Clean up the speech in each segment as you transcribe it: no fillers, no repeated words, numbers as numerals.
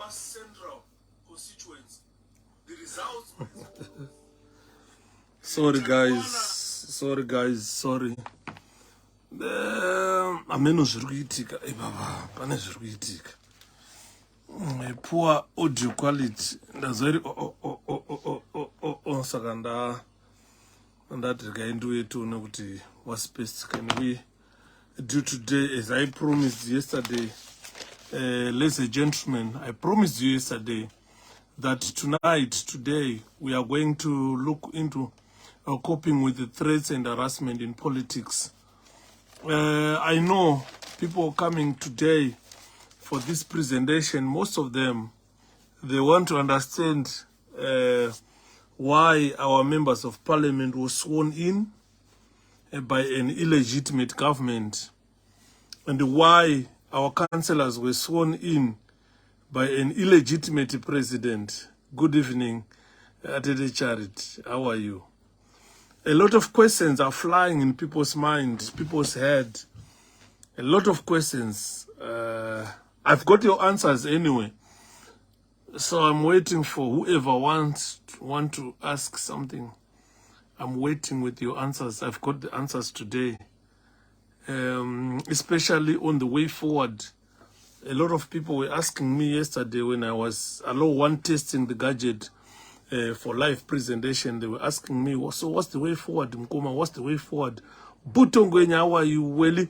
Central constituency. The results. Sorry guys. Ameno zvirikuitika baba pane zvirikuitika. Poor audio quality. Ndazori saka ndati gaindu yetu nekuti what's best can we do today as I promised yesterday. Ladies and gentlemen, I promised you yesterday that today, we are going to look into coping with the threats and harassment in politics. I know people coming today for this presentation, most of them, they want to understand why our members of parliament were sworn in by an illegitimate government, and why our councillors were sworn in by an illegitimate president. Good evening, 𝗪𝗪𝗀𝗃. How are you? A lot of questions are flying in people's minds, people's head. A lot of questions. I've got your answers anyway. So I'm waiting for whoever want to ask something. I'm waiting with your answers. I've got the answers today. Especially on the way forward. A lot of people were asking me yesterday when I was testing the gadget for live presentation. They were asking me, so what's the way forward, Mkoma? What's the way forward? Butongwenya, how are you? Weli?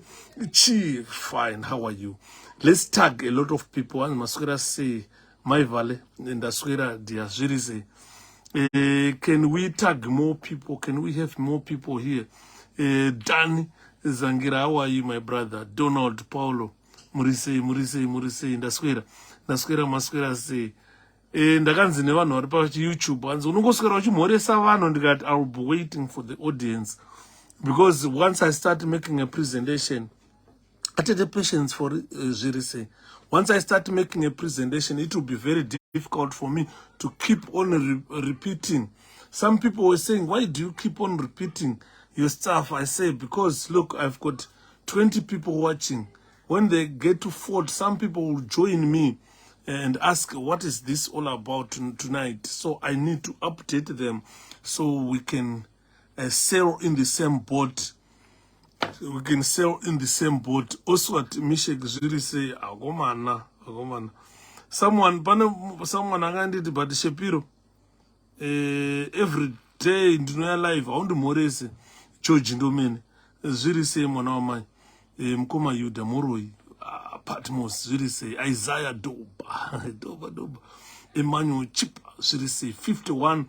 Fine, how are you? Let's tag a lot of people. And Maswera say, my valley, and Aswera say, can we tag more people? Can we have more people here? Danny Zangira, how are you, my brother? Donald, Paulo, Murise, Ndaswera Maswera say, ndakanzi nevanhu vari paYouTube hanzi unongoswera uchimhoresa vanhu ndikati I'll be waiting for the audience, because once I start making a presentation, I take the patience for 𝗧𝗵𝗶𝗴. Once I start making a presentation, it will be very difficult for me to keep on repeating. Some people were saying, why do you keep on repeating your stuff? I say, because look, I've got 20 people watching. When they get to 40, some people will join me and ask, what is this all about tonight? So I need to update them so we can sail in the same boat. We can sail in the same boat. Also at 𝗪𝗫𝗃 say, agomana. Someone anganditi, but 𝗄𝗶𝗵𝗴, every day ndinoya live, haundimhorese George Ndomene, 𝗧𝗵𝗴 mwana wamai, Mkoma Yuda Moroi, Patmos, 𝗧𝗵𝗴, Isaiah Doba, Emmanuel Chip, 𝗧𝗵𝗴, 51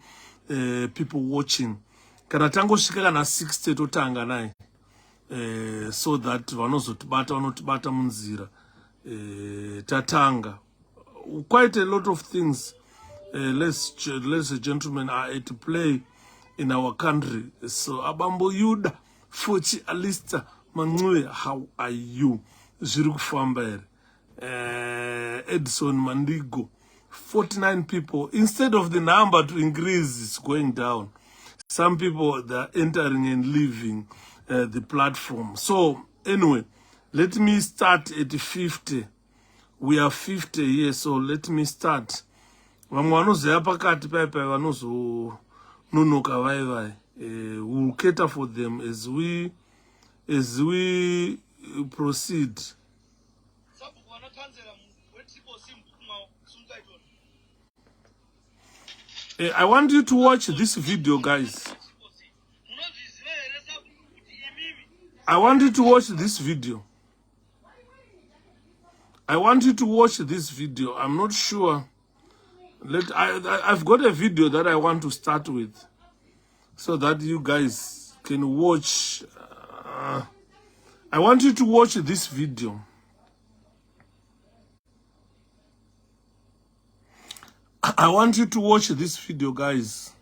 people watching. Kana tangosvika kana 60 totanga naye. So that vanotibata munzira. Tatanga. Quite a lot of things, ladies and gentlemen, are at play in our country. So Abambo Yuda, Fochi Alista, Manue, how are you? 𝗧𝗵𝗵𝗴, Edson Mandigo, 49 people. Instead of the number to increase, it's going down. Some people, they're entering and leaving the platform. So anyway, let me start at 50. We are 50 here, so let me start. We'll cater for them as we proceed. I want you to watch this video, guys. I want you to watch this video. I want you to watch this video. I'm not sure. I've got a video that I want to start with, so that you guys can watch. I want you to watch this video. I want you to watch this video, guys.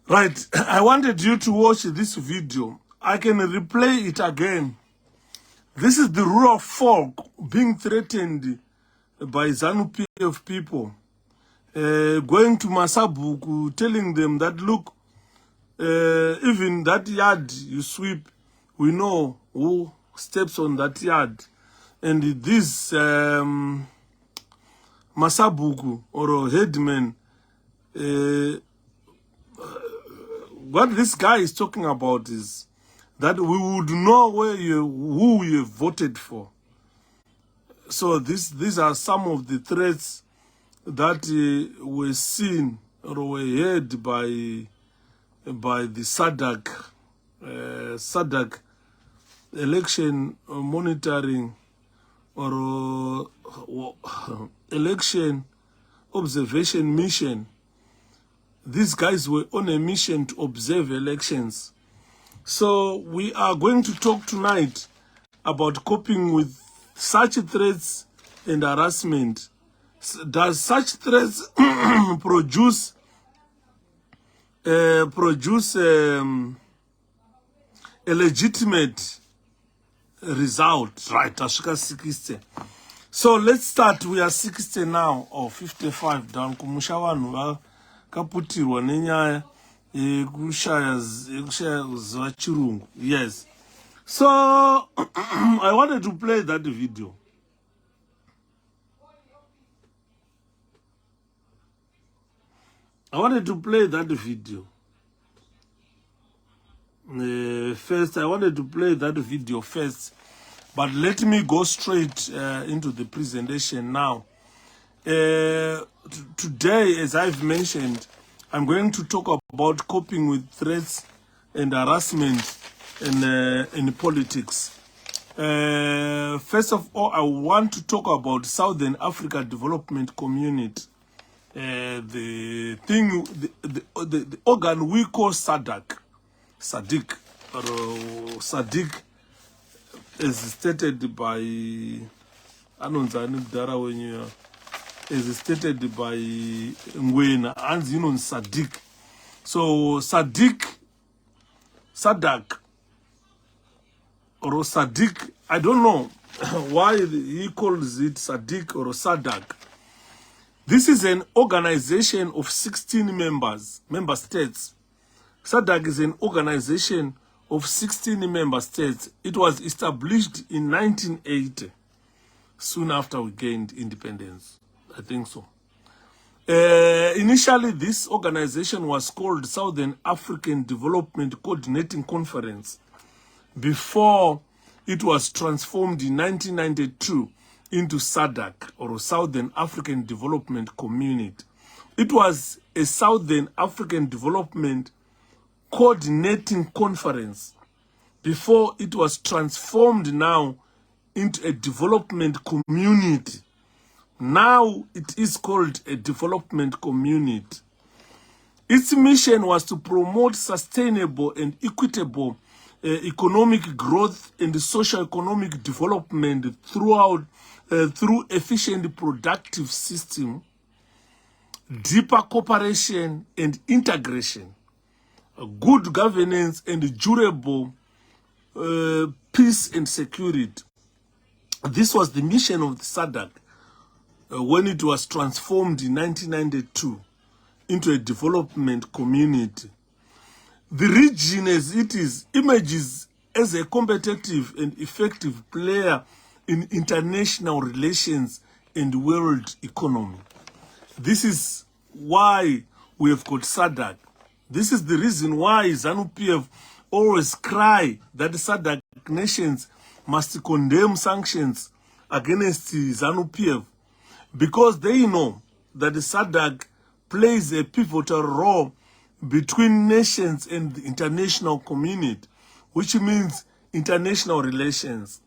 Right, I wanted you to watch this video. I can replay it again. This is the rural folk being threatened by ZANU-PF people. Going to Masabuku, telling them that, look, even that yard you sweep, we know who steps on that yard. And this Masabuku or headman, what this guy is talking about is that we would know who you voted for. So these are some of the threats that were seen or were heard by the SADC election monitoring or election observation mission. These guys were on a mission to observe elections. So we are going to talk tonight about coping with such threats and harassment. Does such threats produce a legitimate result? Right, 𝗖𝗶𝗶𝗴. So let's start. We are 60 now, or 55 down. Kumushawanwa kaputirwa nenyaya kushaya zvachirungu. Yes. So I wanted to play that video. First, I wanted to play that video first, but let me go straight into the presentation now. Today, as I've mentioned, I'm going to talk about coping with threats and harassment in politics. First of all, I want to talk about Southern Africa Development Community. The organ we call SADC, is stated by Ngwena and Zinon SADC. So SADC or SADC, I don't know why he calls it SADC or SADC. This is an organization of 16 member states. SADC is an organization of 16 member states. It was established in 1980, soon after we gained independence. I think so. Initially, this organization was called Southern African Development Coordinating Conference before it was transformed in 1992 into SADC, or Southern African Development Community. It was a Southern African Development Coordinating Conference before it was transformed now into a development community. Now it is called a development community. Its mission was to promote sustainable and equitable economic growth and socio-economic development through efficient productive system, deeper cooperation and integration, good governance and durable peace and security. This was the mission of the SADC when it was transformed in 1992 into a development community. The region as it is emerges as a competitive and effective player in international relations and world economy. This is why we have got SADC. This is the reason why ZANU-PF always cry that the SADC nations must condemn sanctions against ZANU-PF, because they know that the SADC plays a pivotal role between nations and the international community, which means international relations.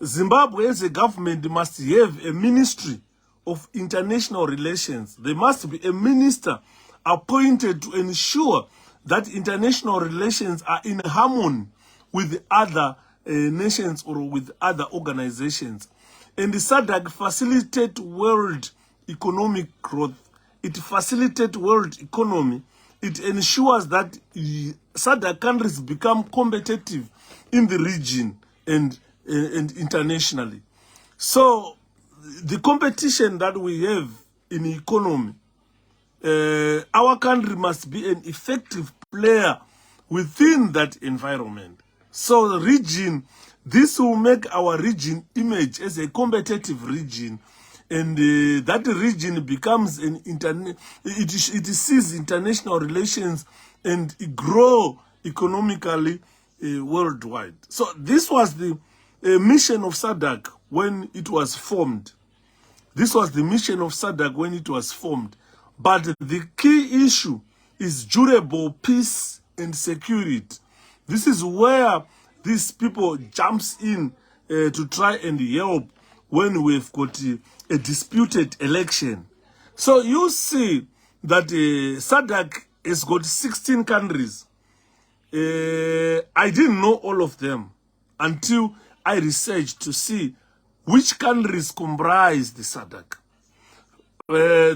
Zimbabwe as a government must have a ministry of international relations. There must be a minister appointed to ensure that international relations are in harmony with the other nations or with other organizations. And the SADC facilitates world economic growth. It facilitates world economy. It ensures that SADC countries become competitive in the region and internationally. So the competition that we have in the economy, our country must be an effective player within that environment. So the region, this will make our region image as a competitive region, and that region becomes an it sees international relations and grow economically worldwide. So this was the mission of SADC when it was formed. This was the mission of SADC when it was formed. But the key issue is durable peace and security. This is where these people jumps in to try and help when we've got a disputed election. So you see that SADC has got 16 countries. I didn't know all of them until I researched to see which countries comprise the SADC.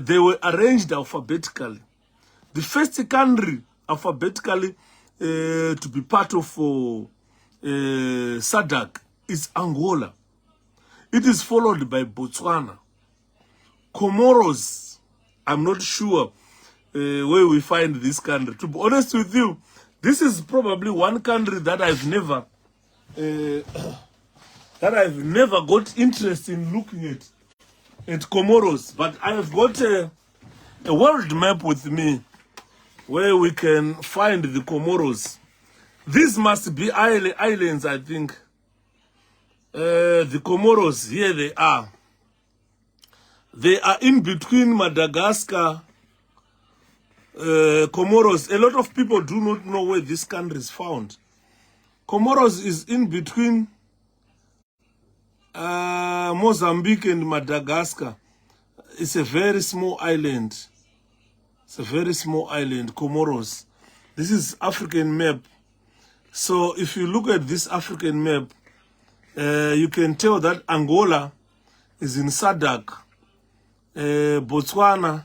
They were arranged alphabetically. The first country alphabetically to be part of SADC is Angola. It is followed by Botswana. Comoros, I'm not sure where we find this country. To be honest with you, this is probably one country that I've never got interest in looking at Comoros. But I have got a world map with me where we can find the Comoros. These must be islands, I think. The Comoros, here they are. They are in between Madagascar, Comoros. A lot of people do not know where this country is found. Comoros is in between Mozambique and Madagascar. It's a very small island. It's a very small island, Comoros. This is African map. So if you look at this African map, you can tell that Angola is in SADC. Botswana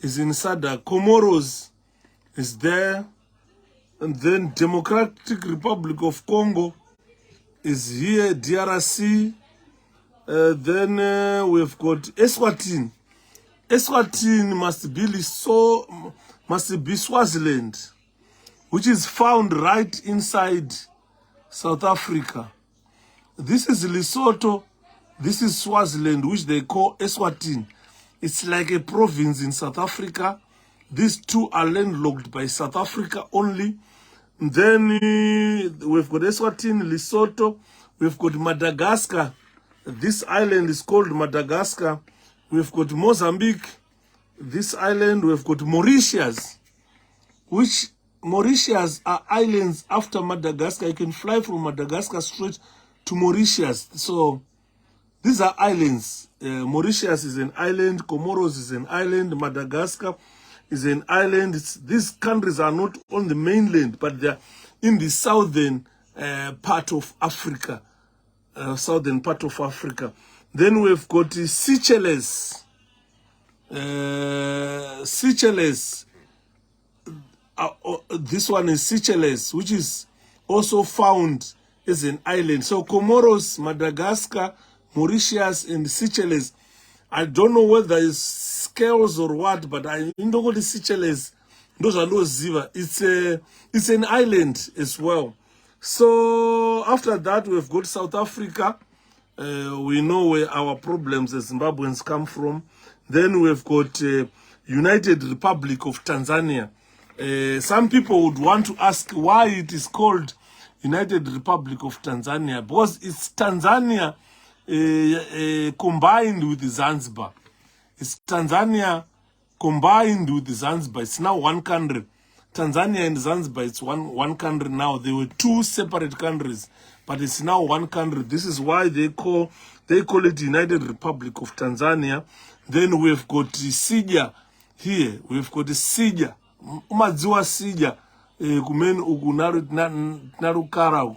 is in SADC. Comoros is there. And then Democratic Republic of Congo is here, DRC. Then we've got Eswatini. Eswatini must be Swaziland, which is found right inside South Africa. This is Lesotho. This is Swaziland, which they call Eswatini. It's like a province in South Africa. These two are landlocked by South Africa only. And then we've got Eswatini, Lesotho. We've got Madagascar. This island is called Madagascar. We've got Mozambique. This island, we've got Mauritius, which Mauritius are islands after Madagascar. You can fly from Madagascar straight to Mauritius. So these are islands. Mauritius is an island. Comoros is an island. Madagascar is an island. These countries are not on the mainland, but they're in the southern part of Africa. Southern part of Africa. Then we've got Seychelles. Seychelles. This one is Seychelles, which is also found as an island. So Comoros, Madagascar, Mauritius, and Seychelles. I don't know whether it's scales or what, but I know the Seychelles. Those are those ziva. It's an island as well. So after that, we've got South Africa. We know where our problems as Zimbabweans come from. Then we've got United Republic of Tanzania. Some people would want to ask why it is called United Republic of Tanzania, because it's Tanzania combined with Zanzibar. It's Tanzania combined with Zanzibar. It's now one country. Tanzania and Zanzibar, it's one country now. They were two separate countries, but it's now one country. This is why they call it United Republic of Tanzania. Then we've got Sija here. We've got Sija. Umadziwa Sija. Kumen ugu narukara.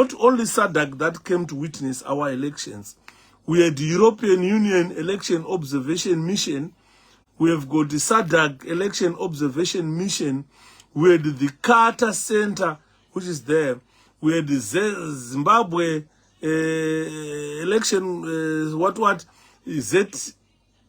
not only SADC that came to witness our elections. We had the European Union Election Observation Mission. we have got the SADC Election Observation Mission, we had the Carter Center, which is there, we had the Zimbabwe election,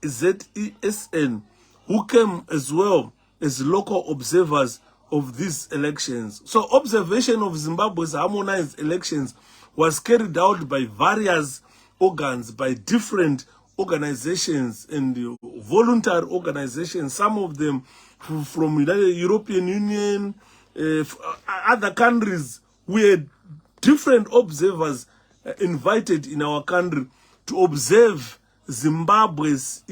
ZESN, who came as well as local observers of these elections. So observation of Zimbabwe's harmonized elections was carried out by various organs, by different organizations and voluntary organizations, some of them from the European Union, other countries. We had different observers invited in our country to observe Zimbabwe's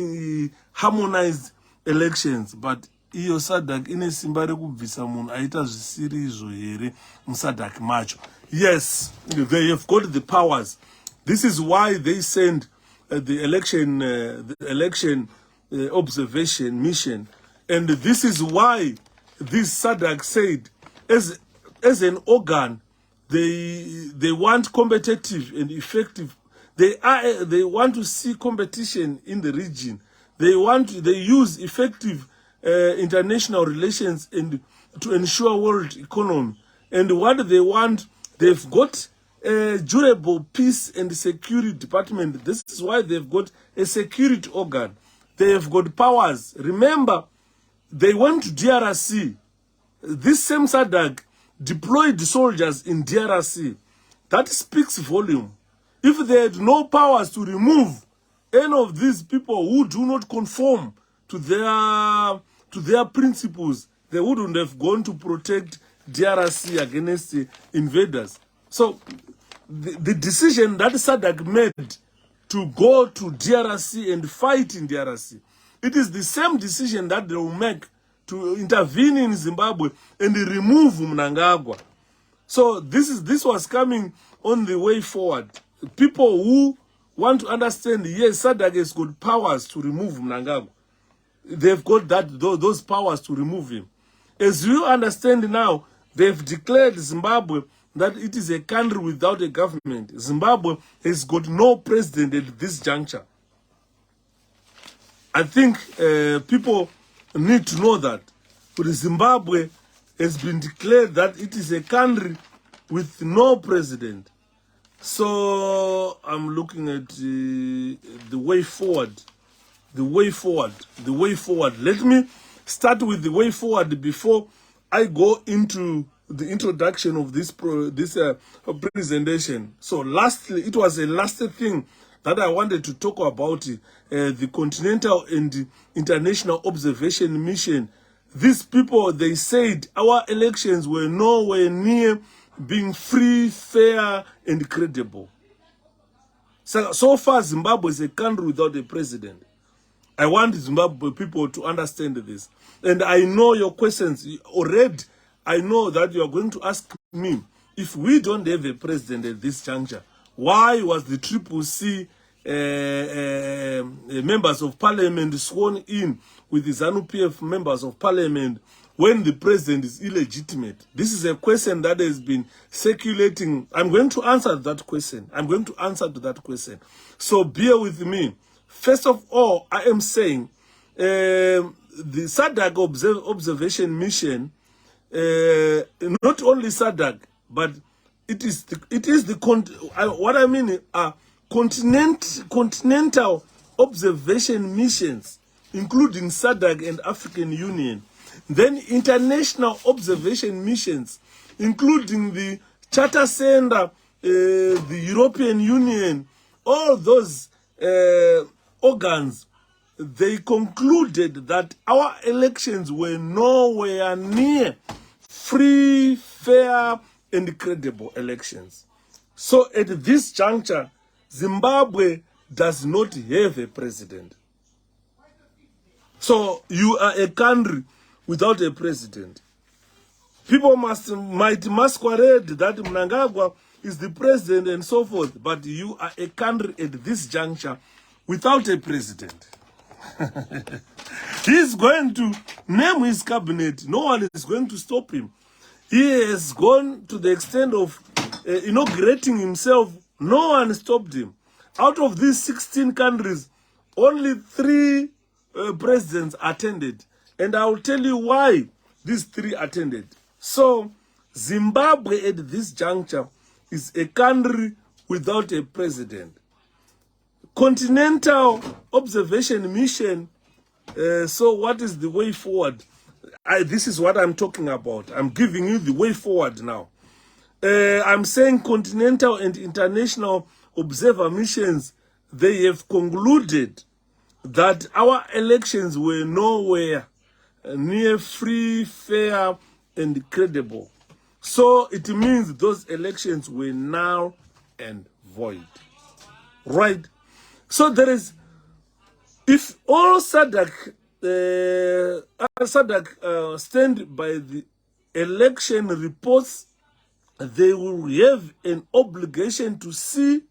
harmonized elections. But iyo SADC ine simba rekubvisa munhu aita zvisiri izvo here muSADC macho. Yes, they have got the powers. This is why they send the election observation mission, and this is why this SADC said, as an organ, they want competitive and effective. They want to see competition in the region. They use effective international relations and to ensure world economy. And what they want, they've got a durable peace and security department. This is why they've got a security organ. They have got powers. Remember, they went to DRC. This same SADC deployed soldiers in DRC. That speaks volume. If they had no powers to remove any of these people who do not conform to their principles, they wouldn't have gone to protect DRC against the invaders. So the decision that SADC made to go to DRC and fight in DRC, it is the same decision that they will make to intervene in Zimbabwe and remove Mnangagwa. So this was coming on the way forward. People who want to understand, yes, SADC has got powers to remove Mnangagwa. They've got those powers to remove him. As you understand now, they've declared Zimbabwe that it is a country without a government. Zimbabwe has got no president at this juncture. I think people need to know that. But Zimbabwe has been declared that it is a country with no president. So I'm looking at the way forward. The way forward. The way forward. Let me start with the way forward before I go into the introduction of this presentation. So lastly, it was a last thing that I wanted to talk about, the Continental and International Observation Mission. These people, they said our elections were nowhere near being free, fair, and credible. So far, Zimbabwe is a country without a president. I want Zimbabwe people to understand this. And I know your questions already. I know that you are going to ask me, if we don't have a president at this juncture, why was the 𝗖𝗶𝗁 members of parliament sworn in with the ZANU-PF members of parliament when the president is illegitimate? This is a question that has been circulating. I'm going to answer that question. I'm going to answer to that question. So bear with me. First of all, I am saying the SADC observation mission, not only SADC, but it is continental observation missions, including SADC and African Union. Then international observation missions, including the Charter Center, the European Union, all those organs. They concluded that our elections were nowhere near free, fair, and credible elections. So at this juncture, Zimbabwe does not have a president. So you are a country without a president. People might masquerade that Mnangagwa is the president and so forth, but you are a country at this juncture without a president. He's going to name his cabinet. No one is going to stop him. He has gone to the extent of inaugurating himself. No one stopped him. Out of these 16 countries, only 3 presidents attended. And I will tell you why these 3 attended. So, Zimbabwe at this juncture is a country without a president. Continental Observation Mission. So what is the way forward? This is what I'm talking about. I'm giving you the way forward now. I'm saying continental and international observer missions, they have concluded that our elections were nowhere near free, fair, and credible. So it means those elections were null and void. Right? So there is, if all SADC stand by the election reports, they will have an obligation to see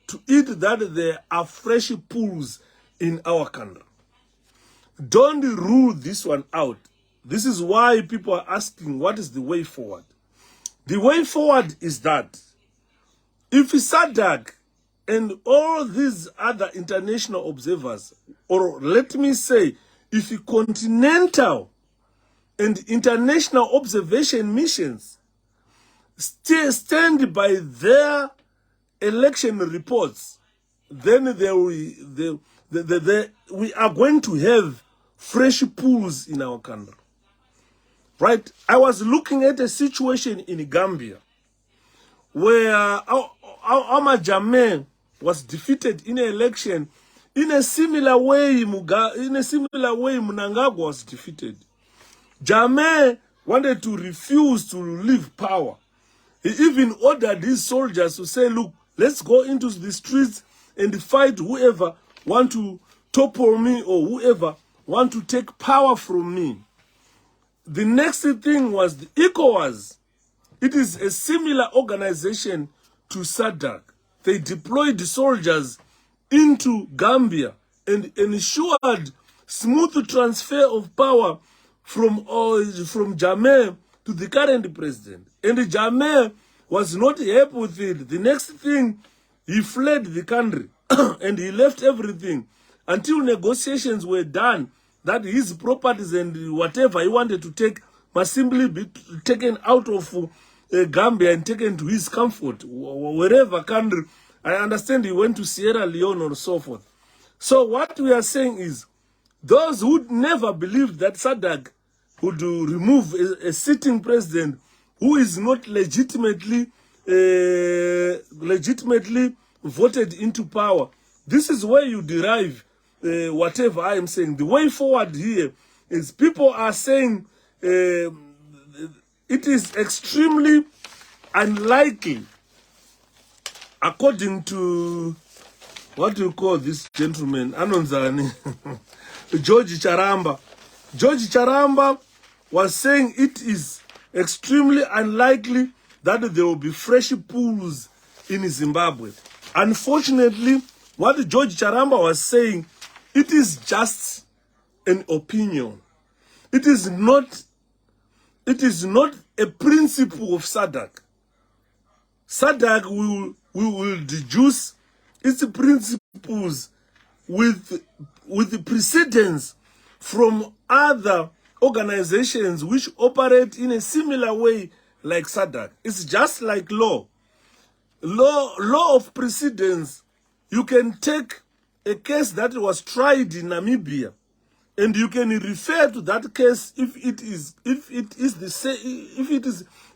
to it that there are fresh pools in our country. Don't rule this one out. This is why people are asking, what is the way forward? The way forward is that if SADC and all these other international observers, or let me say, if continental and international observation missions stand by their election reports, then we are going to have fresh pools in our country. Right? I was looking at a situation in Gambia where 𝗓𝗓𝗓𝗓 was defeated in an election in a similar way Mnangagwa was defeated. Jammeh wanted to refuse to leave power. He even ordered his soldiers to say, look, let's go into the streets and fight whoever want to topple me or whoever want to take power from me. The next thing was the ECOWAS. It is a similar organization to SADC. They deployed soldiers into Gambia and ensured smooth transfer of power from Jammeh to the current president. And Jammeh was not happy with it. The next thing, he fled the country and he left everything until negotiations were done that his properties and whatever he wanted to take must simply be taken out of Gambia and taken to his comfort, wherever country. I understand he went to Sierra Leone or so forth. So what we are saying is, those who never believed that SADC would remove a sitting president who is not legitimately voted into power, this is where you derive whatever I am saying. The way forward here is people are saying it is extremely unlikely, according to what do you call this gentleman, Anonzani, 𝗖𝗶𝗽𝗶𝗵. 𝗖𝗶𝗽𝗶𝗵 was saying it is extremely unlikely that there will be fresh pools in Zimbabwe. Unfortunately, what 𝗖𝗶𝗽𝗶𝗵 was saying, it is just an opinion. It is not a principle of SADC. SADC will deduce its principles with the precedence from other organizations which operate in a similar way like SADC. It's just like law. Law of precedence. You can take a case that was tried in Namibia, and you can refer to that case if it is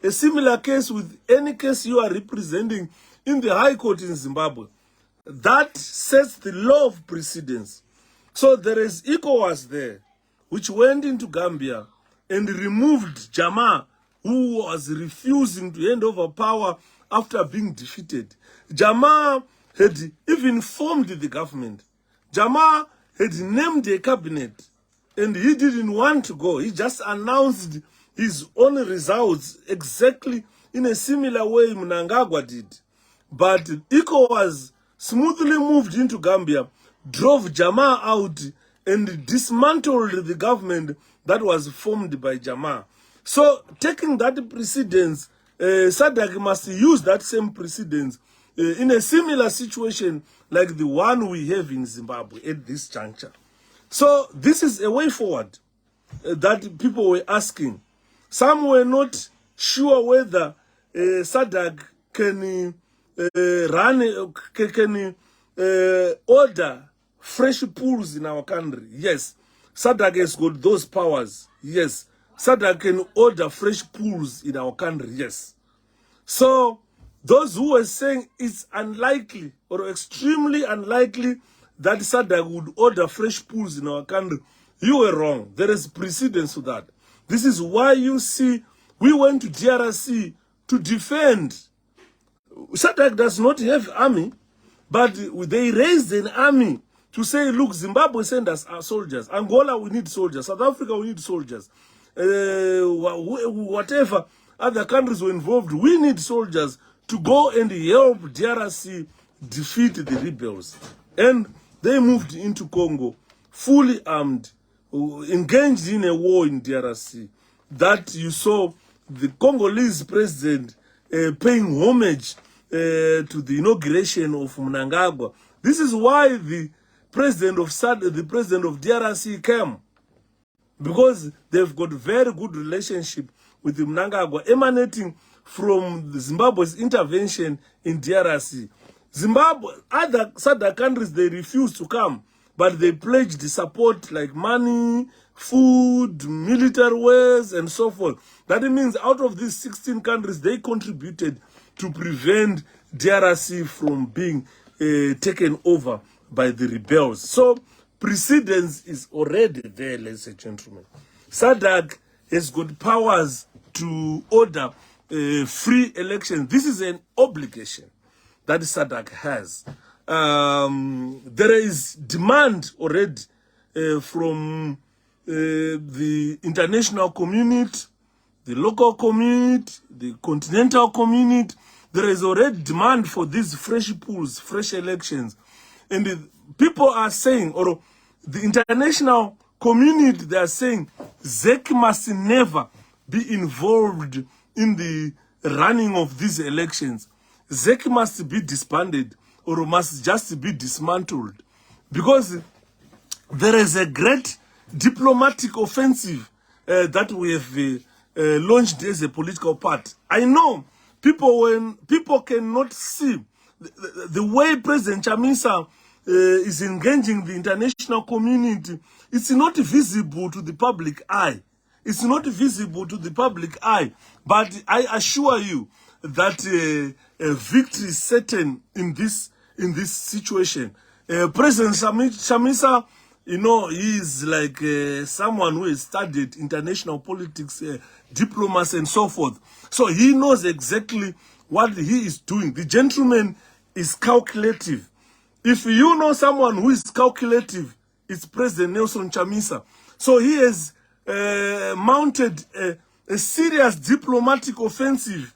a similar case with any case you are representing in the High Court in Zimbabwe. That sets the law of precedence. So there is ECOWAS there, which went into Gambia and removed Jammeh, who was refusing to hand over power after being defeated. Jammeh had even formed the government. Jammeh had named a cabinet, and he didn't want to go. He just announced his own results exactly in a similar way Mnangagwa did. But ECOWAS smoothly moved into Gambia, drove Jammeh out, and dismantled the government that was formed by Jammeh. So, taking that precedence, SADC must use that same precedence in a similar situation like the one we have in Zimbabwe at this juncture. So this is a way forward that people were asking. Some were not sure whether SADC can order fresh pools in our country. Yes, SADC has got those powers. Yes, SADC can order fresh pools in our country. Yes. So those who were saying it's unlikely or extremely unlikely that SADC would order fresh pools in our country, you were wrong. There is precedence to that. This is why you see we went to DRC to defend. SADC does not have army, but they raised an army to say, look, Zimbabwe send us our soldiers. Angola, we need soldiers. South Africa, we need soldiers. Whatever other countries were involved, we need soldiers to go and help DRC defeat the rebels. And they moved into Congo, fully armed, engaged in a war in DRC. That you saw the Congolese president paying homage to the inauguration of Mnangagwa. This is why the president of DRC came, because they've got very good relationship with the Mnangagwa emanating from Zimbabwe's intervention in DRC. Zimbabwe, other SADC countries, they refused to come, but they pledged support like money, food, military wares, and so forth. That means out of these 16 countries, they contributed to prevent DRC from being taken over by the rebels. So precedence is already there, ladies and gentlemen. SADC has got powers to order free elections. This is an obligation that SADC has. There is demand already from the international community, the local community, the continental community. There is already demand for these fresh pools, fresh elections. And the people are saying, or the international community, they are saying, ZEC must never be involved in the running of these elections. ZEC must be disbanded or must just be dismantled, because there is a great diplomatic offensive that we have launched as a political party. I know people, when people cannot see the way President 𝗖𝗵𝗶 is engaging the international community, it's not visible to the public eye. It's not visible to the public eye. But I assure you that a victory is certain in this situation. President 𝗖𝗵𝗶, you know, he is like someone who has studied international politics, diplomacy, and so forth. So he knows exactly what he is doing. The gentleman is calculative. If you know someone who is calculative, it's President Nelson Chamisa. So he has mounted a serious diplomatic offensive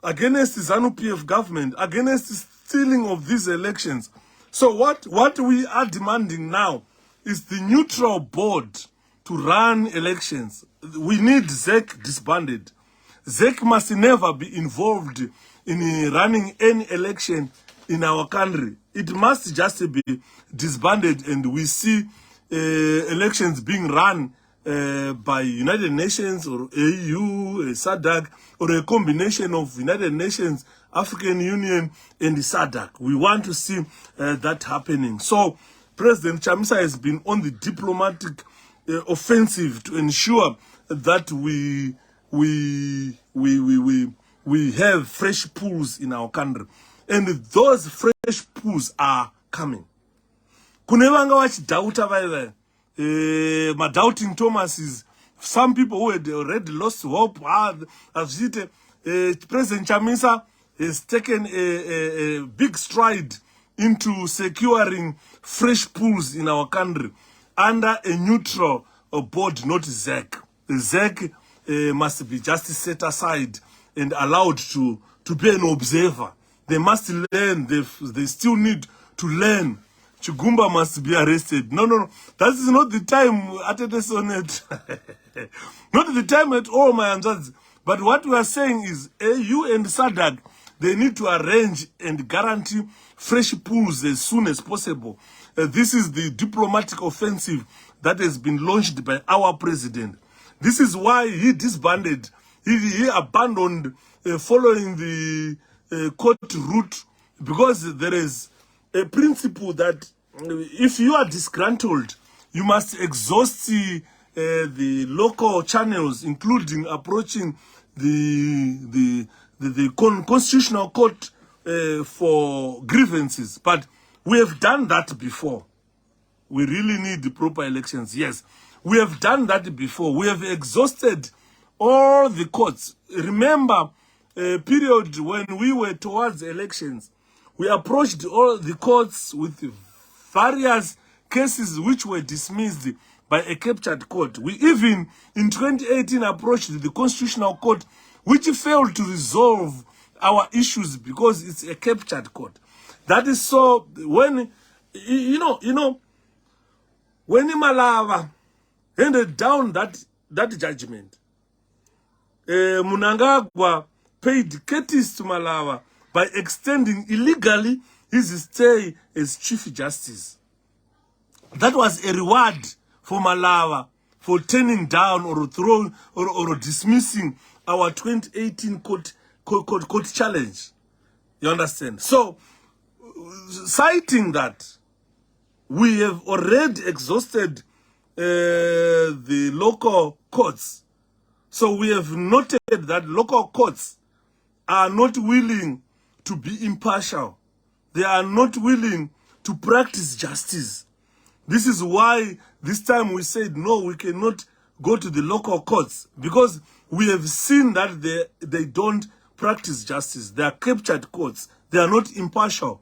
against the ZANU-PF government, against the stealing of these elections. So what we are demanding now is the neutral board to run elections. We need ZEC disbanded. ZEC must never be involved in running any election in our country. It must just be disbanded, and we see elections being run by United Nations or AU, SADC, or a combination of United Nations, African Union, and the SADC. We want to see that happening. So President 𝗖𝗵𝗶 has been on the diplomatic offensive to ensure that we have fresh pools in our country, and those fresh pools are coming. Kunevanga vachidhauta vaiva, doubting Thomases, some people who had already lost hope. President 𝗖𝗵𝗶 has taken a big stride into securing fresh pools in our country under a neutral board, not ZEC. The ZEC must be just set aside and allowed to be an observer. They must learn. They still need to learn. Chigumba must be arrested. No. That is not the time at it. Not the time at all, my answers. But what we are saying is, AU and SADC, they need to arrange and guarantee fresh pools as soon as possible. This is the diplomatic offensive that has been launched by our president. This is why he disbanded, he abandoned following the court route, because there is a principle that if you are disgruntled, you must exhaust the local channels, including approaching the constitutional court for grievances. But we have done that before. We really need the proper elections. Yes, we have done that before. We have exhausted all the courts. Remember a period when we were towards elections, we approached all the courts with various cases which were dismissed by a captured court. We even, in 2018, approached the Constitutional Court, which failed to resolve our issues because it's a captured court. That is so, when, you know, when Malava handed down that judgment, Mnangagwa paid courtesy to Malava by extending illegally his stay as Chief Justice. That was a reward for Malava for turning down or throwing or dismissing our 2018 court challenge. You understand? So, citing that, we have already exhausted the local courts. So we have noted that local courts are not willing to be impartial. They are not willing to practice justice. This is why this time we said, no, we cannot go to the local courts, because we have seen that they don't practice justice. They are captured courts. They are not impartial.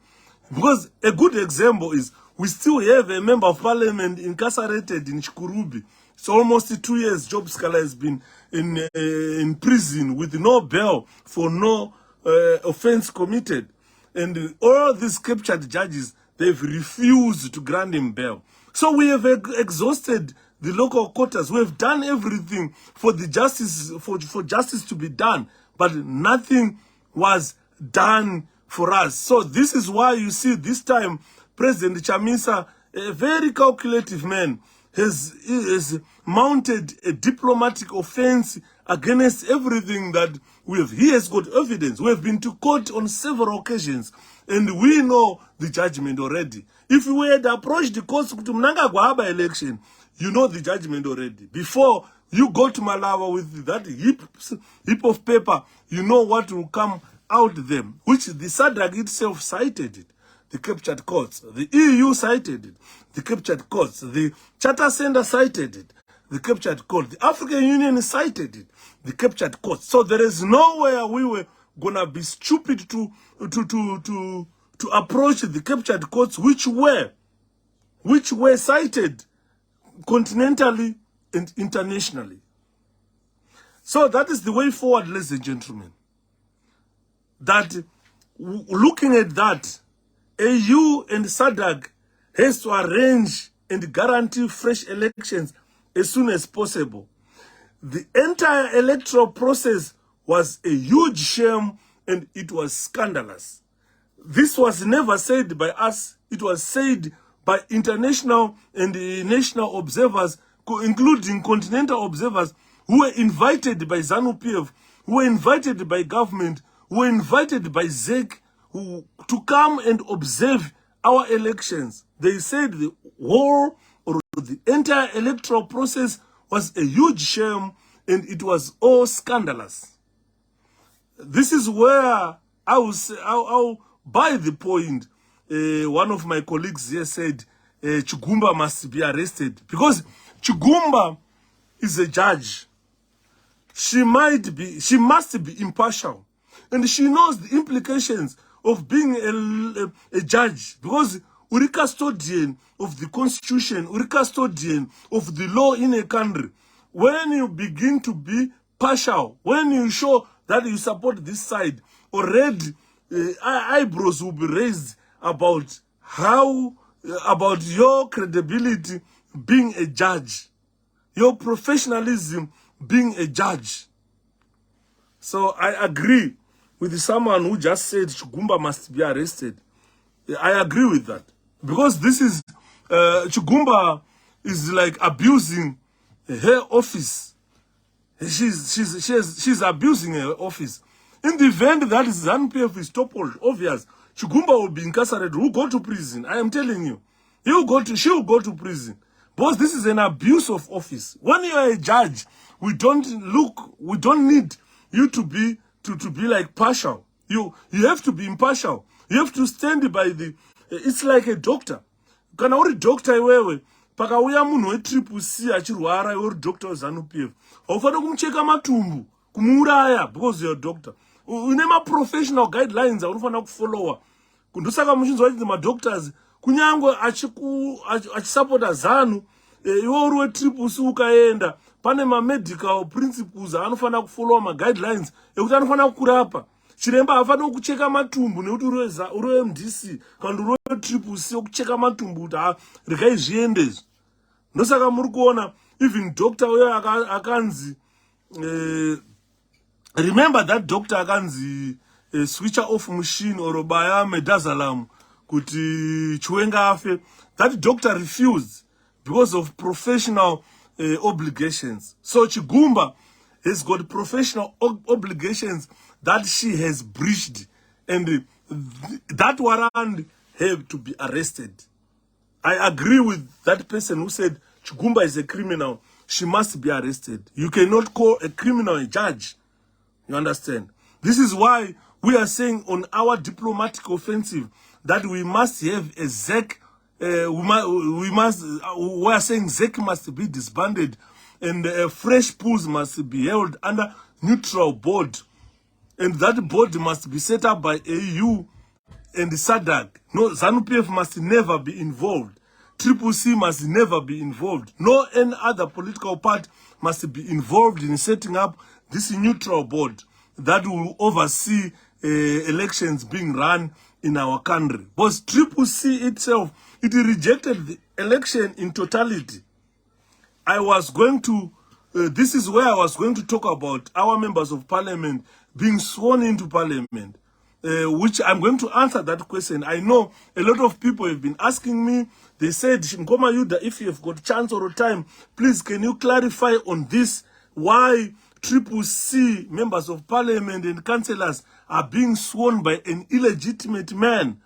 Because a good example is, we still have a member of parliament incarcerated in 𝗪𝗃𝗵𝗴. It's almost 2 years 𝗂𝗶𝗃𝗁 has been in prison with no bail for no offense committed. And all these captured judges, they've refused to grant him bail. So we have exhausted the local quarters. We have done everything for the justice, for justice to be done, but nothing was done for us. So this is why you see this time President Chamisa, a very calculative man, has mounted a diplomatic offense against everything that we have. He has got evidence. We have been to court on several occasions, and we know the judgment already. If we had approached the courts to Mnangagwa election, you know the judgment already. Before you go to Malava with that heap of paper, you know what will come out them, which the SADC itself cited it. The captured courts. The EU cited it. The captured courts. The Charter Center cited it. The captured court. The African Union cited it. The captured courts. So there is nowhere we were gonna be stupid to approach the captured courts, which were cited continentally and internationally. So that is the way forward, ladies and gentlemen. That looking at that, AU and SADC has to arrange and guarantee fresh elections as soon as possible. The entire electoral process was a huge shame and it was scandalous. This was never said by us. It was said by international and national observers, including continental observers, who were invited by ZANU-PF, who were invited by government, who were invited by ZEC, to come and observe our elections. They said the whole or the entire electoral process was a huge shame and it was all scandalous. This is where I'll buy the point. One of my colleagues here said 𝗪𝗪𝗀 must be arrested, because 𝗪𝗪𝗀 is a judge. She must be impartial, and she knows the implications of being a judge, because uri custodian of the constitution, uri custodian of the law in a country. When you begin to be partial, when you show that you support this side, already eyebrows will be raised about about your credibility being a judge, your professionalism being a judge. So I agree with someone who just said 𝗪𝗪𝗀 must be arrested. I agree with that, because this is 𝗪𝗪𝗀 is like abusing her office. She's abusing her office. In the event that ZANU-PF is toppled, obvious, Chigumba will be incarcerated, will go to prison. I am telling you. She will go to prison. Because this is an abuse of office. When you are a judge, we don't need you to be like partial. You have to be impartial. You have to stand by the, it's like a doctor. Kana uri doctor iwewe, pakauya munhu we-𝗶𝗶𝗁 achirwara iwe uri doctor weZANU-PF. Haufane kumucheka matumbu, kumuuraya because you're a doctor. Une ma-professional guidelines aunofana kufollowa. Ndosaka muchinzwa kuti ma-doctors kunyangwe achisupporta ZANU, iwe uri we-𝗶𝗶𝗁 ukaenda, pane ma-medical principles anofana kufollowa ma-guidelines ekuti anofana kukurapa. Chiremba hafana kucheka matumbu nekuti uri MDC kana uri we-𝗶𝗶𝗁 okucheka matumbu kuti regai zviende izvi. Ndosaka muri kuona even doctor uyo akanzi remember that doctor akanzi switch off machine or baya medazalam kuti Chiwenga afe. That doctor refused because of professional obligations. So Chigumba has got professional obligations that she has breached, and that warrant have to be arrested. I agree with that person who said Chigumba is a criminal. She must be arrested. You cannot call a criminal a judge. You understand? This is why we are saying on our diplomatic offensive that we must have a ZEC. We are saying ZEC must be disbanded, and fresh pools must be held under neutral board. And that board must be set up by AU and SADC. No, ZANU-PF must never be involved. 𝗶𝗶𝗁 must never be involved. No any other political party must be involved in setting up this neutral board that will oversee elections being run in our country. Because 𝗶𝗶𝗁 itself, it rejected the election in totality. I was going to, this is where I was going to talk about our members of parliament being sworn into parliament, which I'm going to answer that question. I know a lot of people have been asking me. They said, Ngoma Yuda, if you have got chance or time, please can you clarify on this, why 𝗶𝗁 members of parliament and councillors are being sworn by an illegitimate man.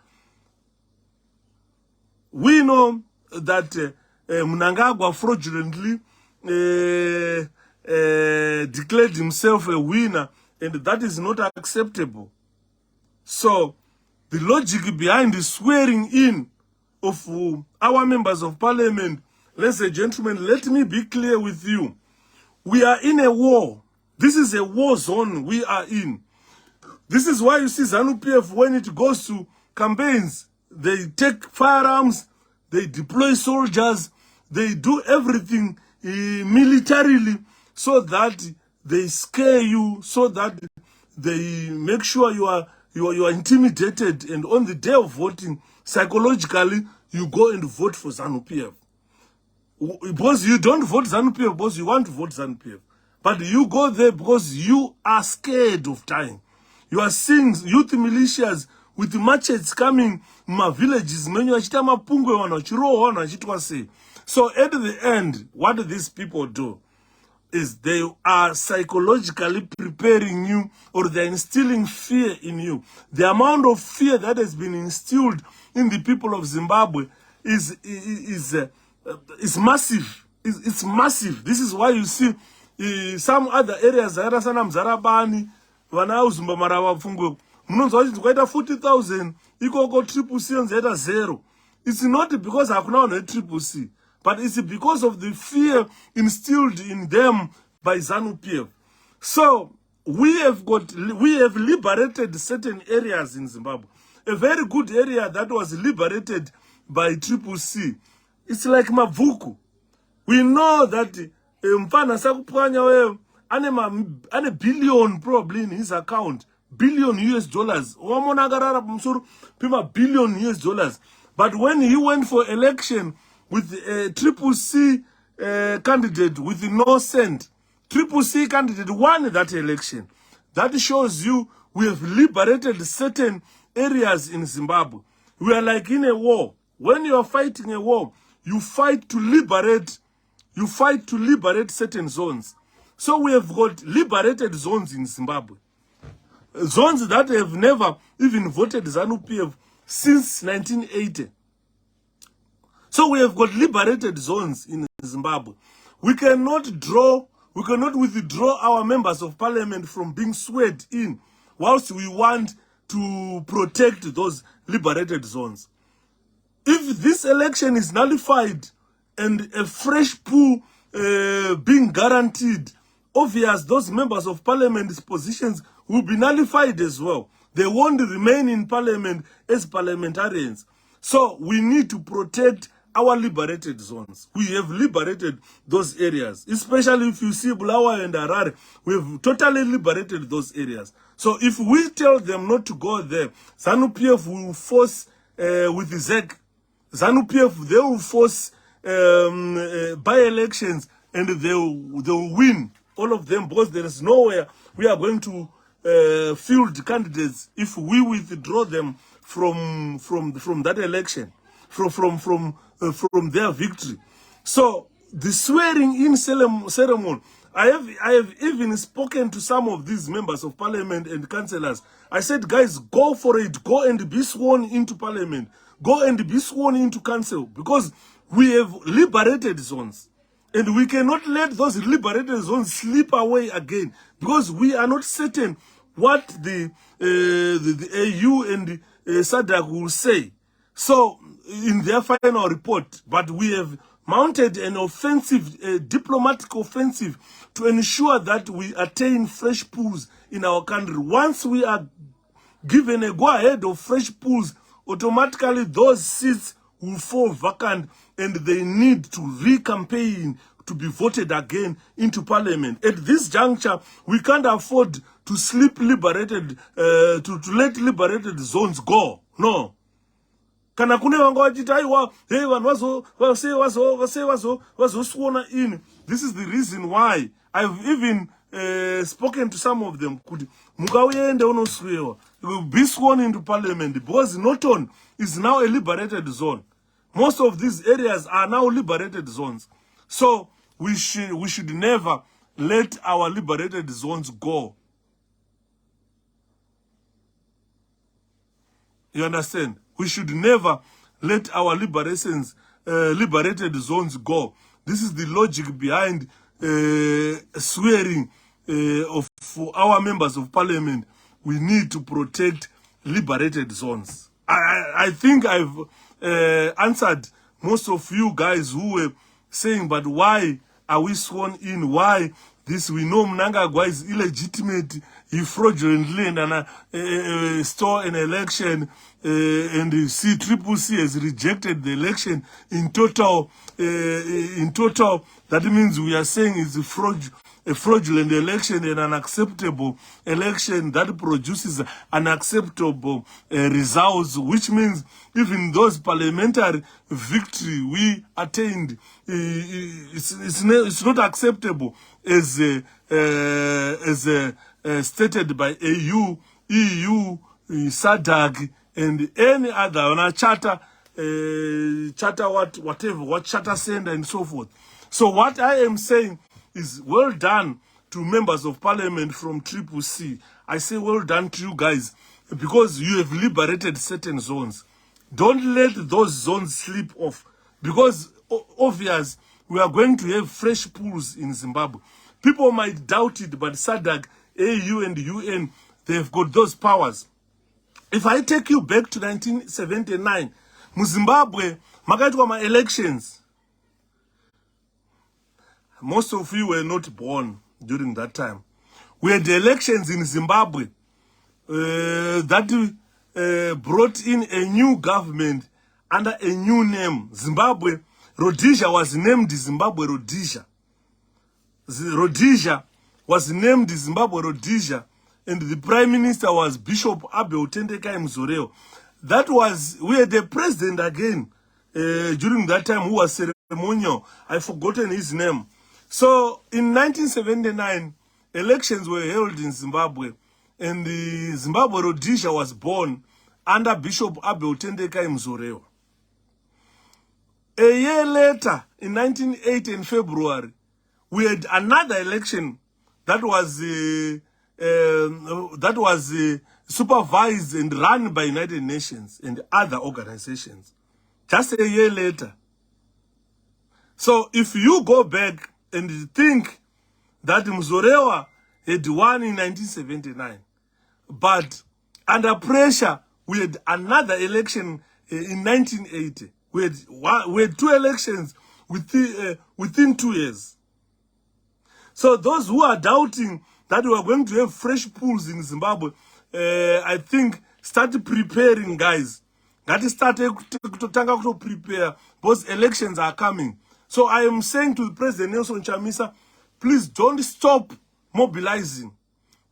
We know that Mnangagwa fraudulently declared himself a winner, and that is not acceptable. So, the logic behind the swearing in of our members of parliament, ladies and gentlemen, let me be clear with you. We are in a war. This is a war zone we are in. This is why you see ZANU-PF, when it goes to campaigns, they take firearms, they deploy soldiers, they do everything militarily so that they scare you, so that they make sure you are intimidated, and on the day of voting, psychologically, you go and vote for ZANU-PF. Because you don't vote ZANU-PF because you want to vote ZANU-PF. But you go there because you are scared of dying. You are seeing youth militias with machetes coming in my villages. So at the end, what these people do is they are psychologically preparing you, or they're instilling fear in you. The amount of fear that has been instilled in the people of Zimbabwe is massive. It's massive. This is why you see some other areas, Mzarabani, Vanauzumba Marawa Fungo, Munonzo 40,000, ikoko 𝗶𝗁 zero. It's not because I've known a 𝗶𝗁, but it's because of the fear instilled in them by ZANU-PF. So we have liberated certain areas in Zimbabwe. A very good area that was liberated by 𝗶𝗁. It's like Mavuku. We know that Mfana Sakupanya ane billion probably in his account. Billion US dollars. Billion US dollars. But when he went for election with a 𝗶𝗁 candidate with no cent, 𝗶𝗁 candidate won that election. That shows you we have liberated certain areas in Zimbabwe. We are like in a war. When you are fighting a war, you fight to liberate certain zones. So we have got liberated zones in Zimbabwe. Zones that have never even voted ZANU-PF since 1980. So we have got liberated zones in Zimbabwe. We cannot withdraw our members of parliament from being swayed in whilst we want to protect those liberated zones. If this election is nullified and a fresh pool being guaranteed, obvious those members of parliament's positions will be nullified as well. They won't remain in parliament as parliamentarians. So we need to protect our liberated zones. We have liberated those areas, especially if you see Bulawayo and Harare, we have totally liberated those areas. So if we tell them not to go there, ZANU-PF will force with the ZEC, ZANU-PF, they will force by-elections and they will win all of them, because there is nowhere we are going to field candidates if we withdraw them from that election, from their victory. So the swearing-in ceremony, I have even spoken to some of these members of parliament and councillors. I said, guys, go for it. Go and be sworn into parliament. Go and be sworn into council, because we have liberated zones. And we cannot let those liberated zones slip away again, because we are not certain what the AU and the SADC will say. So, in their final report, but we have mounted an offensive, diplomatic offensive, to ensure that we attain fresh pools in our country. Once we are given a go-ahead of fresh pools, automatically those seats will fall vacant and they need to re-campaign to be voted again into parliament. At this juncture, we can't afford to slip liberated, to let liberated zones go. No. Kana kune vanga vachita aiwa, hey, vanhu vazoswona in. This is the reason why I've even spoken to some of them. Kuti mukauyende unoswewa, be sworn into parliament, because Norton is now a liberated zone. Most of these areas are now liberated zones. So we should never let our liberated zones go. You understand? We should never let our liberated zones go. This is the logic behind swearing of our members of parliament. We need to protect liberated zones. I think I've answered most of you guys who were saying, but why are we sworn in? Why this? We know Mnangagwa is illegitimate. He fraudulently and stole an election, and 𝗖𝗶𝗶 has rejected the election in total. That means we are saying it's a fraudulent election and an unacceptable election that produces unacceptable results, which means even those parliamentary victory we attained, it's not acceptable as stated by AU, EU, SADC, and any other on a charter, what charter sender and so forth. So what I am saying is, well done to members of parliament from 𝗶𝗶𝗁. I say well done to you guys, because you have liberated certain zones. Don't let those zones slip off, because obvious we are going to have fresh pools in Zimbabwe. People might doubt it, but SADC, AU and UN, they've got those powers. If I take you back to 1979, Zimbabwe, makaitwa elections. Most of you were not born during that time. We had elections in Zimbabwe that brought in a new government under a new name. Zimbabwe, Rhodesia was named Zimbabwe Rhodesia. Rhodesia was named Zimbabwe Rhodesia, and the Prime Minister was Bishop 𝗂𝗶𝗵𝗀. That was, we had a president again during that time who was ceremonial. I've forgotten his name. So in 1979, elections were held in Zimbabwe, and the Zimbabwe Rhodesia was born under Bishop 𝗂𝗶𝗵𝗀. A year later, in 1980 in February, we had another election that was supervised and run by United Nations and other organizations. Just a year later. So if you go back and think that Mzolewa had won in 1979, but under pressure, we had another election in 1980. We had two elections within 2 years. So those who are doubting that we are going to have fresh pools in Zimbabwe, I think start preparing, guys. That is start to prepare because elections are coming. So I am saying to President Nelson Chamisa, please don't stop mobilizing.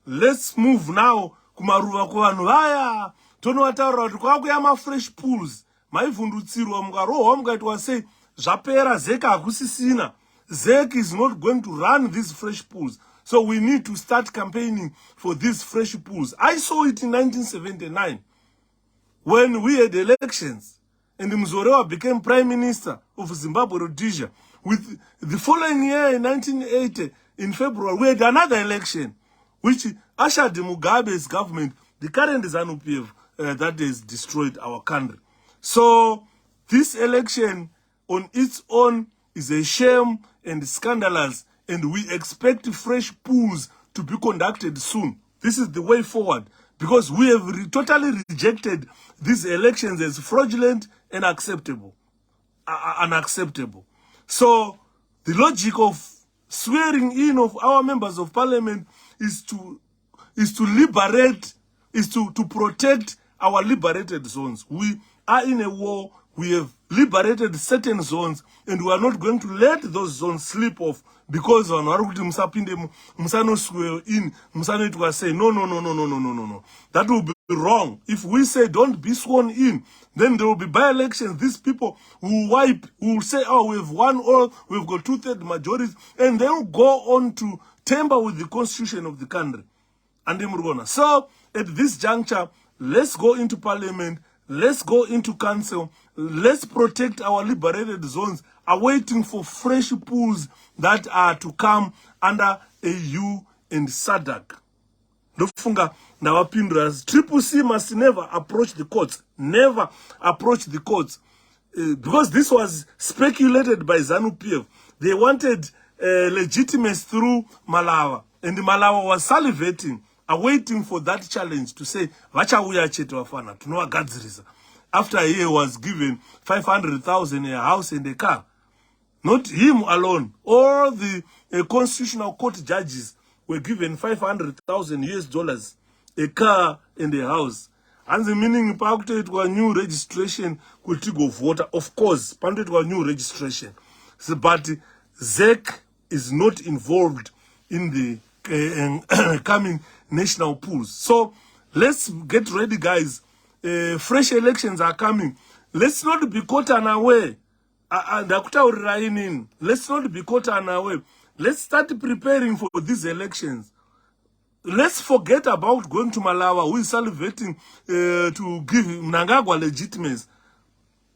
Let's move now. Kumaruva kuvanhu vaya tonovataura kuti kwakuyama fresh pools maivhundutsirwa mukarohwa mukaitwa sei zvapera zek hakusisina. ZEC is not going to run these fresh pools. So we need to start campaigning for these fresh pools. I saw it in 1979 when we had elections and Mzolewa became Prime Minister of Zimbabwe, Rhodesia. With the following year, in 1980, in February, we had another election which ushered Mugabe's government, the current ZANU-PF, that has destroyed our country. So this election on its own is a shame and scandalous, and we expect fresh pools to be conducted soon. This is the way forward, because we have totally rejected these elections as fraudulent and unacceptable. So the logic of swearing in of our members of parliament is to liberate, is to protect our liberated zones. We are in a war. We have liberated certain zones, and we are not going to let those zones slip off because on Musano swear in, Musano say no. That will be wrong. If we say don't be sworn in, then there will be by-elections. These people will wipe, will say, oh, we've won all, we've got 2/3 majorities, and they will go on to tamper with the constitution of the country. And so at this juncture, let's go into parliament, let's go into council, let's protect our liberated zones, awaiting for fresh pools that are to come under AU and SADC. Ndofunga nawapindura. 𝗖𝗶𝗶 must never approach the courts. Never approach the courts. Because this was speculated by ZANU-PF. They wanted legitimacy through Malawa. And Malawa was salivating, awaiting for that challenge to say, vachauya chete vafana, tinovagadzirisa. After he was given 500,000 a house and a car. Not him alone. All the constitutional court judges were given $500,000 a car and a house. And the meaning it was new registration could go voter. Of course, it was new registration. So, but ZEC is not involved in the coming national pools. So let's get ready, guys. Fresh elections are coming. Let's not be caught unaware. Let's not be caught unaware. Let's start preparing for these elections. Let's forget about going to Malawa, who is salivating to give Mnangagwa legitimacy,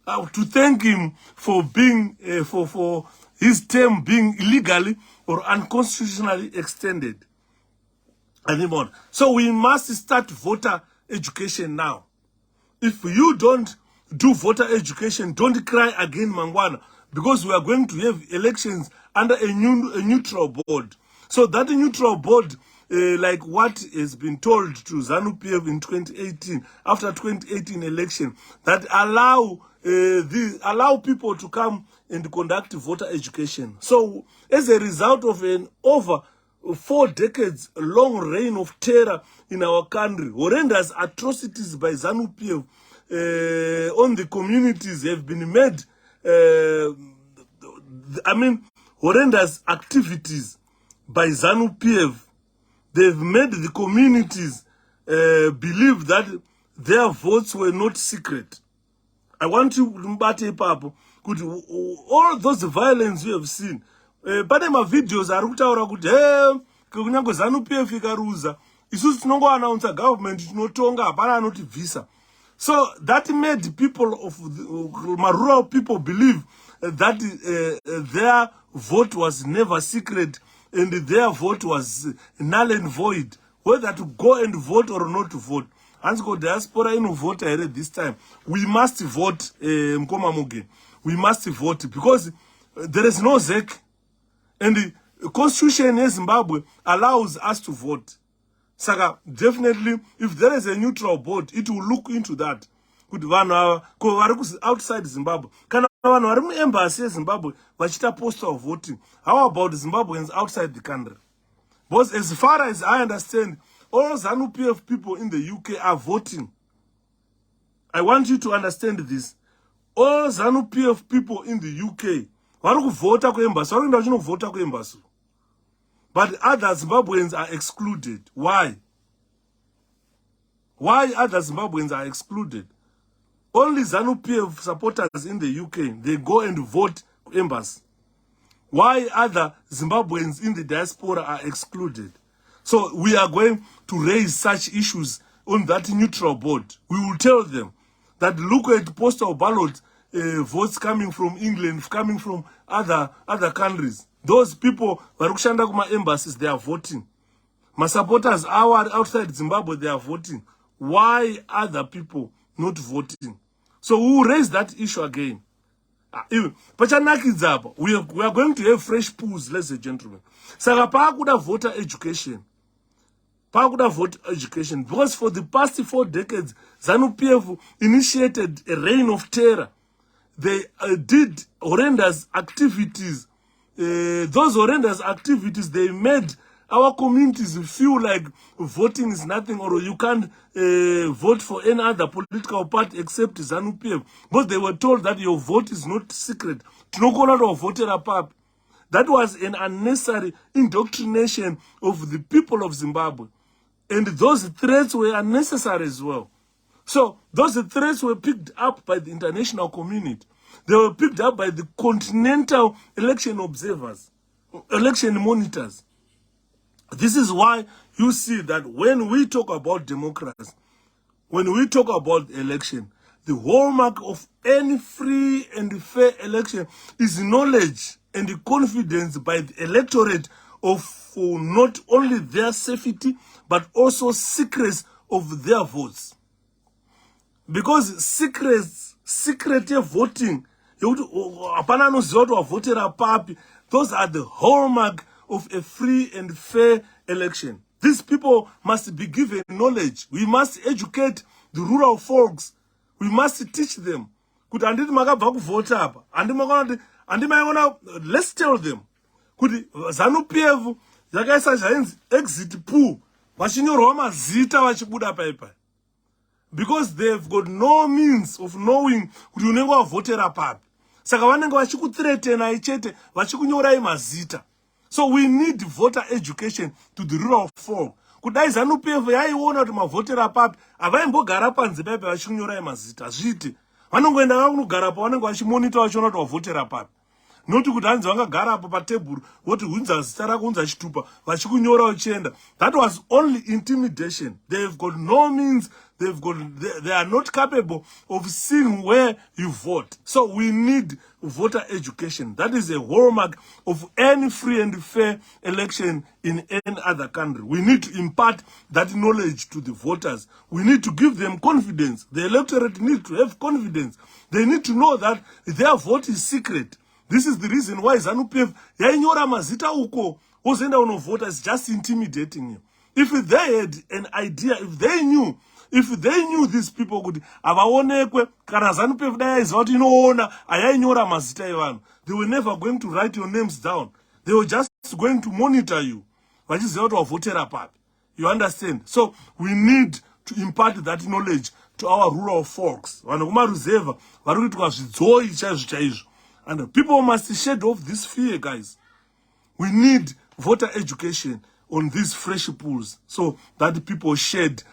to thank him for being for his term being illegally or unconstitutionally extended anymore. So we must start voter education now. If you don't do voter education, don't cry again, Mangwana, because we are going to have elections under a neutral board. So that neutral board, like what has been told to ZANU-PF in 2018, after 2018 election, that allow people to come and conduct voter education. So as a result of an over 4 decades long reign of terror in our country, horrendous atrocities by ZANU-PF on the communities have been made. Horrendous activities by ZANU-PF. They've made the communities believe that their votes were not secret. I want to mbate papo kuti all those violence we have seen. Pane ma videos ari kutaura kuti kunyange ZANU-PF ikaruza isusu tinongo announce government tinotonga hapana anotivhisa. So that made people of the rural people believe that their vote was never secret and their vote was null and void, whether to go and vote or not to vote. And go diaspora in vote this time. We must vote, 𝗪𝗏𝗧𝗵. We must vote because there is no ZEC. And the constitution in Zimbabwe allows us to vote. Saka, definitely, if there is a neutral board, it will look into that. Could one outside Zimbabwe? Can one embassy Zimbabwe vachita postal voting? How about Zimbabweans outside the country? Because as far as I understand, all ZANU-PF people in the UK are voting. I want you to understand this. All ZANU-PF people in the UK vari kuvhota kuembassy, vari kuenda vachinovhota kuembassy. But other Zimbabweans are excluded. Why? Why other Zimbabweans are excluded? Only ZANU-PF supporters in the UK, they go and vote embassy. Why other Zimbabweans in the diaspora are excluded? So we are going to raise such issues on that neutral board. We will tell them that look at postal ballot votes coming from England, coming from other countries. Those people, embassies, they are voting. My supporters are outside Zimbabwe, they are voting. Why other people not voting? So we will raise that issue again. We are going to have fresh pools, ladies and gentlemen. So voter education. Voter education. Because for the past 4 decades, ZANU-PF initiated a reign of terror. They did horrendous activities. Those horrendous activities, they made our communities feel like voting is nothing, or you can't vote for any other political party except ZANU-PF. But they were told that your vote is not secret. That was an unnecessary indoctrination of the people of Zimbabwe. And those threats were unnecessary as well. So those threats were picked up by the international community. They were picked up by the continental election observers, election monitors. This is why you see that when we talk about democracy, when we talk about election, the hallmark of any free and fair election is knowledge and confidence by the electorate of not only their safety, but also secrets of their votes. Because secret voting, those are the hallmark of a free and fair election. These people must be given knowledge. We must educate the rural folks. We must teach them. Let's tell them. ZANU-PF exit pool. Because they've got no means of knowing who you never voted apart. So we need voter education to the rural folk. Kudai ZANU-PF yaiona kuti mavhotera apapi avaimbogara panze paipa vachikunyorai mazita zviti vanongoenda vakunogara pa vanenge vachimonita vachiona kuti wavhotera apapi. Noti kuti hanzi vangagara apo patebhuru voti hunza zita rako hunza chitupa vachikunyora uchienda. That was only intimidation. They've got no means. They are not capable of seeing where you vote. So we need voter education. That is a hallmark of any free and fair election in any other country. We need to impart that knowledge to the voters. We need to give them confidence. The electorate needs to have confidence. They need to know that their vote is secret. This is the reason why ZANU-PF yainyora mazita uko wozenda unovota is just intimidating you. If they had an idea, if they knew these people could avaonekwe kana ZANU-PF dai is what inoona ayainyora mazita evanhu, they were never going to write your names down. They were just going to monitor you. Vachiziva kuti wavhotera papi. You understand? So we need to impart that knowledge to our rural folks. Vanhu kumaruzeva vari kuitwa zvidzoi chaizvo chaizvo. And people must shed off this fear, guys. We need voter education on these fresh pools so that people shed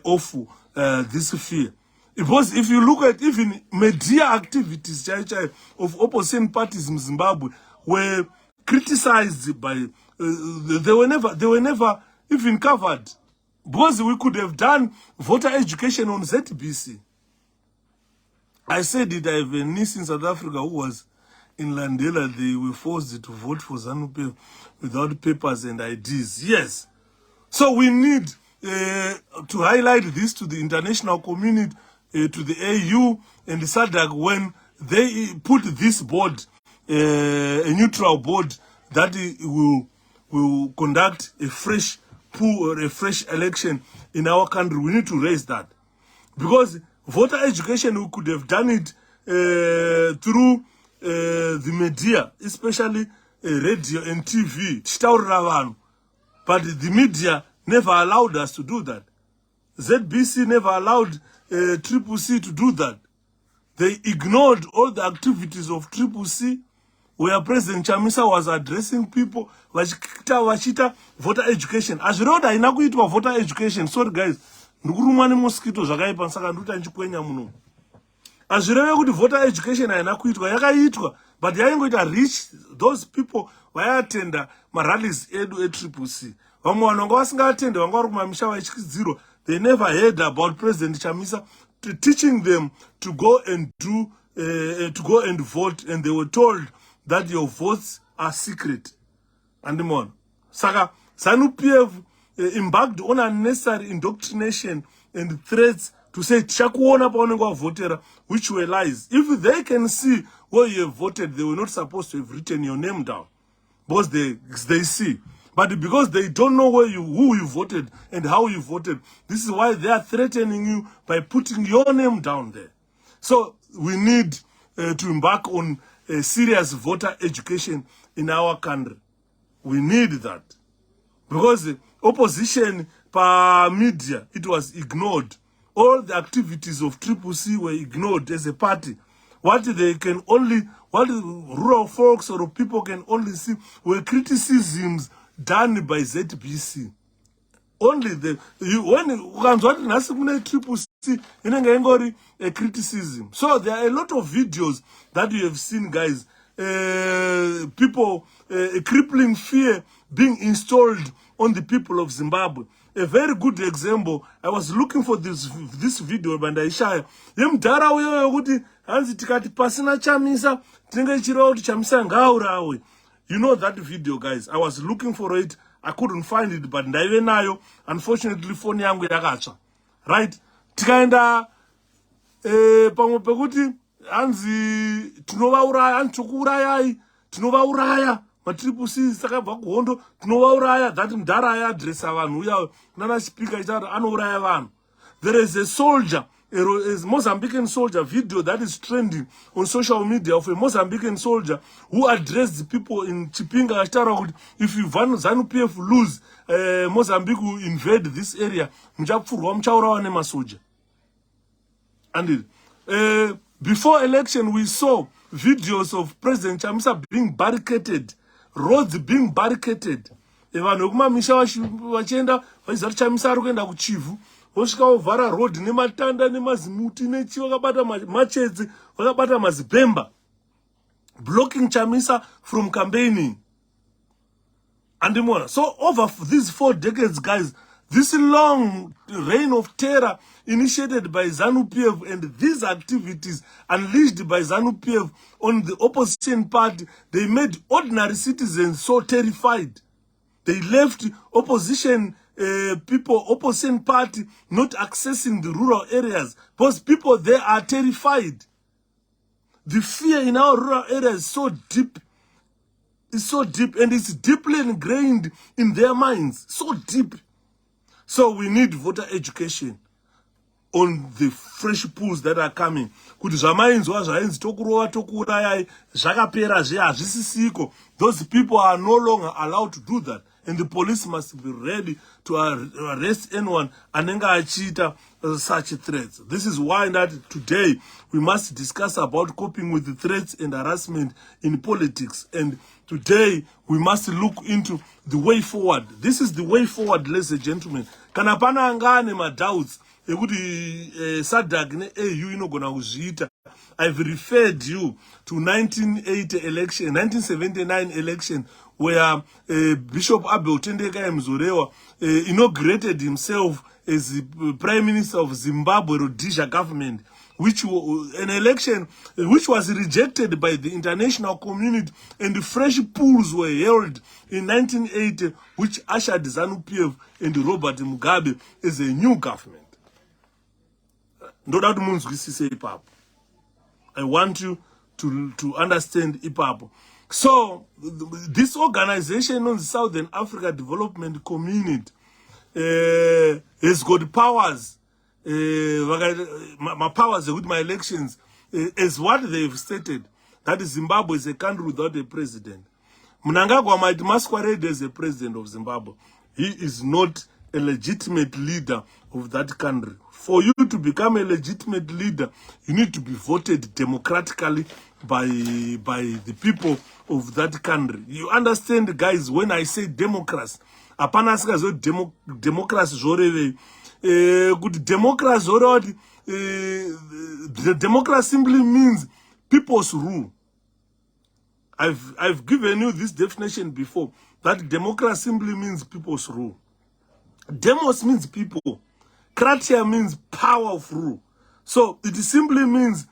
off this fear. Because if you look at even media activities of opposition parties in Zimbabwe were criticized by, they were never even covered. Because we could have done voter education on ZBC. I said it, I have a niece in South Africa who was in Landela, they were forced to vote for ZANU-PF without papers and IDs. Yes. So we need to highlight this to the international community, to the AU and the SADC when they put this board, a neutral board that will conduct a fresh pool or a fresh election in our country. We need to raise that. Because voter education, we could have done it through the media, especially radio and TV. But the media never allowed us to do that. ZBC never allowed 𝗖𝗶𝗶𝗴 to do that. They ignored all the activities of 𝗖𝗶𝗶 where President Chamisa was addressing people, vachita voter education. As you know, I know kuitwa voter education. Sorry guys, ndukurumwa ni mosquito zvakaipa saka nduta nchikwenya muno. As you know, voter education aina kuitwa yakaitwa, but yaingoita reach those people vayatenda marallies edu 𝗖𝗶𝗶. Vamwe vanonga vasingaatende vanga vari kumamisha 𝗖𝗶𝗍𝗁. They never heard about President Chamisa teaching them to go and do, to go and vote, and they were told that your votes are secret. And more. Saka, ZANU-PF embarked on unnecessary indoctrination and threats to say, Chakuona Paonengwa votera, which were lies. If they can see where you have voted, they were not supposed to have written your name down. Because they see. But because they don't know who you voted and how you voted, this is why they are threatening you by putting your name down there. So we need to embark on a serious voter education in our country. We need that. Because the opposition per media, it was ignored. All the activities of 𝗖𝗶𝗶 were ignored as a party. What rural folks or people can only see were criticisms done by ZBC. Only when 𝗖𝗶𝗶 a criticism. So there are a lot of videos that you have seen, guys. People, a crippling fear being installed on the people of Zimbabwe. A very good example. I was looking for this video, and I share. You know that video, guys. I was looking for it. I couldn't find it, but unfortunately, phone yangu yakatsva. Right? Tikaenda pamwe pekuti anzi tinovauraya, antukuurayai, tinovauraya. 𝗖𝗶𝗶 sakabva kuhondo tinovauraya, that mudhara ayadresa vanhu uya nana speaker ichati anouraya vanhu. There is a soldier, a Mozambican soldier video that is trending on social media of a Mozambican soldier who addressed the people in Chipinga achitaura kuti if you ZANU-PF lose, Mozambique will invade this area, muchapfurwa muchaurawa nemasoja. And before election we saw videos of President Chamisa being barricaded, roads being barricaded. Vanhu vekumamisha vachienda vachizati Chamisa ari kuenda kuchivhu, vosvika vovhara road nematanda nemazimuti nechi, vakabata machedzi, vakabata mazibhemba, blocking Chamisa from campaigning. And more. So over these 4 decades, guys, this long reign of terror initiated by ZANU-PF and these activities unleashed by ZANU-PF on the opposition party, they made ordinary citizens so terrified. They left opposition people, opposition party, not accessing the rural areas because people there are terrified. The fear in our rural areas is so deep. It's so deep, and it's deeply ingrained in their minds. So deep. So we need voter education on the fresh pools that are coming. Kuti zvamainzwa zvainzi tokurova tokuurayai zvakapera zve hazvisisiko. Those people are no longer allowed to do that. And the police must be ready to arrest anyone anenge achiita such threats. This is why that today we must discuss about coping with the threats and harassment in politics. And today we must look into the way forward. This is the way forward, ladies and gentlemen. Kana pana angane madoubts ekuti SADC ne AU inogona kuzviita. I've referred you to 1979 election where Bishop 𝗂𝗵𝗂𝘀𝗀𝗃𝗂 inaugurated himself as the Prime Minister of Zimbabwe Rhodesia government, an election which was rejected by the international community, and fresh polls were held in 1980, which ushered ZANU-PF and Robert Mugabe as a new government. I want you to understand IPAP. So, this organization on the Southern Africa Development Community has got powers, my powers with my elections, as what they've stated, that Zimbabwe is a country without a president. Mnangagwa might masquerade as a president of Zimbabwe. He is not a legitimate leader of that country. For you to become a legitimate leader, you need to be voted democratically by the people of that country. You understand, guys, when I say democracy, democracy good democracy the democracy simply means people's rule. I've given you this definition before, that democracy simply means people's rule. Demos means people. Kratia means power of rule. So it simply means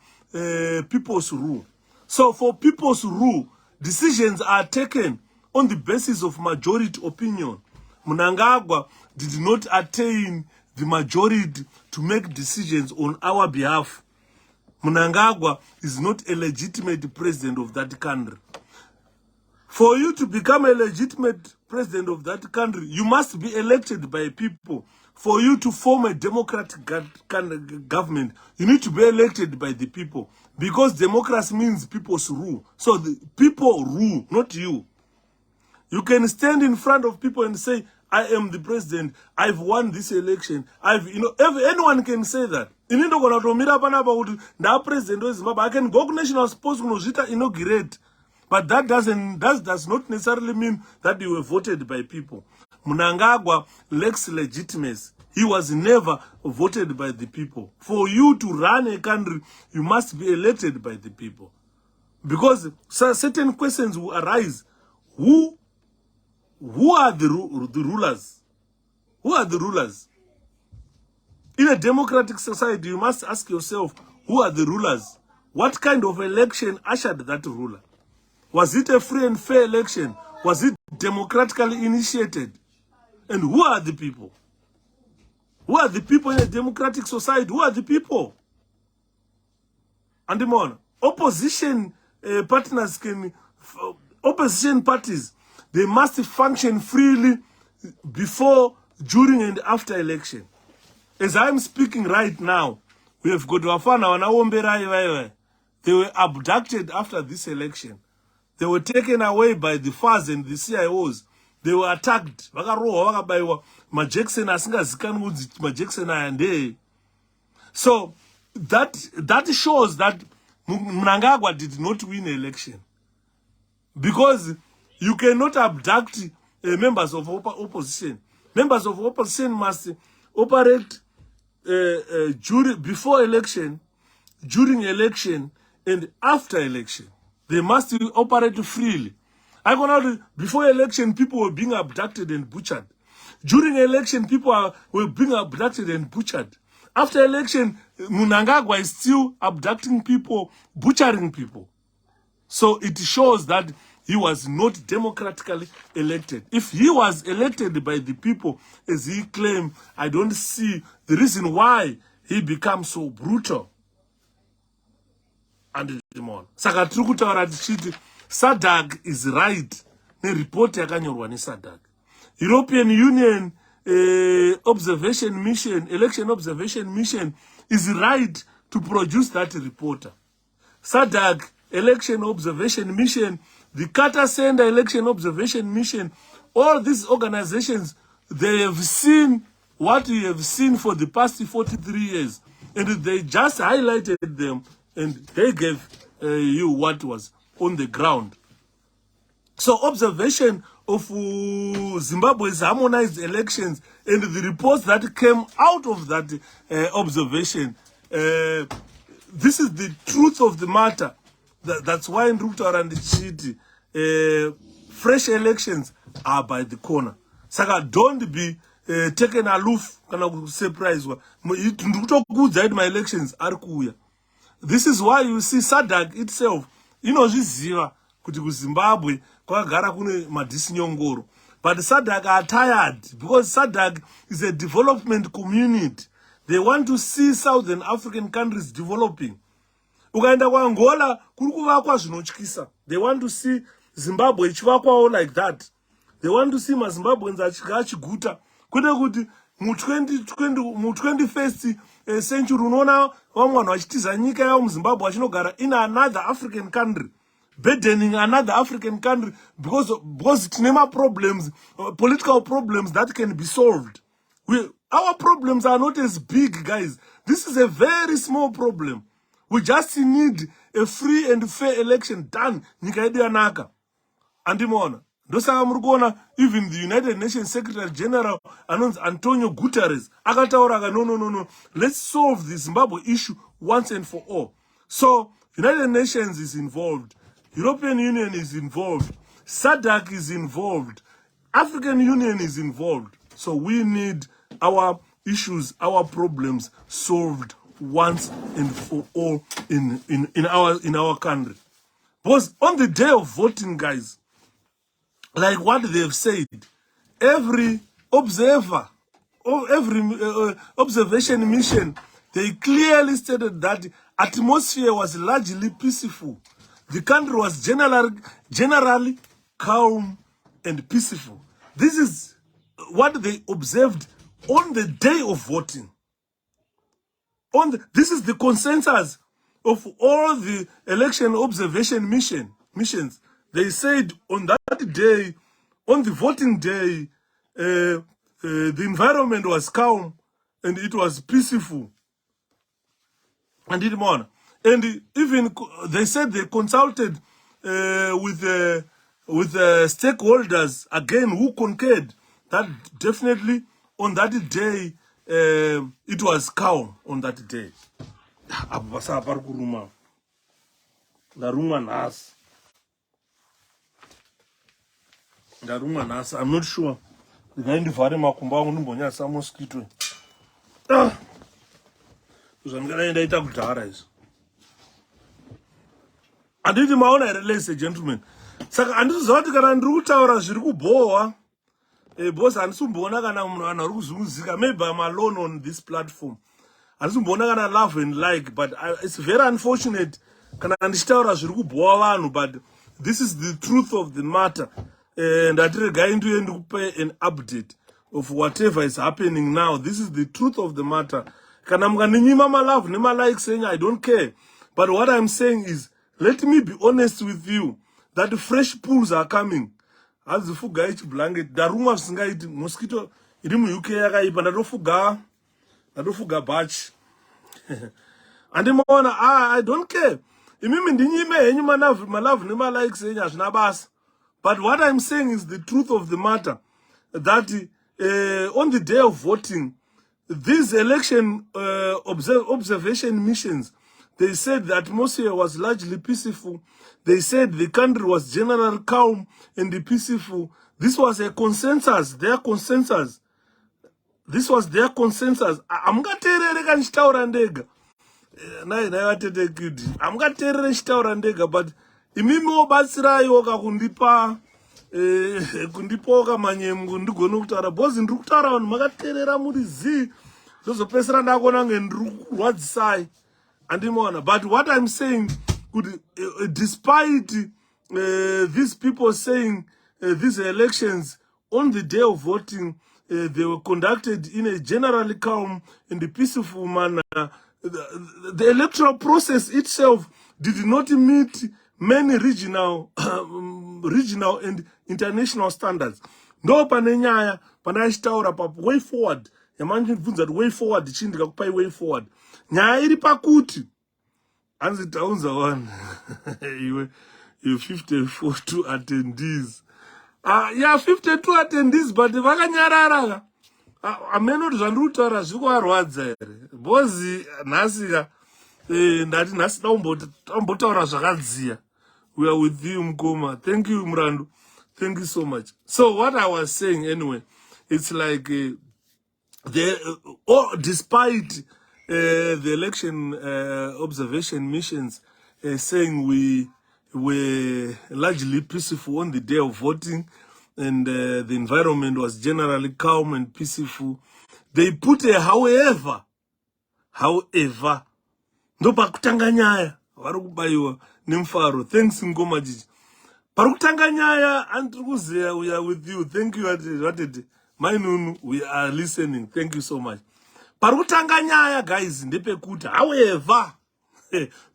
people's rule. So for people's rule, decisions are taken on the basis of majority opinion. Mnangagwa did not attain the majority to make decisions on our behalf. Mnangagwa is not a legitimate president of that country. For you to become a legitimate president of that country, you must be elected by people. For you to form a democratic government, you need to be elected by the people. Because democracy means people's rule. So the people rule, not you. You can stand in front of people and say, I am the president, I've won this election. Anyone can say that. I can go to national sports inaugurate. But that does not necessarily mean that you were voted by people. Mnangagwa lacks legitimacy. He was never voted by the people. For you to run a country, you must be elected by the people. Because certain questions will arise. Who are the rulers? Who are the rulers? In a democratic society, you must ask yourself, who are the rulers? What kind of election ushered that ruler? Was it a free and fair election? Was it democratically initiated? And who are the people? Who are the people in a democratic society? Who are the people? And opposition opposition parties, they must function freely before, during, and after election. As I'm speaking right now, we have got Wafana. They were abducted after this election. They were taken away by the FARS and the CIOs. They were attacked. So that shows that Mnangagwa did not win the election. Because you cannot abduct members of opposition. Members of opposition must operate before election, during election, and after election. They must operate freely. Before election, people were being abducted and butchered. During election, people were being abducted and butchered. After election, Mnangagwa is still abducting people, butchering people. So it shows that he was not democratically elected. If he was elected by the people, as he claimed, I don't see the reason why he becomes so brutal. And Saka Trukutaura Chiti, SADC is right. Ne report yakanyorwa ni SADC. European Union observation mission, election observation mission is right to produce that reporter. SADC election observation mission, the Carter Center election observation mission, all these organizations, they have seen what we have seen for the past 43 years. And they just highlighted them and they gave you what was on the ground. So observation of Zimbabwe's harmonized elections and the reports that came out of that observation, this is the truth of the matter. That's why in Rukta and Chiti, fresh elections are by the corner. Saka, don't be taken aloof, kana surprise. My elections are kuya. this is why you see SADC itself, inozviziva kuti kuZimbabwe kwakagara kune madhisinyongoro. But SADC are tired because SADC is a development community. They want to see Southern African countries developing. Ukaenda kwa Angola, kuri kuvakwa zvinotyisa. They want to see Zimbabwe ichivakwawo like that. They want to see maZimbabweans achiguta. Kwete kuti mu 21st century unoona vamwe vanhu vachitiza nyika yavo muZimbabwe vachinogara in another African country, burdening another African country because tine problems, political problems that can be solved. Our problems are not as big, guys. This is a very small problem. We just need a free and fair election done. Nyika yedu yanaka. Andimona. Ndosaka muri kuona even the United Nations Secretary General Antonio Guterres akataura no. Let's solve the Zimbabwe issue once and for all. So United Nations is involved. European Union is involved. SADC is involved. African Union is involved. So we need our issues, our problems solved once and for all in our country. Because on the day of voting, guys, like what they've said, every observer, or every observation mission, they clearly stated that the atmosphere was largely peaceful. The country was generally calm and peaceful. This is what they observed on the day of voting. This is the consensus of all the election observation missions. They said on that day, on the voting day, the environment was calm and it was peaceful. And even they said they consulted with stakeholders again who concurred that definitely on that day it was calm on that day. I'm not sure. The guy in the fire makumba unumbonya sa mosquito. Uzangala ita kutara is. And did my own ladies and gentlemen. Saka andizoti kana ndiri kutaura zviri kubohwa. Boss andisumbona kana munhu anarukuzunguzika. Maybe I'm alone on this platform. Andisumbona kana love and like, but it's very unfortunate kana ndichitaura zviri kubohwa vanhu, but this is the truth of the matter. And I'm going to pay an update of whatever is happening now. This is the truth of the matter. Can I'm going to my love, never like saying I don't care. But what I'm saying is, let me be honest with you that fresh pools are coming. As the fuga blanket, the room of singa mosquito, idimu UK yakaipa nadofuga batch. And the mona, I don't care. My love, never like saying ashnabas. But what I'm saying is the truth of the matter, that on the day of voting, these election observation missions, they said the atmosphere was largely peaceful. They said the country was generally calm and peaceful. This was a consensus, their consensus. This was their consensus. I'm going to tell you, but imimi obatsirayo kundipa manyemgo ndigone kutaura bozi ndiri kutaura vanhu makateerera muri zi zozopesera ndakona nge ndiri kurwadzisai andimona. But what I'm saying, despite these people saying these elections on the day of voting they were conducted in a generally calm and peaceful manner, the electoral process itself did not meet many regional and international standards. No panenyaya panachitaura pa way forward. Yamanje bvunza kuti way forward chindika kupai way forward. Nyaya iri pakuti anzi taunza one you 52 attendees. Yeah, 52 attendees, but vakanyarara. Ameno zvandiri kutaura zviri kuvarwadza here. Bozi nhasika ndati nhasi tambotaura zvakadziya. We are with you, Mkoma. Thank you, Mrandu. Thank you so much. So what I was saying anyway, it's like despite the election observation missions saying we were largely peaceful on the day of voting, and the environment was generally calm and peaceful. They put a however. Ndopakutanga nyaya vari kubayiwa nemufaro. Thanks Ngoma Jiji. Parukutanga nyaya andiri kuziya, we are with you. Thank you Ratete. Mainunu, we are listening. Thank you so much. Parukutanga nyaya guys ndepekuti however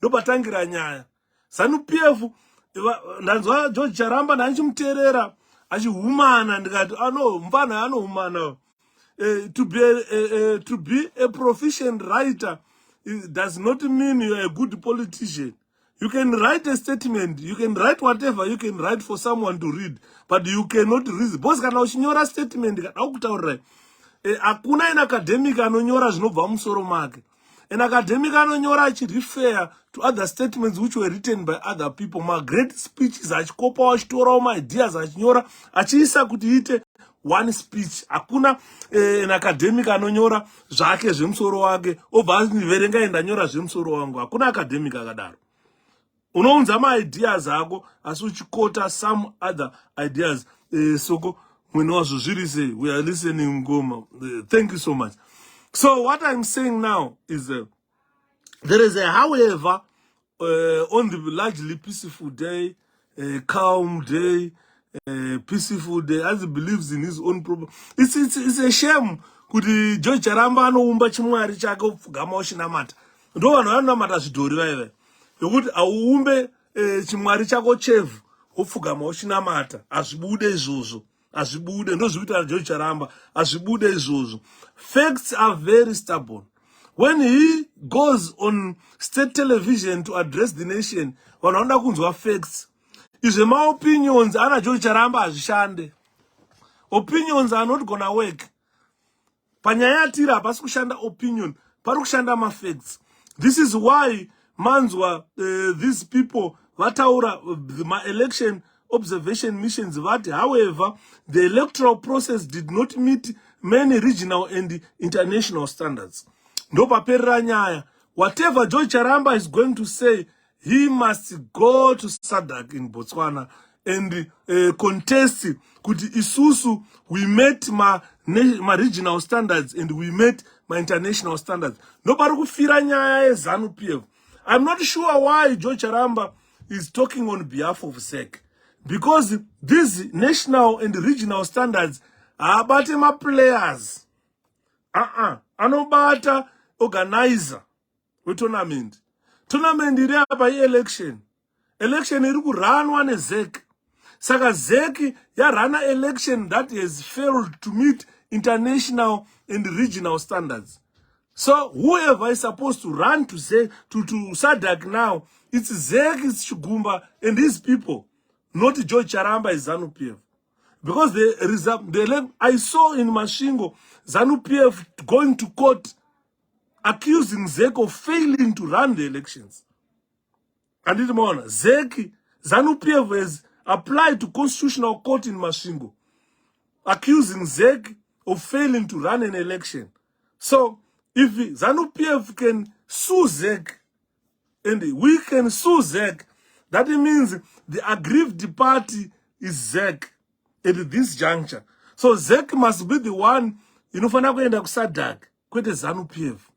ndopatangira nyaya. ZANU-PF ndanzwa 𝗖𝗶𝗶𝗵 ndanchimuteerera achihumana ndikati ano mfana anohumana. To be a proficient writer does not mean you are a good politician. You can write a statement, you can write whatever you can write for someone to read, but you cannot read. Because kana uchinyora statement kana kutaurira akuna an academic anonyora zvinobva musoro make. An academic anonyora achirefer to other statements which were written by other people. Ma great speeches achikopa achitora ma ideas achinyora achiisa kuti ite one speech. Akuna an academic anonyora zvake zvemusoro wake obva aziverenga endanyora zvemusoro wangu. Akuna academic akadaro. Unounza ma ideas ako asi uchikota some other ideas. Soko mwinozvo zviri sei, we are listening Ngoma. Thank you so much. So what I'm saying now is there is a however on the largely peaceful day, calm day, peaceful day, as he believes in his own problem. It's a shame kuti 𝗖𝗶𝗵𝗵 anoumba chimwari chake opfugama ochinamata. Ndo vanhu vanonamata zvidhori vaive. Yokuti auumbe chimwari chako chevhu opfugama ochinamata. Azvibude izvozvo. Azvibude ndozvikuita 𝗖𝗶𝗵𝗵. Azvibude izvozvo. Facts are very stubborn. When he goes on state television to address the nation, vanoda kunzwa facts. Izve ma-opinions ana 𝗖𝗶𝗵𝗵 hazvishande. Opinions are not gonna work. Panyaya tira hapasi kushanda opinion, pari kushanda ma-facts. This is why manzwa these people vataura ma-election observation missions vati, however, the electoral process did not meet many regional and international standards. Ndopaperera nyaya. Whatever 𝗖𝗶𝗵𝗵 is going to say, he must go to SADC in Botswana and contest kuti isusu we met ma regional standards and we met my international standards. Nobody kufira nyaya yeZANU-PF. I'm not sure why 𝗖𝗶𝗵𝗵 is talking on behalf of SEC, because these national and regional standards are about my players. Anobata organizer we tournament. Tournament iri apa election. Election iri kuranwa neZEC. Saka ZEC yarana election that has failed to meet international and regional standards. So whoever is supposed to run to SADC now, it's ZEC, it's Chigumba and his people, not 𝗖𝗶𝗵𝗵 is ZANU-PF. Because I saw in Mashingo ZANU-PF going to court accusing ZEC of failing to run the elections. And it more ZANU-PF has applied to Constitutional Court in Mashingo, accusing ZEC of failing to run an election. So if ZANU-PF can sue ZEC and we can sue ZEC, that means the aggrieved party is ZEC at this juncture. So ZEC must be the one inofana kuenda kuSADC kwete ZANU-PF.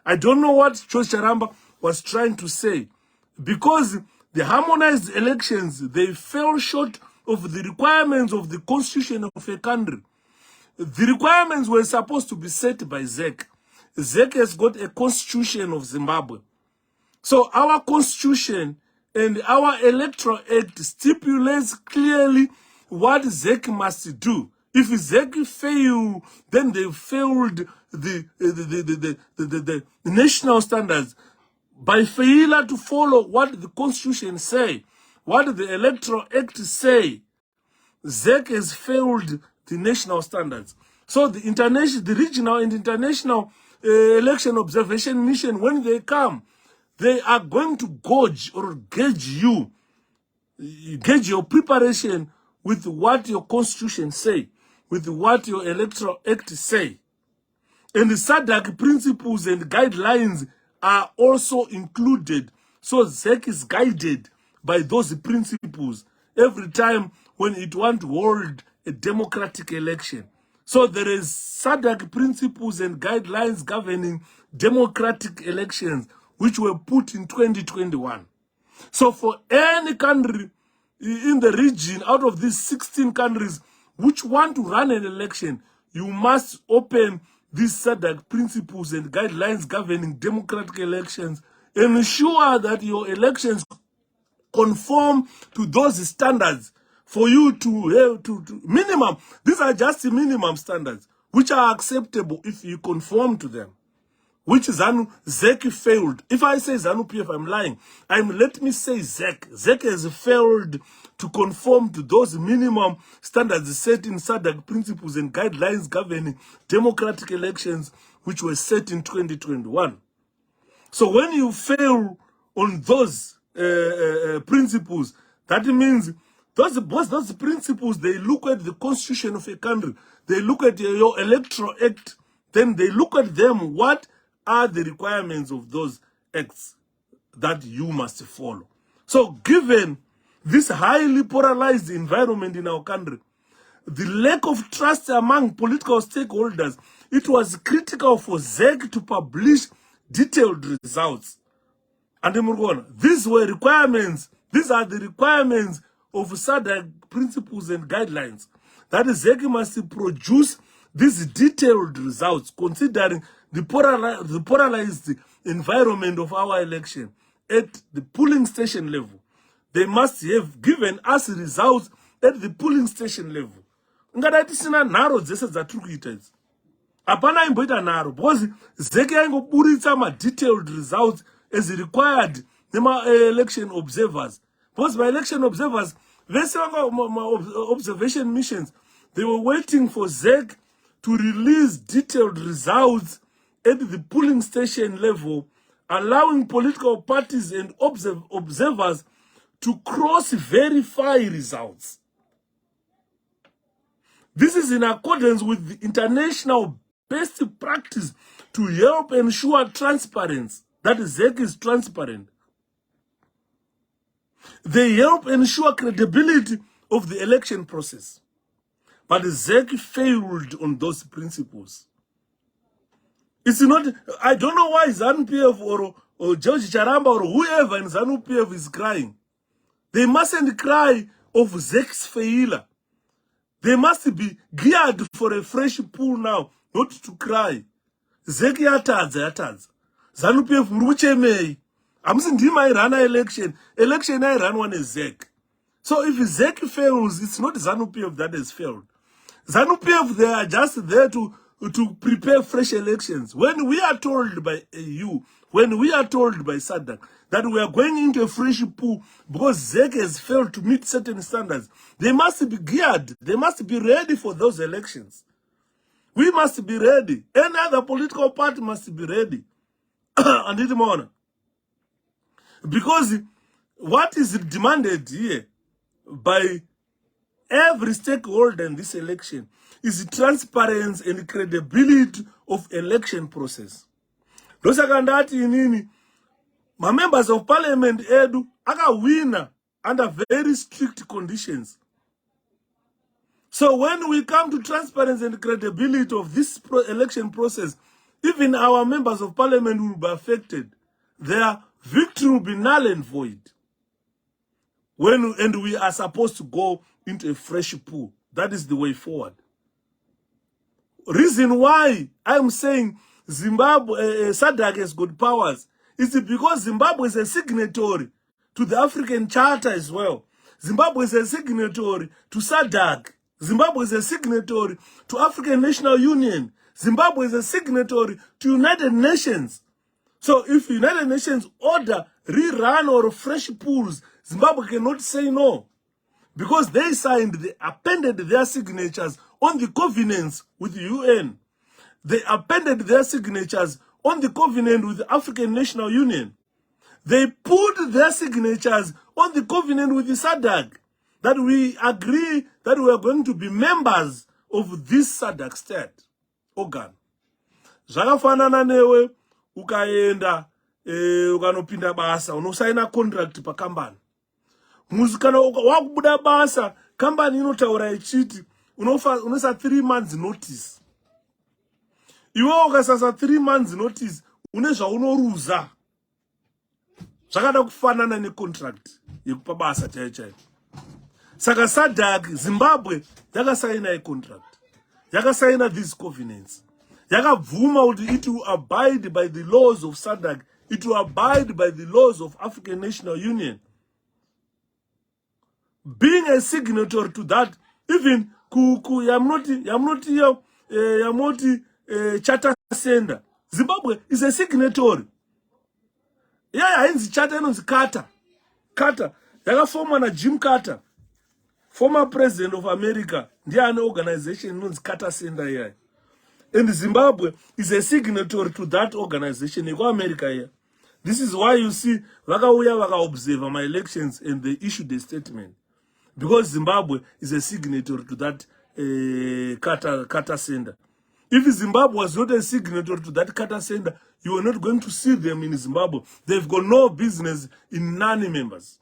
I don't know what 𝗖𝗶𝗵𝗵 was trying to say, because the harmonized elections, they fell short of the requirements of the constitution of a country. The requirements were supposed to be set by ZEC. ZEC has got a constitution of Zimbabwe. So our constitution and our electoral act stipulates clearly what ZEC must do. If ZEC fail, then they failed the national standards. By failure to follow what the constitution say, what the electoral act say, ZEC has failed the national standards. So the regional and international election observation mission, when they come, they are going to gauge or gauge your preparation with what your constitution say, with what your electoral act say. And the SADC principles and guidelines are also included. So ZEC is guided by those principles every time when it wants to hold a democratic election. So there is SADC principles and guidelines governing democratic elections, which were put in 2021. So for any country in the region, out of these 16 countries which want to run an election, you must open these SADC principles and guidelines governing democratic elections and ensure that your elections conform to those standards for you to have to minimum. These are just the minimum standards which are acceptable if you conform to them. Which ZEC failed. If I say ZANU-PF, I'm lying. Let me say ZEC. ZEC has failed to conform to those minimum standards set in SADC principles and guidelines governing democratic elections, which were set in 2021. So when you fail on those principles, that means those principles, they look at the constitution of a country, they look at your electoral act, then they look at them, what are the requirements of those acts that you must follow. So given this highly polarized environment in our country, the lack of trust among political stakeholders, it was critical for ZEC to publish detailed results. And these were requirements, these are the requirements of SADC principles and guidelines, that ZEC must produce these detailed results considering the polarized environment of our election at the polling station level. They must have given us results at the polling station level. Ungadaitisina nharo dzese dzatiri kuita idzi. Hapana imboita nharo because ZEC yangoburitsa ma-detailed results as required nema-election observers. Because by election observers, vese observation missions, they were waiting for ZEC to release detailed results at the polling station level, allowing political parties and observers to cross-verify results. This is in accordance with the international best practice to help ensure transparency, that ZEC is transparent. They help ensure credibility of the election process. But ZEC failed on those principles. It's not, I don't know why ZANU-PF or 𝗖𝗶𝗶𝗵 or whoever in ZANU-PF is crying. They mustn't cry of ZEC's failure. They must be geared for a fresh pool now, not to cry. ZEC yatadza. ZANU-PF mruchemei. Amsindima run election. Election I run one is ZEC. So if ZEC fails, it's not ZANU-PF that has failed. ZANU-PF, they are just there to prepare fresh elections. When we are told by you, when we are told by SADC that we are going into a fresh pool because ZEC has failed to meet certain standards, they must be geared. They must be ready for those elections. We must be ready. Any other political party must be ready. And it's more. Because what is demanded here by every stakeholder in this election is transparency and credibility of election process. Dosakandati inini, my members of parliament edu aka winner under very strict conditions. So when we come to transparency and credibility of this election process, even our members of parliament will be affected. Their victory will be null and void. And we are supposed to go into a fresh pool. That is the way forward. Reason why I'm saying Zimbabwe, SADC has got powers is because Zimbabwe is a signatory to the African Charter as well. Zimbabwe is a signatory to SADC. Zimbabwe is a signatory to African National Union. Zimbabwe is a signatory to United Nations. So if United Nations order rerun or fresh pools, Zimbabwe cannot say no. Because they signed, they appended their signatures on the covenants with the UN. They appended their signatures on the covenant with the African National Union. They put their signatures on the covenant with the SADC, that we agree that we are going to be members of this SADC state organ. Zvakafanana newe ukaenda ukanopinda basa unosaina contract pakambani. Kana wakubuda basa kambani inotaura ichiti unosa 3 months notice. Iwe ukasasa 3 months notice une zvaunoruza. Zvakada kufanana necontract yekupa basa chaiyo. Saka SADC Zimbabwe yakasaina contract. Yakasaina these covenants. Yakabvuma kuti it will abide by the laws of SADC. It will abide by the laws of African National Union. Being a signatory to that, even Yamnoti charter sender, Zimbabwe is a signatory. Yeah, in the charter inonzi Carter. Yakaformwa na Jim Carter, former president of America. Ndiye ane organization inonzi Carter Center here. And Zimbabwe is a signatory to that organization in America here. This is why you see vaka observe my elections and they issued a statement. Because Zimbabwe is a signatory to that Carter Center. If Zimbabwe was not a signatory to that Carter Center, you are not going to see them in Zimbabwe. They've got no business in non-members.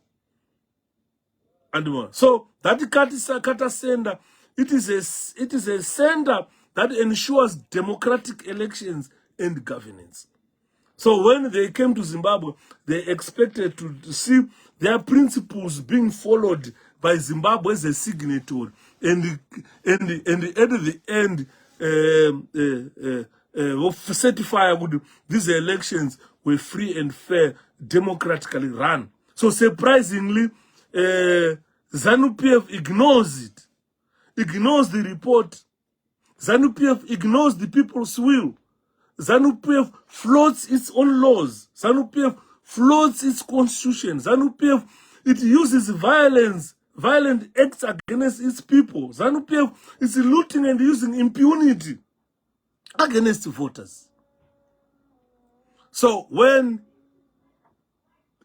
And more. So that Carter Center, it is a center that ensures democratic elections and governance. So when they came to Zimbabwe, they expected to see their principles being followed by Zimbabwe as a signatory, and at the end, certify that these elections were free and fair, democratically run. So surprisingly, ZANU-PF ignores it, ignores the report. ZANU-PF ignores the people's will. ZANU-PF floats its own laws. ZANU-PF floats its constitution. ZANU-PF, it uses violent acts against its people. ZANU-PF is looting and using impunity against voters. So when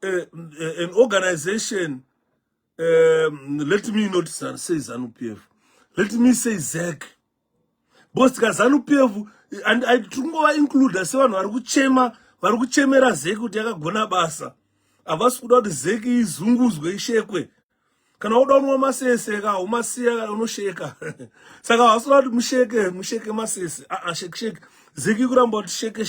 an organization, let me not say ZANU-PF, let me say ZEC, because ZANU-PF, and I don't include the seven vari kuchemera ZEC kuti yakagona basa. Havasi kuda kuti ZEC izunguzwe ishekwe. Kana uda unwa masese ka umasiya unosheka. Saka wasula kuti musheke masese. Shake. ZEC kuramba kuti shake.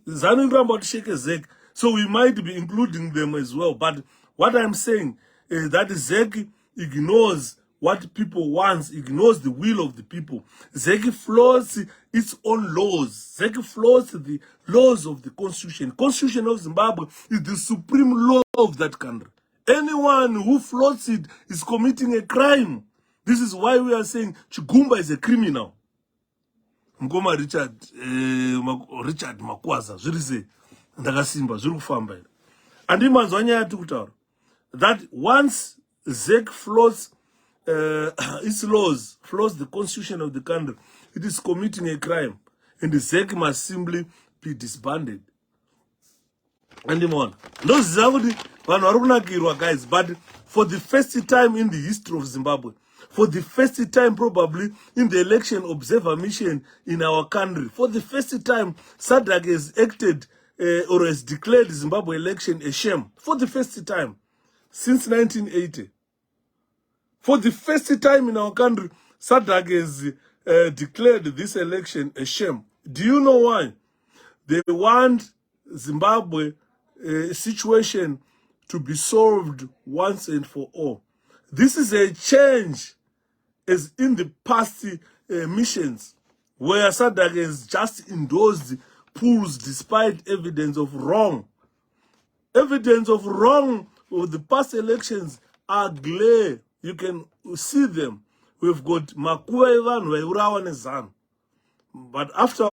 ZANU kuramba kuti shake ZEC. So we might be including them as well. But what I'm saying is that ZEC ignores what people want, ignores the will of the people. ZEC floats its own laws. ZEC floats the laws of the constitution. Constitution of Zimbabwe is the supreme law of that country. Anyone who floats it is committing a crime. This is why we are saying 𝗖𝗶𝗶𝗵 is a criminal. Mgoma Richard Makwaza, zvirize ndakasimba zviri kufamba ino. Andi manzwa nyaya yati kutaura that once ZEC floats its laws, floats the constitution of the country, it is committing a crime, and the ZEC must simply be disbanded. And more. Those guys, but for the first time in the history of Zimbabwe, for the first time probably in the election observer mission in our country, for the first time SADC has acted or has declared Zimbabwe election a sham. For the first time since 1980. For the first time in our country, SADC has declared this election a shame. Do you know why? They want Zimbabwe situation to be solved once and for all. This is a change as in the past missions where SADC has just endorsed pools despite evidence of wrong. Evidence of wrong of the past elections are clear. You can see them. We've got 𝗵𝗶𝗶𝗴 nezano. But after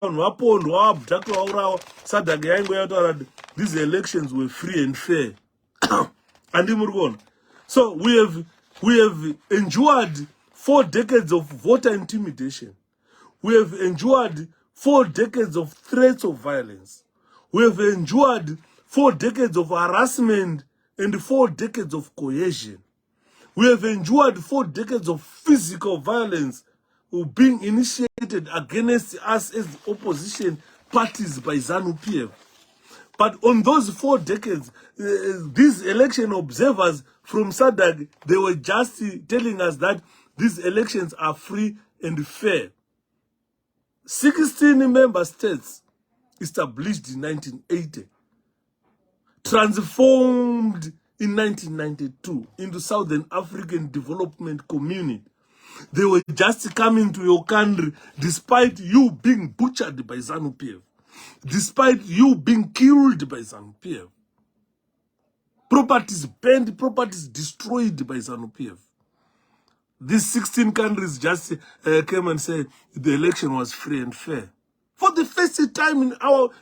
SADC, these elections were free and fair. And so we have endured 4 decades of voter intimidation. We have endured 4 decades of threats of violence. We have endured 4 decades of harassment and 4 decades of coercion. We have endured 4 decades of physical violence being initiated implemented against us as the opposition parties by ZANU-PF. But on those 4 decades, these election observers from SADC, they were just telling us that these elections are free and fair. 16 member states established in 1980, transformed in 1992 into Southern African Development Community. They were just coming to your country despite you being butchered by ZANU-PF, despite you being killed by ZANU-PF. Properties burned, properties destroyed by ZANU-PF. These 16 countries just came and said the election was free and fair. For the first time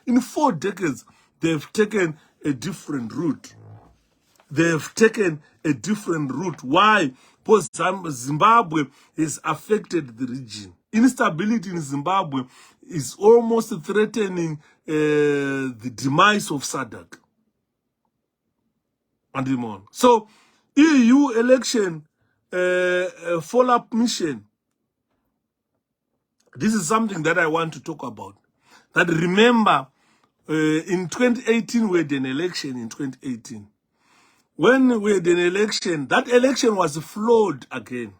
in 4 decades, they've taken a different route. They've taken a different route. Why? Because Zimbabwe has affected the region. Instability in Zimbabwe is almost threatening the demise of SADC. So, EU election follow-up mission. This is something that I want to talk about. That remember, in 2018, we had an election in 2018. When we had an election, that election was flawed again.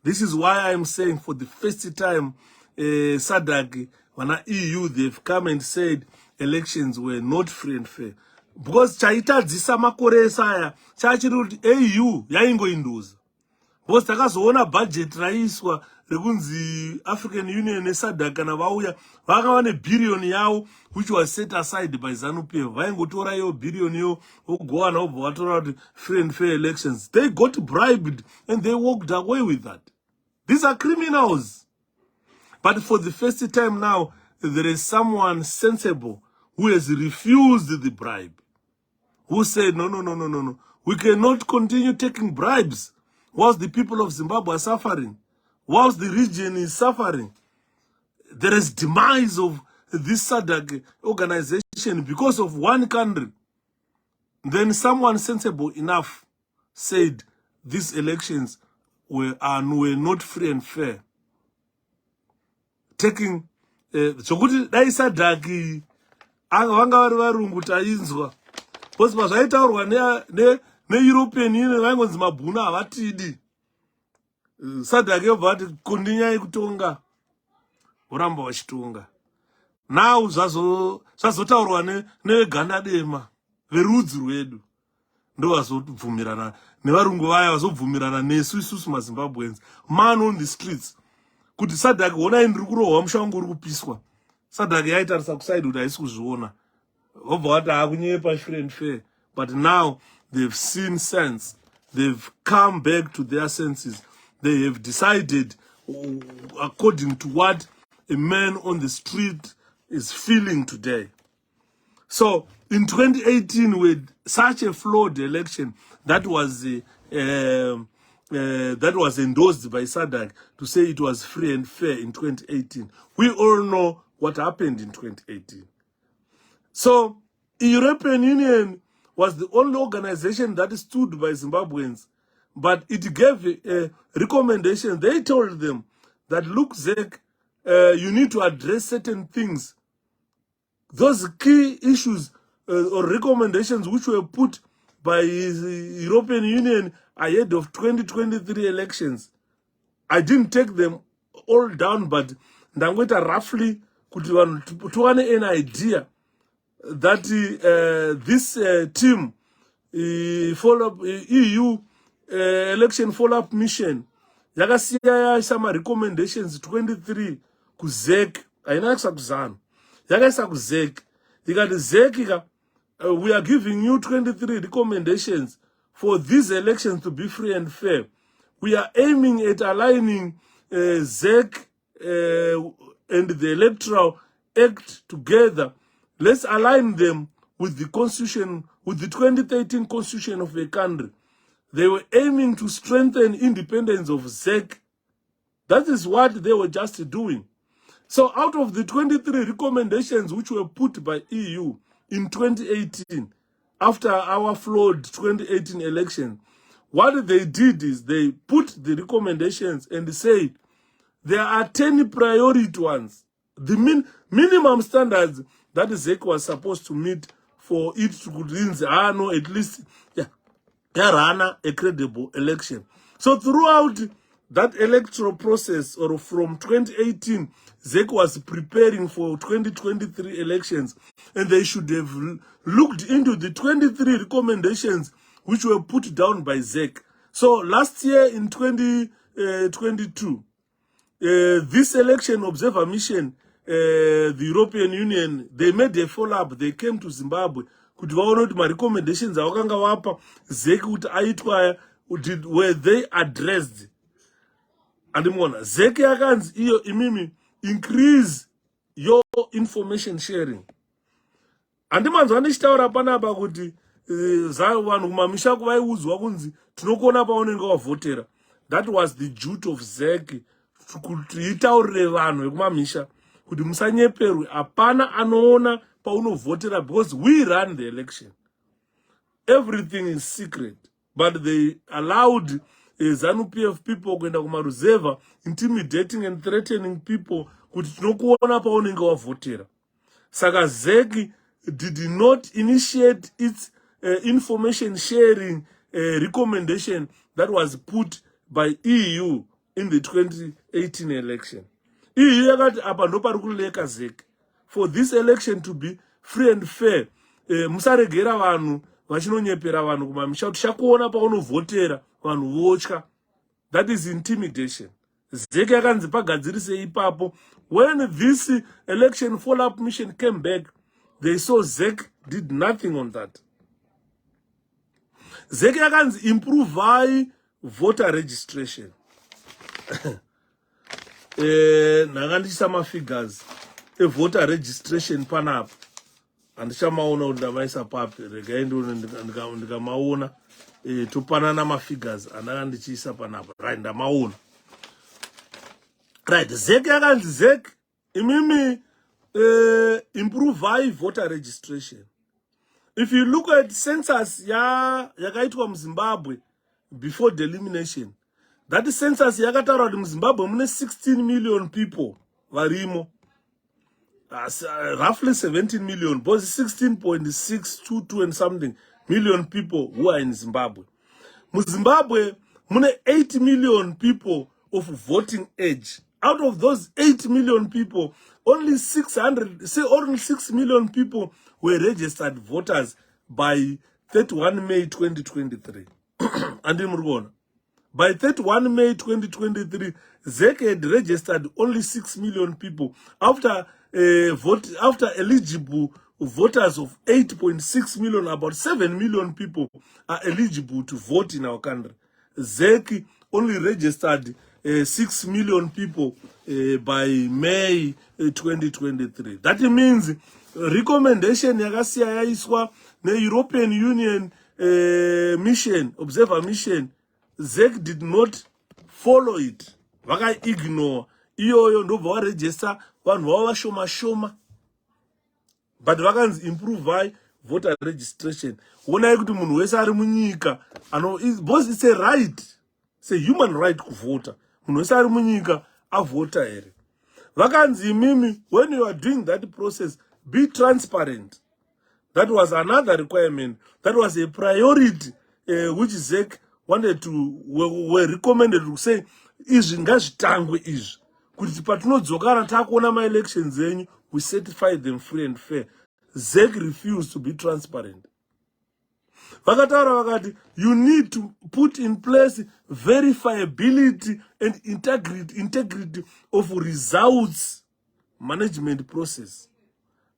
This is why I'm saying for the first time, SADC, when EU, they've come and said elections were not free and fair. Because chaitadzisa makore esaya, chachiri EU, yaingoinduza. Because takazoona budget raiswa, rekunzi African Union SADC kana vauya vakawane billion yavo which was set aside by ZANU-PF. Vaingotora yo billion yo vogowana vobva vatora kuti free and fair elections. They got bribed and they walked away with that. These are criminals. But for the first time now, there is someone sensible who has refused the bribe, who said no. We cannot continue taking bribes whilst the people of Zimbabwe are suffering. Whilst the region is suffering, there is demise of this SADC organization because of one country. Then someone sensible enough said these elections were not free and fair. Taking sokuti dai SADC vanga vari varungu tainzwa. Because pazvaitaurwa ne-European Union vaingonzi mabhuna havatidi. SADC yobva vati kondinyai kutonga, voramba vachitonga. Now zvazotaurwa neveganda dema, verudzi rwedu, ndo vazobvumirana nevarungu vaya vazobvumirana nesu isusu maZimbabweans. Man on the streets. Kuti SADC honai ndiri kurohwa musha wangu uri kupiswa. SADC yaitarisa kusaidi kuti haisi kuzviona. Vobva vati hakunyepa free and fair. But now they've seen sense. They've come back to their senses. They have decided according to what a man on the street is feeling today. So in 2018, with such a flawed election that was endorsed by SADC to say it was free and fair in 2018, we all know what happened in 2018. So the European Union was the only organization that stood by Zimbabweans, but it gave a recommendation. They told them that, look, ZEC, you need to address certain things. Those key issues or recommendations which were put by the European Union ahead of 2023 elections. I didn't take them all down, but ndangweta roughly to an idea that this team, EU election follow-up mission, yakasiya some recommendations 23 ku ZEC, ayinakisa kuzana. Yakaisa ku ZEC. Ikati ZEC, we are giving you 23 recommendations for these elections to be free and fair. We are aiming at aligning ZEC and the Electoral Act together. Let's align them with the Constitution, with the 2013 Constitution of the country. They were aiming to strengthen independence of ZEC. That is what they were just doing. So out of the 23 recommendations which were put by EU in 2018, after our flawed 2018 election, what they did is they put the recommendations and said, there are 10 priority ones. The minimum standards that 𝗧𝗃 was supposed to meet for it to at least run a credible election. So throughout that electoral process, or from 2018, 𝗧𝗃 was preparing for 2023 elections, and they should have looked into the 23 recommendations which were put down by 𝗧𝗃. So last year in 2022, this election observer mission, the European Union, they made a follow-up. They came to Zimbabwe. Kuti vaona kuti recommendations avakanga vapa 𝗧𝗃 kuti aitwa were they addressed. Andimona 𝗧𝗃 yakanzi iyo imimi increase your information sharing. Andimanzwa ndichitaura panapa kuti vanhu kumamisha vaiudzwa kunzi tinokuona paunenge wavhotera. That was the duty of 𝗧𝗃 kuti itaurire vanhu vekumamisha kuti musanyeperwe, hapana anoona paunovhotera, because we run the election. Everything is secret, but they allowed ZANU-PF people kuenda kumaruzeva, intimidating and threatening people kuti tinokuona paunenge wavhotera. Saka 𝗧𝗃 did not initiate its information sharing recommendation that was put by EU in the 2018 election. EU yakati apa ndo pari kuleka 𝗧𝗃. For this election to be free and fair, musaregera vanhu vachinonyepera vanhu kumamisha tichakuona paunovhotera vanhu votya. That is intimidation. 𝗧𝗃 yakanzi pagadzirise ipapo. When this election follow-up mission came back, they saw 𝗧𝗃 did nothing on that. 𝗧𝗃 yakanzi improve voter registration. Nakandichisa mafigures voter registration panapa andichamaona kuti ndamaisa papi, regai ndikamaona topanana mafigures andakandichiisa panapa. Right, ndamaona. Right, 𝗧𝗃 yakanzi 𝗧𝗃 imimi improve voter registration. If you look at census yakaitwa muZimbabwe before the elimination, that census yakataura kuti muZimbabwe mune 16 million people varimo. Roughly 17 million, but 16.622 and something million people who are in Zimbabwe. Muzimbabwe mune 8 million people of voting age. Out of those 8 million people, only 6 million people were registered voters by 31 May 2023. And by 31 May 2023, 𝗧𝗃 had registered only 6 million people after eligible voters of 8.6 million. About 7 million people are eligible to vote in our country. 𝗧𝗃 only registered 6 million people by May 2023. That means recommendation yakasiya yaiswa ne European Union mission, observer mission, 𝗧𝗃 did not follow it. Vaka ignore. Iyoyo ndobva register vanhu vava shoma. But vakanzi improve voter registration. Onai kuti munhu wese ari munyika because it's a right. It's a human right kuvota. Munhu wese ari munyika avota here. Vakanzi imimi, when you are doing that process, be transparent. That was another requirement. That was a priority which 𝗧𝗃 wanted to, were recommended to say, izvi ngazvitangwe izvi. Kuti patinodzokana takuona ma-elections enyu, we certify them free and fair. 𝗧𝗃 refused to be transparent. Vakataura vakati, you need to put in place verifiability and integrity of results management process.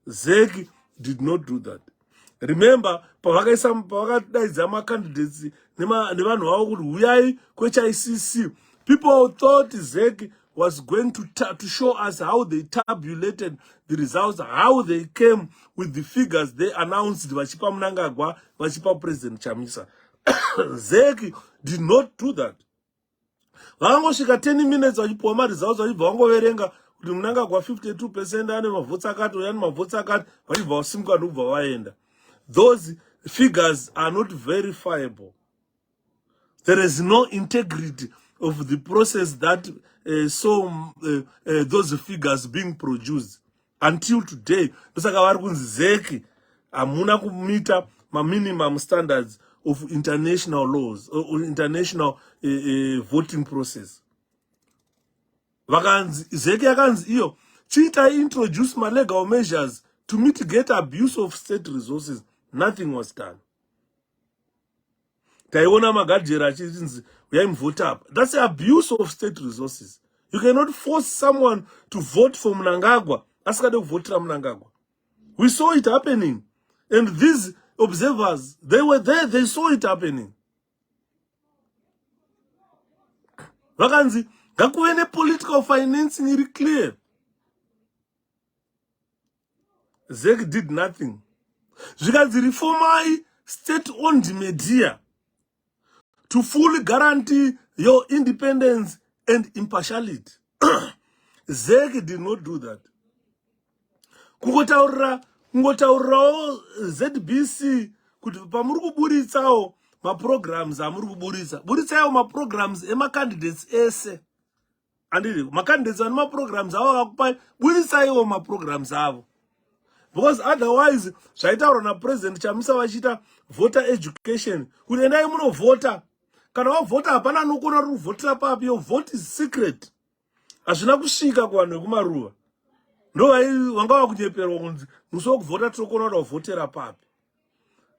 𝗧𝗃 did not do that. Remember, pavakadaidza ma-candidates nevanhu vavo kuti uyai kweCICC, people thought 𝗧𝗃 was going to show us how they tabulated the results, how they came with the figures they announced vachipa Mnangagwa, vachipa President Chamisa. 𝗧𝗃 did not do that. Vakangosvika 10 minutes vachipiwa ma-results vachibva vangoverenga kuti Mnangagwa 52% ane mavhotsi akati, uya ane mavhotsi akati, vachibva vasimuka ndokubva vaenda. Those figures are not verifiable. There is no integrity of the process that saw those figures being produced. Until today, ZEC amuna kumita minimum standards of international laws or international voting process. ZEC yakanzi iyo chita introduce my legal measures to mitigate abuse of state resources. Nothing was done. Taiwana magajera chinzi vote up. That's abuse of state resources. You cannot force someone to vote for Mnangagwa. Askade vote for Mnangagwa. We saw it happening. And these observers, they were there, they saw it happening. Vakanzi, gakuene political financing is clear. ZEC did nothing. Because the reform state-owned media to fully guarantee your independence and impartiality. ZEC did not do that. Kungotaura ZBC kuti pamuri kuburitsawo ma-programs amuri kuburitsa. Buritsawo ma-programs ema-candidates ese. Andili, ma-candidates ane ma-programs avo akakupai, buritsawo ma-programs avo. Because otherwise, zvaitaurwa na-president chamisa vachita voter education. Kuti endai munovhota. Kana wavhota hapana anokona kuvhotera papi, your vote is secret. Hazvina kusvika kuvanhu vekumaruva. Ndo vanga vakunyeperwa kunzi muso kuvhota tinokona kuvhotera papi.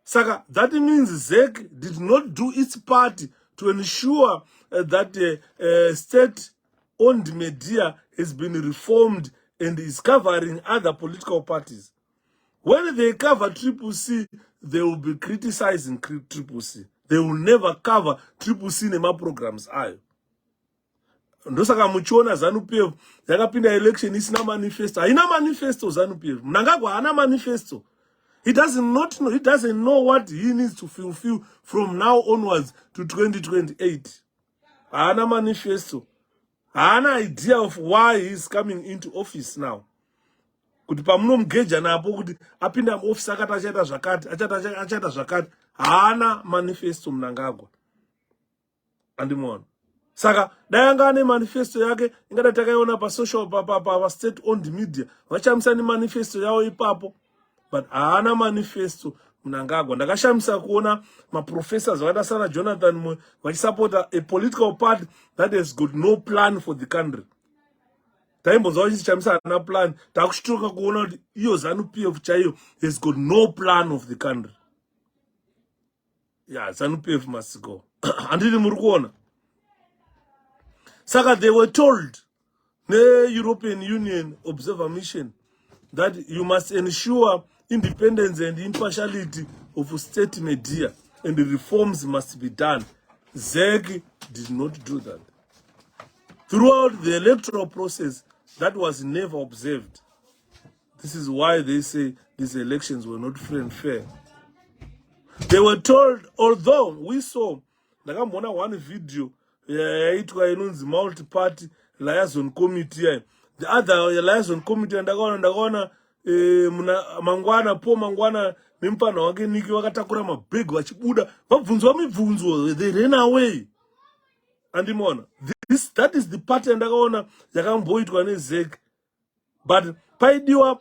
Saka that means ZEC did not do its part to ensure that state-owned media has been reformed and is covering other political parties. When they cover 𝗖𝗶𝗶, they will be criticizing 𝗖𝗶𝗶. They will never cover 𝗖𝗶𝗶 nema programs ayo. Ndosaka muchiona ZANU-PF yakapinda election isina manifesto. Haina manifesto ZANU-PF. Mnangagwa hana manifesto. He doesn't know what he needs to fulfill from now onwards to 2028. Hana manifesto. Hana idea of why he's coming into office now. Kuti pamunomgeja napo kuti apinda muoffice akati achaita zvakati, achaita zvakati. Hana manifesto Mnangagwa. Andimona. Saka dayanga ane manifesto yake ingada takaiona pa social pa state owned media vachamisa ni manifesto yao ipapo, but haana manifesto Mnangagwa. Ndakashamisa kuona ma professors vakada sana Jonathan vachisupporta a political party that has got no plan for the country. Taimbonza vachishamisa hana plan, takushtuka kuona kuti iyo ZANU-PF chaiyo has got no plan of the country. Yeah, ZANU-PF must go. Andili muri kuona. Saka they were told, the European Union Observer Mission, that you must ensure independence and impartiality of state media and the reforms must be done. ZEC did not do that. Throughout the electoral process, that was never observed. This is why they say these elections were not free and fair. They were told, although we saw, ndakamona one video, yaitwa inonzi multi-party liaison committee. The other liaison committee ndakaona mangwana nempana wake Niki wakatakura mabhegi vachibuda vabvunzwa mibvunzo, they ran away. Andimona, that is the party ndakaona yakamboitwa neZEC. But paidiwa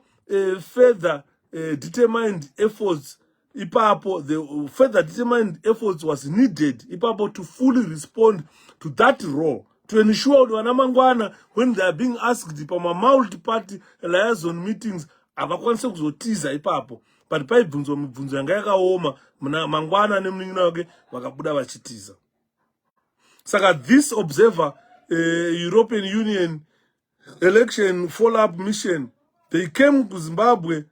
further determined efforts ipapo, the further determined efforts was needed ipapo to fully respond to that role, to ensure that when they are being asked pama multi-party liaison meetings avakwanise kuzotiza ipapo, but paibvunzo mibvunzo yanga yakaoma mangwana nemunin'ina wake vakabuda vachitiza. Saka this observer European Union election follow-up mission, they came to Zimbabwe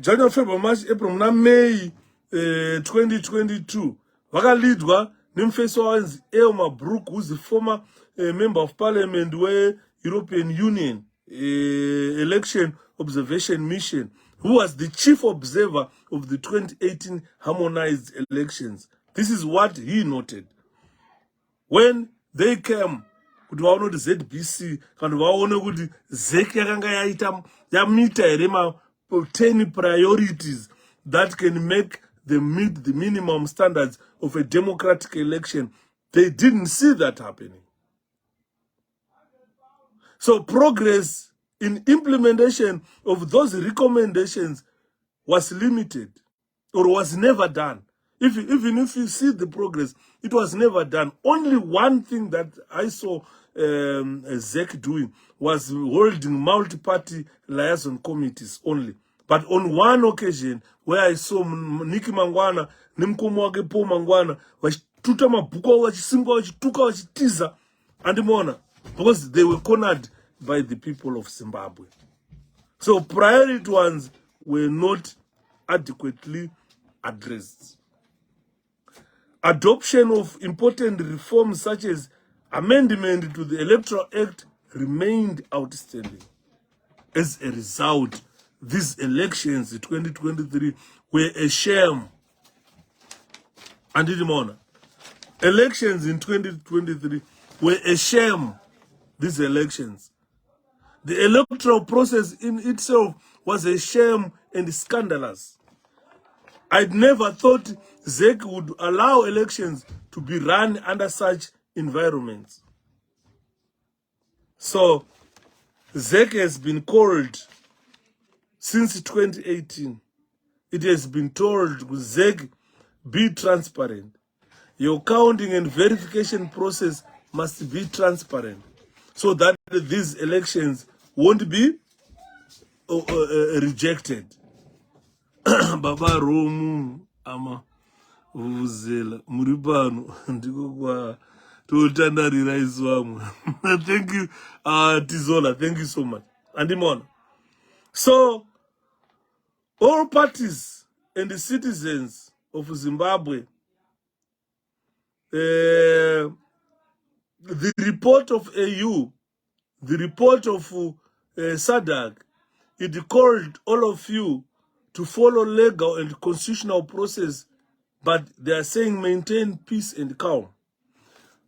January, February, March, April, May 2022. Vakalidwa nimfeso wanzi 𝗖𝗶𝗶𝗴, who's the former member of parliament where European Union election observation mission, who was the chief observer of the 2018 harmonized elections. This is what he noted. When they came, kuti vaone kuti ZBC, kana vaone kuti ZEC yakanga yaita yamita ere 10 priorities that can make them meet the minimum standards of a democratic election. They didn't see that happening. So progress in implementation of those recommendations was limited or was never done. Even if you see the progress, it was never done. Only one thing that I saw ZEC doing was holding multi-party liaison committees only. But on one occasion, where I saw Niki Mangwana, Nimkumwage Po Mangwana, vachituta mabhuku vachisimba vachituka vachitiza andimona, because they were cornered by the people of Zimbabwe. So priority ones were not adequately addressed. Adoption of important reforms such as amendment to the Electoral Act remained outstanding. As a result, these elections in 2023 were a sham. And elections in 2023 were a sham. These elections. The electoral process in itself was a shame and scandalous. I'd never thought ZEC would allow elections to be run under such environments. So, ZEC has been called since 2018. It has been told, ZEC, be transparent. Your counting and verification process must be transparent so that these elections won't be rejected. Baba Romu ama vuvuzela muripano ndiko kwa totandarira iswamu. Thank you Tizola, thank you so much. Andimona. So all parties and the citizens of Zimbabwe, the report of AU, the report of SADC, it called all of you to follow legal and constitutional process, but they are saying maintain peace and calm.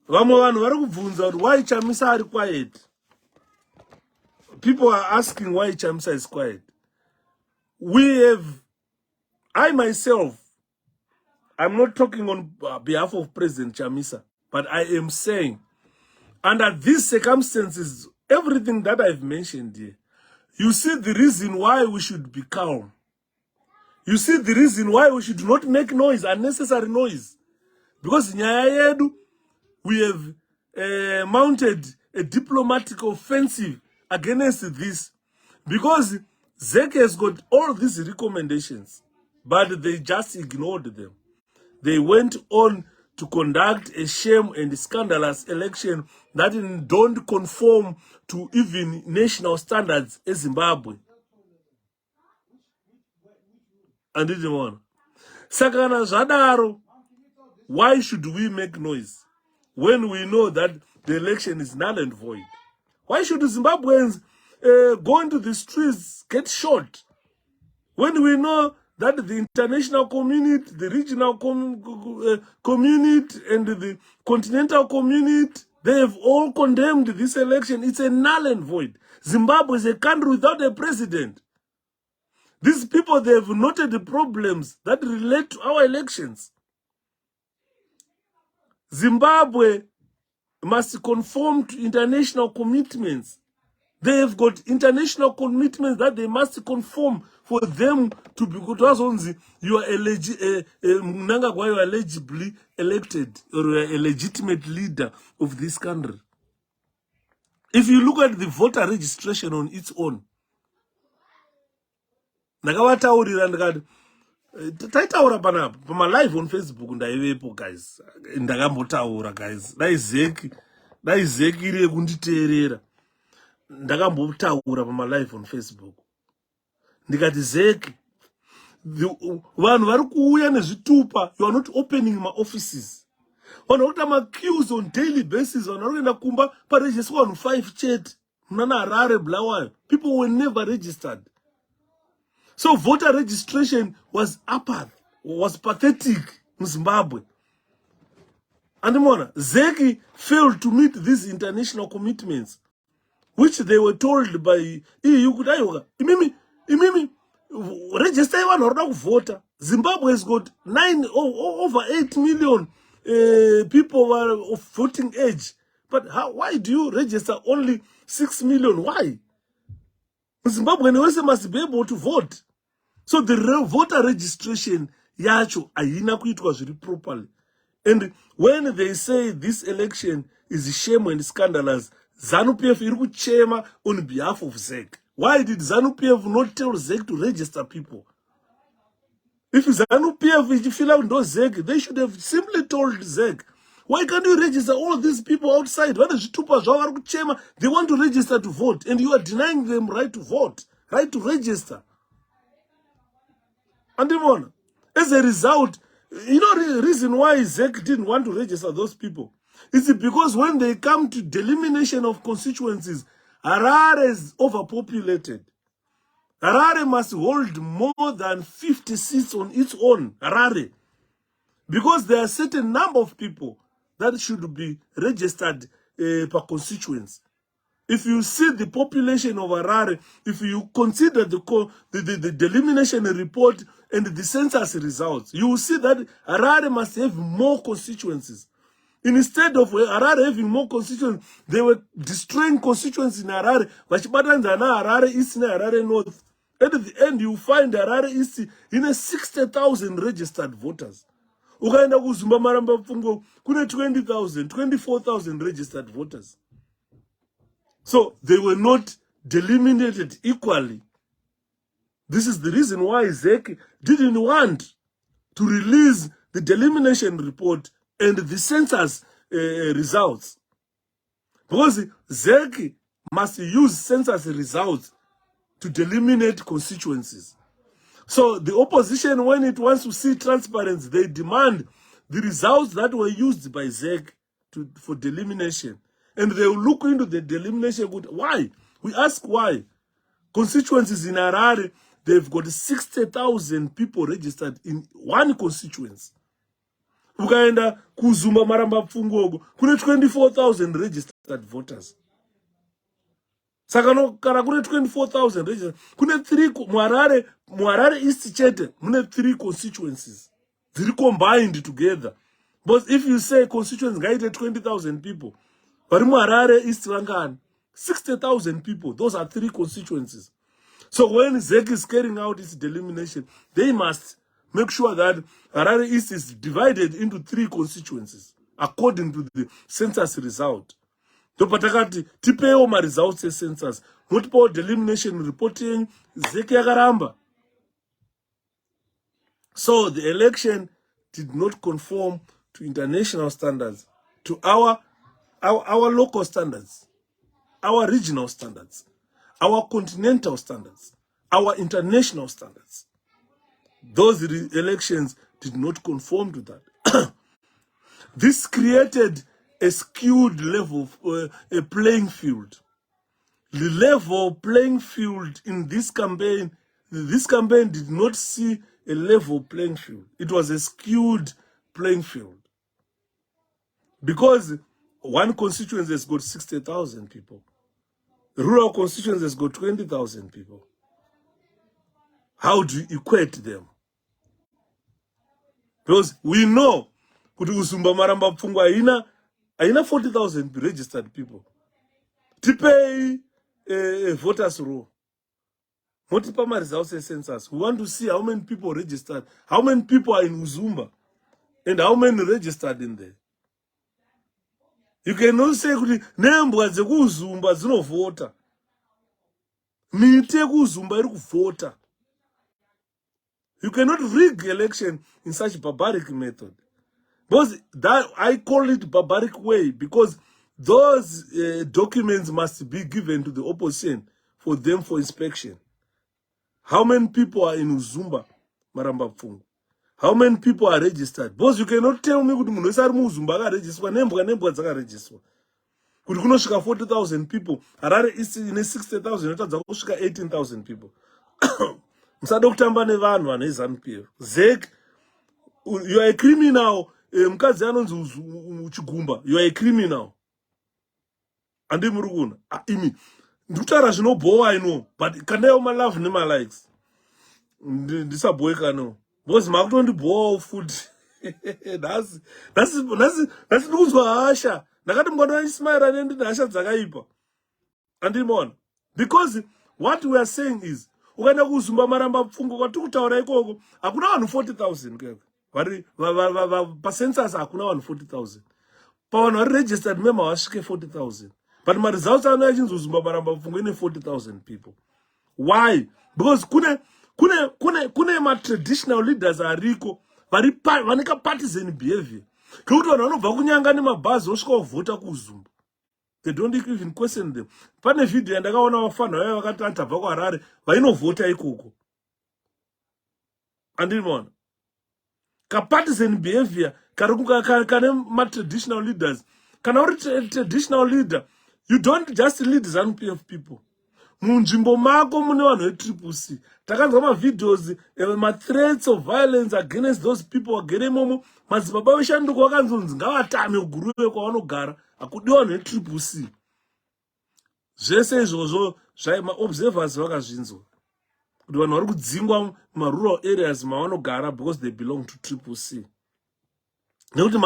Why 𝗖𝗵𝗶𝗵𝗴 are quiet? People are asking why 𝗖𝗵𝗶𝗵𝗴 is quiet. I myself, I'm not talking on behalf of President 𝗖𝗵𝗶, but I am saying, under these circumstances, everything that I've mentioned here, you see the reason why we should be calm. You see the reason why we should not make noise, unnecessary noise. Because we have mounted a diplomatic offensive against this. Because ZEC has got all these recommendations, but they just ignored them. They went on to conduct a shame and scandalous election that don't conform to even national standards in Zimbabwe. And didn't want. Sakana Zadaro, why should we make noise when we know that the election is null and void? Why should Zimbabweans go into the streets, get shot, when we know that the international community, the regional community, and the continental community, they have all condemned this election? It's a null and void. Zimbabwe is a country without a president. These people, they have noted the problems that relate to our elections. Zimbabwe must conform to international commitments. They have got international commitments that they must conform for them to be good. You are eligibly elected, or you are a legitimate leader of this country. If you look at the voter registration on its own, ndakavataurira ndikati taitaura panapa pama live on Facebook, ndaivepo guys, ndakambotaura guys, dai zeki iri kunditeerera, ndakambotaura pama live on Facebook ndikati zeki, vanhu vari kuuya nezvitupa, you are not opening my offices. Vanhu vari kuita ma-queues on daily basis, vanhu vari kuenda kumba paregistra vanhu 5 chete munana Harare Bulawayo. People were never registered. So voter registration was pathetic in Zimbabwe. And ZEC failed to meet these international commitments, which they were told by EU. Imimi, register one or not voter. Zimbabwe has got over 8 million people of voting age. But why do you register only 6 million. Why? Zimbabwean also must be able to vote. So the voter registration yacho ayina kuitwa zviri properly. And when they say this election is shame and scandalous, ZANU-PF iri kuchema on behalf of ZEC. Why did ZANU-PF not tell ZEC to register people? If ZANU-PF fill out those ZEC, they should have simply told ZEC, why can't you register all these people outside? They want to register to vote, and you are denying them right to vote, right to register. And even as a result, you know the reason why ZEC didn't want to register those people? It's because when they come to delimitation of constituencies, Harare is overpopulated. Harare must hold more than 50 seats on its own, Harare. Because there are a certain number of people that should be registered per constituency. If you see the population of Harare, if you consider the delimitation report and the census results, you will see that Harare must have more constituencies. Instead of Harare having more constituencies, they were destroying constituencies in Harare. Harare East and Harare North. At the end, you find Harare East in a 60,000 registered voters. Ukaenda kuzumba maramba pfungo, kuna 20,000, 24,000 registered voters. So they were not delimited equally. This is the reason why ZEC didn't want to release the delimitation report and the census results. Because ZEC must use census results to delimitate constituencies. So the opposition, when it wants to see transparency, they demand the results that were used by ZEC for delimitation. And they will look into the delimitation. Why? We ask why. Constituencies in Harare, they've got 60,000 people registered in one constituency. Ukaenda kuzumba maramba pfungogo, kuna 24,000 registered voters. Sakano kana kuna 24,000 registered. Kuna 3 Muharare East chete, mune 3 constituencies. They're combined together. But if you say constituencies guided 20,000 people, but Muharare East Lankan, 60,000 people, those are 3 constituencies. So when ZEC is carrying out its delimitation, they must make sure that Harare East is divided into 3 constituencies according to the census result. Topatakati tipeo ma results e census, multiple delimitation reporting ZEC yakaramba. So the election did not conform to international standards, to our local standards, our regional standards, our continental standards, our international standards. Those elections did not conform to that. This created a skewed level, a playing field. The level playing field in this campaign did not see a level playing field. It was a skewed playing field. Because one constituency has got 60,000 people. The rural constituency has got 20,000 people. How do you equate them? Because we know kuti Uzumba Maramba Pfungwa aina 40,000 registered people. Tipei voters roll. Multiple results census. We want to see how many people registered, how many people are in Uzumba, and how many registered in there. You cannot say kuti nembwa dzekuzumba dzinovota. Mite kuzumba iri kuvota. You cannot rig election in such barbaric method. Because that I call it barbaric way, because those documents must be given to the opposition for them for inspection. How many people are in Uzumba, Maramba Pfungu? How many people are registered? Because you cannot tell me kuti munhu wese ari muZumba akaregistrwa nembwa dzakaregistrwa. Kuti kunosvika 40,000 people, Harare East ine 60,000 inotadza kusvika 18,000 people. Musada kutamba nevanhu vane ZANU-PF. ZEC, you are a criminal. Mukadzi anonzi Chigumba, you are a criminal. Andi murukuna. Imi ndikutaura zvinobhowa I know, but kandayo my love nema likes. Ndisabhoeka no. Because makutondibhowa futhi. That's ndikuzwa hasha. Ndakati mngwana wandismaira nendine hasha dzakaipa. Andimon. Because what we are saying is, ukaenda kuzumba maramba pfungo kwati kutaura ikoko, hakuna vanhu 40,000 keko. Pa census hakuna vanhu 40,000. Pa vanhu vari registered member vasvike 40,000. But my results are not kuzumba maramba pfungo ine 40,000 people. Why? Because kune ma traditional leaders ariko vaneka partisan behavior. Kuti vanhu vanobva kunyanga nemabhazi osvika kuvhota kuzumba. They don't even question them. Pane video yandakaona vafana vaya vakati atabva kuHarare vainovhota ikoko. Andimona. Ka partisan behavior kane ma traditional leaders. Kana uri traditional leader, you don't just lead ZANU-PF people. Munjimbo mako mune vanhu ve-𝗶𝗶𝗃. Takanzwa ma-videos, ma-threats of violence against those people wagere imomo. Madzibaba veshanduko vakanzonzi ngavatame kuguruve kwavanogara. Hakudiwa vanhu ve-𝗶𝗃. Zvese izvozvo ma-observers vakazvinzwa. Kuti vanhu vari kudzingwa ma-rural areas mavanogara because they belong to 𝗶𝗃. Nekuti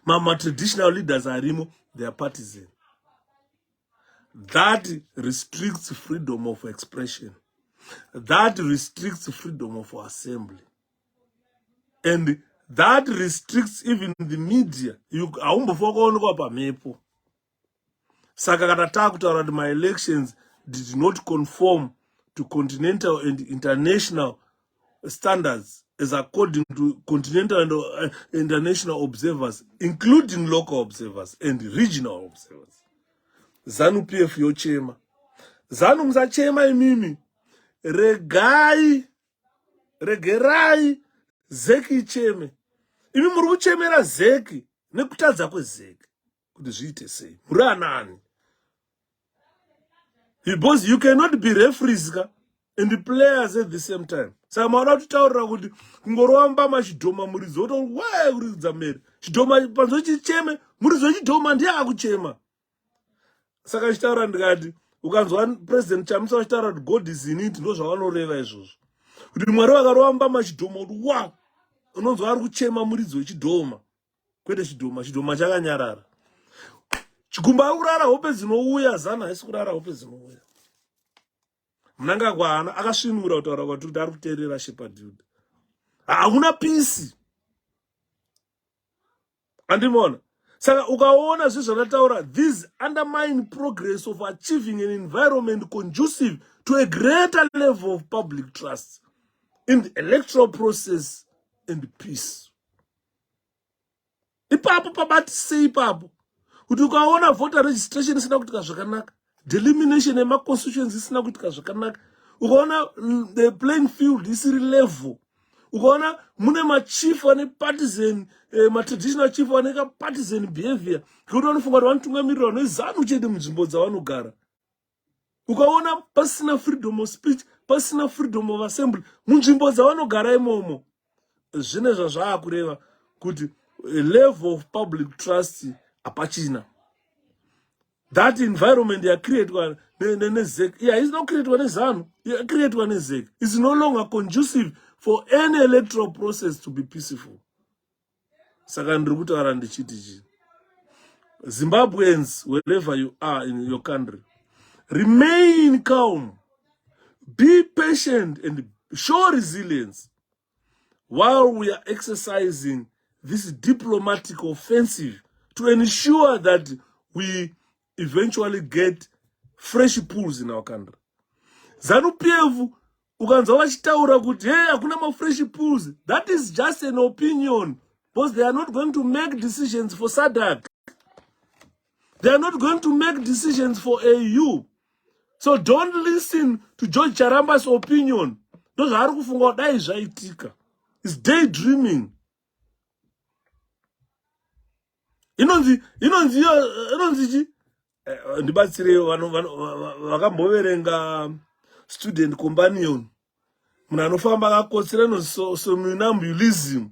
ma-traditional leaders arimo, they are partisan. That restricts freedom of expression. That restricts freedom of assembly. And that restricts even the media. Saka kana takutaura kuti my elections did not conform to continental and international standards as according to continental and international observers, including local observers and regional observers. ZANU-PF yochema. ZANU musachema imimi. Regerai zeki icheme. Imi muri kuchemera zeki nekutadza kwezeki. Kuti zviite sei. Muri anani. Because you cannot be referees and players at the same time. Saka maona kutaurira kuti kungoramba machidhoma muridzo waye kuridza meri. Chidhoma panzo chicheme, muridzo chidhoma ndiye akuchema. Saka chitaura ndikati ukanzwa president Chamisa achitaura kuti God is in it ndo zvavanoreva izvozvo. Kuti Mwari vakaramba machidhoma kuti wa unonzwa ari kuchema muridzo wechidhoma. Kwete chidhoma chakanyarara. Chikumba ari kurara hope dzinouya zana haisi kurara hope dzinouya. Mnangagwana akasvinura kutaura kuti ari kuteerera 𝗖𝗶𝗶𝗵. Hakuna peace. Andimona. Saka ukaona zvizvanataura, these undermine progress of achieving an environment conducive to a greater level of public trust in the electoral process and peace. Ipapo pabati sei ipapo. Kuti ukaona voter registration isina kuitika zvakanaka, delimitation ema constituencies isina kuitika zvakanaka, ukaona the playing field isiri level, ukaona mune machief ane partisan, traditional chief aneka partisan behavior, kuti vanofunga kuti vanotungamirira vanhu chete munzvimbo dzavanogara. Ukaona pasina freedom of speech, pasina freedom of assembly, munzvimbo dzavanogara imomo. Zvine zvazvaakureva kuti a level of public trust apachina. That environment they are created nezek. Yeah, it's not created nezanu. Yeah, created nezek. It's no longer conducive for any electoral process to be peaceful. Secondary kutaura ndichiti. Zimbabweans, wherever you are in your country, remain calm, be patient, and show resilience while we are exercising this diplomatic offensive to ensure that we eventually get fresh pools in our country. ZANU-PF, ukanzwa vachitaura kuti hey, hakuna ma fresh pools. That is just an opinion, because they are not going to make decisions for SADC. They are not going to make decisions for AU. So don't listen to George Charamba's opinion. Those are kufunga dai zvaitika. It's daydreaming. Inonzi ndibatsire vakamboverenga student companion. Munhu anofamba akakotsera 𝗖𝗵𝗵𝗀𝗁.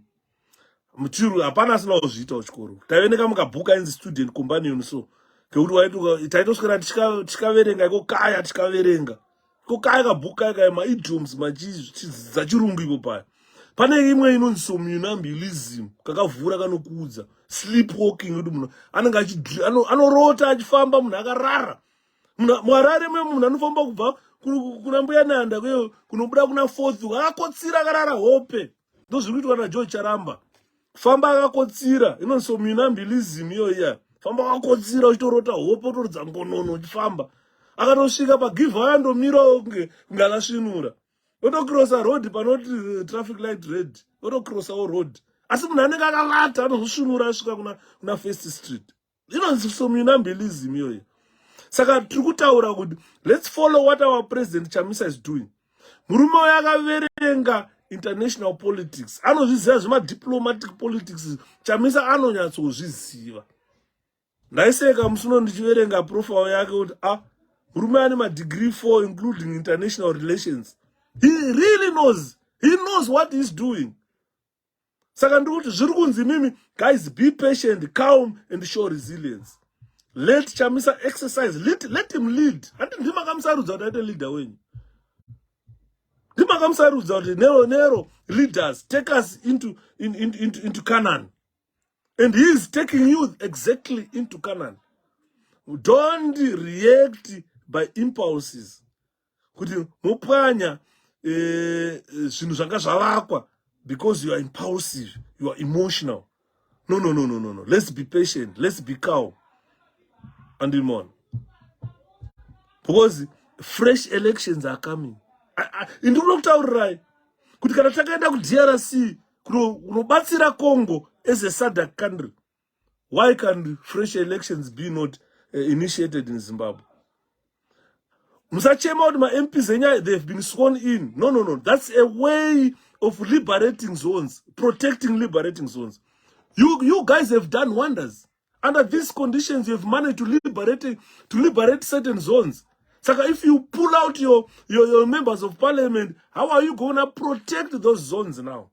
Muchiru hapana asina kuzviita kuchikoro. Taioneka mukabhuka inzi student companion so. Ngekuti taitoswera tikaverenga ikokaya tikaverenga. Ikokaya kabhuka ikaema idioms dzachirungu ipo paya. Pane imwe inonzi 𝗖𝗵𝗵𝗁 kakavhura kanokuudza sleepwalking kuti munhu anenge anorota achifamba munhu akarara. Mwarare munhu anofamba kubva kuna mbuya Nanda kunobuda kuna Fourth akakotsira akarara hope. Ndozviri kuitwa naJoe famba akakotsira inonzi 𝗓𝗵𝗶𝗴 iyoya. Famba akakotsira uchitorota hope utorodza ngonono uchifamba. Akatosvika paGiveaway andomira kunge akasvinura. Otokrosa road panoti traffic light red. Otokrosawo road. Asi munhu anenge akavata anozosvinura asvika kuna First Street. Inonzi 𝗓𝗵𝗶𝗴 iyoya. Saka tiri kutaura kuti let's follow what our president Chamisa is doing. Murume uyu akaverenga international politics. Anozviziva zvema-diplomatic politics. Chamisa anonyatsozviziva. Ndaiseka musuno ndichiverenga profile yake kuti murume ane ma-degree 4 including international relations. He really knows. He knows what he's doing. Saka ndikuti zviri kunzi mimi, guys, be patient, calm and show resilience. Let Chamisa exercise. Let him lead. Andi ndimakamsarudza kuti aite leader wenyu. Ndimakamsarudza kuti Nero leaders take us into Canaan. And he is taking you exactly into Canaan. Don't react by impulses. Kuti mupwanya zvinhu zvanga zvavakwa because you are impulsive, you are emotional. No. Let's be patient. Let's be calm. And on. Because fresh elections are coming. In the right, kuti kana takaenda ku DRC kunobatsira Congo as a SADC country, why can fresh elections be not initiated in Zimbabwe? Musachema kuti ma-MPs they've been sworn in. No. That's a way of liberating zones, protecting liberating zones. You guys have done wonders. Under these conditions, you have managed to liberate certain zones. So if you pull out your members of parliament, how are you going to protect those zones now?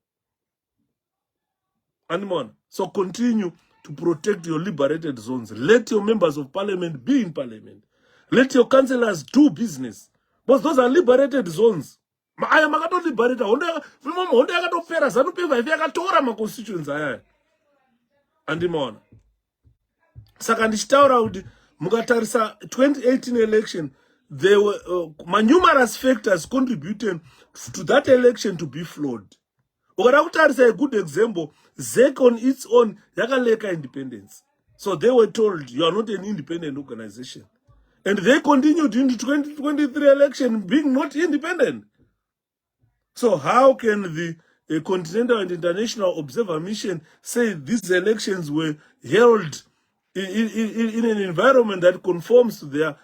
Animon. So continue to protect your liberated zones. Let your members of parliament be in parliament. Let your councillors do business. Because those are liberated zones. I am not liberated. Animon. Saka ndichitaura kuti mukatarisa 2018 election, there were numerous factors contributing to that election to be flawed. Ukada kutarisa a good example, ZEC on its own yakaleka independence. So they were told you are not an independent organization. And they continued into 2023 election being not independent. So how can the Continental and International Observer Mission say these elections were held in an environment that conforms to their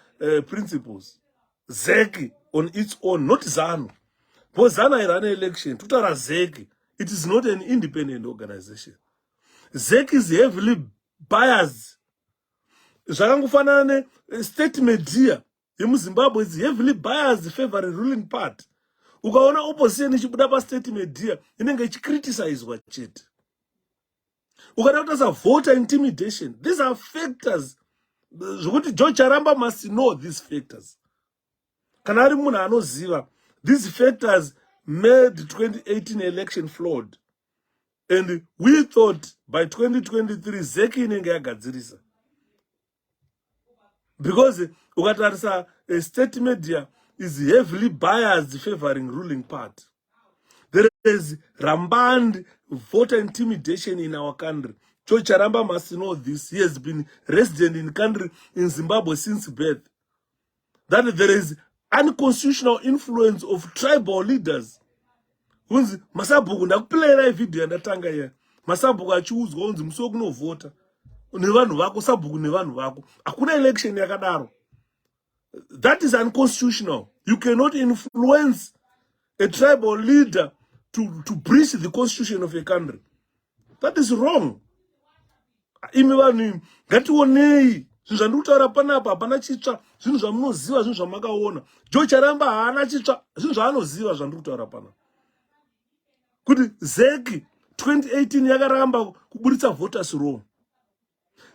principles? ZEC on its own, not ZANU. Because ZANU ran an election. Tutara ZEC. It is not an independent organization. ZEC is heavily biased. Zvakangofanana state media yemuZimbabwe is heavily biased favoring ruling part. Ukaona opposition ichibuda pa state media inenge ichikriticizwa chete. Ukada kutasa voter intimidation. These are factors. Zvokuti 𝗄𝗶𝗵𝗴 must know these factors. Kana ari munhu anoziva, these factors made the 2018 election flawed. And we thought by 2023 ZEC inenge yagadzirisa. Because ukatarisa state media is heavily biased favoring ruling part. There is rampant voter intimidation in our country. 𝗄𝗶𝗵𝗴 must know this. He has been resident in country in Zimbabwe since birth. That there is unconstitutional influence of tribal leaders. Unzi Masabhuku ndakuplayera video yandatanga here. Masabhuku achiudzwa unzi muso kunovhota nevanhu vako, Sabhuku nevanhu vako. Hakuna election yakadaro. That is unconstitutional. You cannot influence a tribal leader to breach the constitution of a country. That is wrong. Imi vanhu ngationei zvinhu zvandikutaura panapa hapana chitsva, zvinhu zvamunoziva, zvinhu zvamakaona. 𝗄𝗶𝗵𝗴 haana chitsva, zvinhu zvaanoziva zvandikutaura panapa. Kuti ZEC 2018 yakaramba kuburitsa voters roll.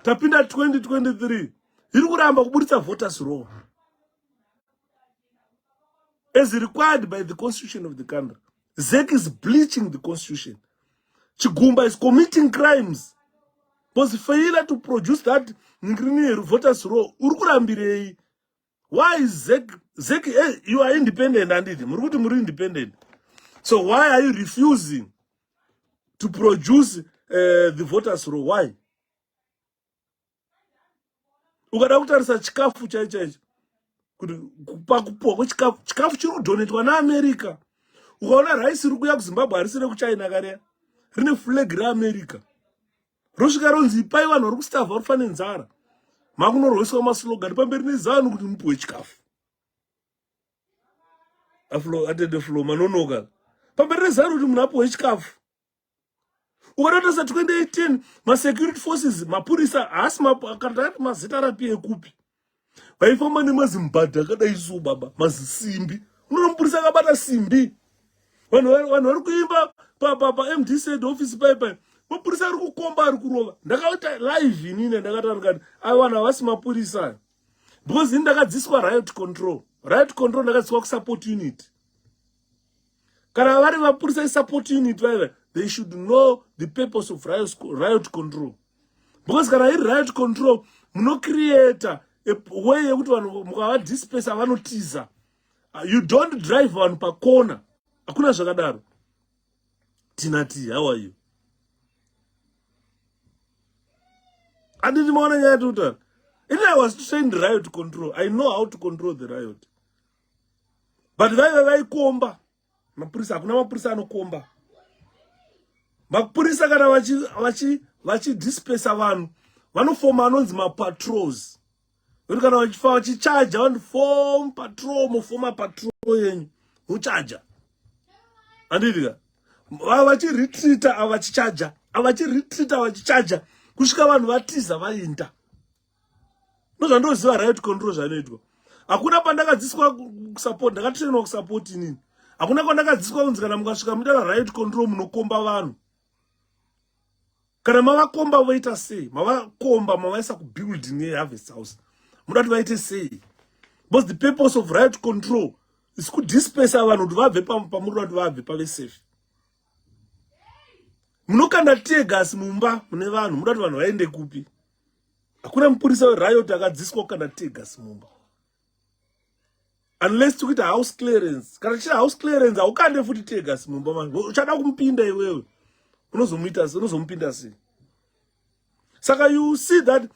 Tapinda 2023 iri kuramba kuburitsa voters roll as required by the constitution of the country. ZEC is bleaching the constitution. Chigumba is committing crimes. Because failure to produce that voters roll, uri kurambirei? Why is 𝗧𝗵𝗶, you are independent, and muri independent. So why are you refusing to produce the voters roll? Why? Ukada kutarisa chikafu chaicho kuti pakupuwa kwechikafu chiri kudonetwa naAmerica. Ukaona raisi riri kuya kuZimbabwe harisire kuChina kare, rine flag raAmerica. Rosvika ronzi ipai vanhu vari kustavha vari kufa nenzara. Makunorweswa maslogani pamberi nezanu kuti mupuwe chikafu. Atende flow manonoka. Pamberi nezanu kuti munhu apuwe chikafu. Ukatarisa 2018 ma-security forces, mapurisa haasi kana mazita rapi ekupi. Vaifamba nemazimbadha akadai so baba, mazisimbi. Unoona mupurisa akabata simbi. Vanhu vari kuimba pa-MD said office paipai. Mapurisa ari kukomba ari kurova. Ndakaita live inini ndakataura kuti vanhu havasi mapurisa. Because ini ndakadziswa riot control. Riot control ndakadziswa kusupport unit. Kana vari mapurisa support unit vaiva, they should know the purpose of riot control. Because kana iri riot control, create a way yekuti vanhu mukavadispersa vanotiza. You don't drive vanhu pakona. Hakuna zvakadaro. Tinati, how are you? I didn't want to do that. And I was trained riot control. I know how to control the riot. But vai komba. Mapurisa hakuna mapurisa anokomba. Mapurisa kana vachi dispersa vanhu, vanofoma anonzi mapatrols. Kuti kana vachichaja vanhu form patrol, mofoma patrol yenyu, muchaja. Andidika. Vachiretreata avachichaja, avachiretreata vachichaja, kusvika vanhu vatiza vaenda. Ndozvandoziva riot control zvanoitwa. Hakuna pandakadziswa kusupport, ndakatrainwa kusupport inini. Hakuna kwandakadziswa kunzi kana mukasvika muita riot control munokomba vanhu. Kana mavakomba voita sei? Mavakomba mavaisa kubuilding yeHarvest House. Muda kuti vaite sei? Because the purpose of riot control is kudispersa vanhu kuti vabve pamuri kuti vabve pave safe. Munokanda tear gas mumba mune vanhu, muda kuti vanhu vaende kupi? Hakuna mupurisa weriot akadziswa kukanda tear gas mumba. Unless tukuita house clearance. Kana tichita house clearance, haukande futi tear gas mumba manje. Uchada kumupinda iwewe. Unozomupinda sei? Saka you see that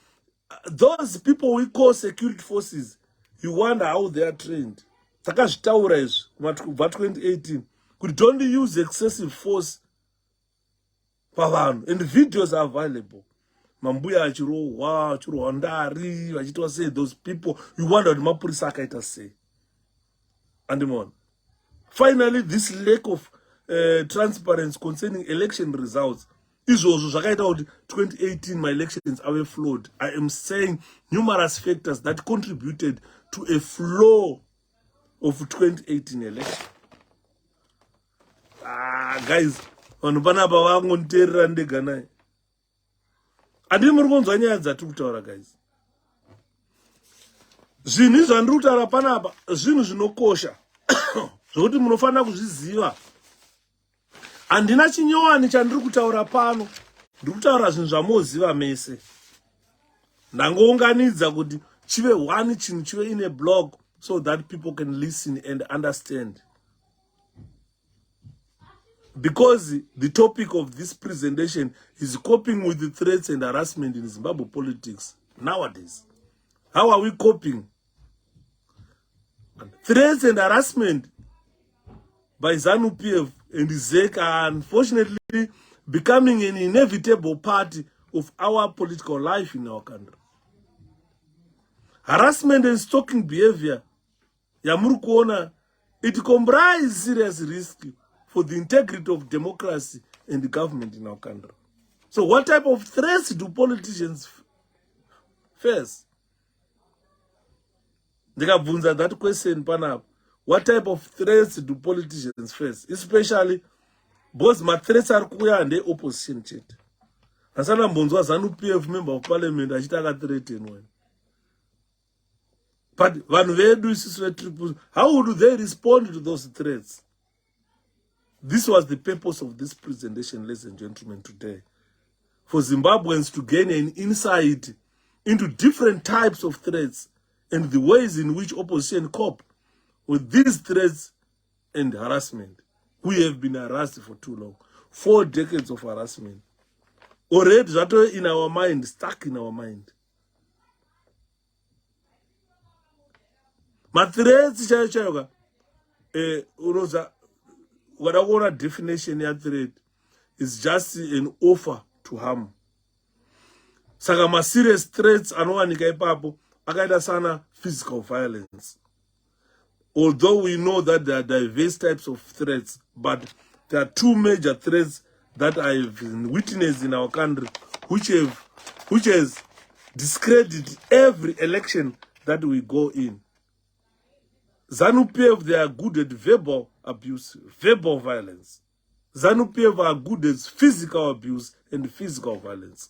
those people we call security forces, you wonder how they are trained. Saka zvitaura izvi kubva 2018 kuti don't use excessive force pavanhu, and the videos are available. Mambuya achirohwa ndari vachitwa sei, those people, you wonder kuti mapurisa akaita sei. Andimona. Finally, this lack of transparency concerning election results izvozvo zvakaita kuti 2018 my elections ave flawed. I am saying numerous factors that contributed to a flaw of 2018 election. Guys, vanhu panapa vangoniteerera ndega naye. Handii muri kunzwa nyaya dzatiri kutaura, guys. Zvinhu zvandiri kutaura panapa zvinhu zvinokosha zvokuti munofanira kuzviziva. Handina chinyowani chandiri kutaura pano, ndiri kutaura zvinhu zvamoziva mese. Ndangounganidza kuti chive one chinhu chive in a blog so that people can listen and understand. Because the topic of this presentation is coping with the threats and harassment in Zimbabwe politics nowadays. How are we coping? Threats and harassment by ZANU-PF and 𝗧𝗵𝗶 are unfortunately becoming an inevitable part of our political life in our country. Harassment and stalking behavior, yamuri kuona, it comprises serious risk for the integrity of democracy and the government in our country. So what type of threats do politicians face? Ndikabvunza that question panapa. What type of threats do politicians face? Especially because my threats are kuya and the opposition chete. Asana mbonzwa ZANU-PF member of parliament achitaka threatened. But how do they respond to those threats? This was the purpose of this presentation, ladies and gentlemen, today. For Zimbabweans to gain an insight into different types of threats and the ways in which opposition cope with these threats and harassment. We have been harassed for too long. 4 decades of harassment. Already that in our mind, stuck in our mind. My threats, what I want a definition of threat is just an offer to harm. Saka ma serious threats anowanika ipapo akaita sana physical violence. Although we know that there are diverse types of threats, but there are 2 major threats that I've witnessed in our country, which has discredited every election that we go in. ZANU-PF, they are good at verbal abuse, verbal violence. ZANU-PF are good at physical abuse and physical violence.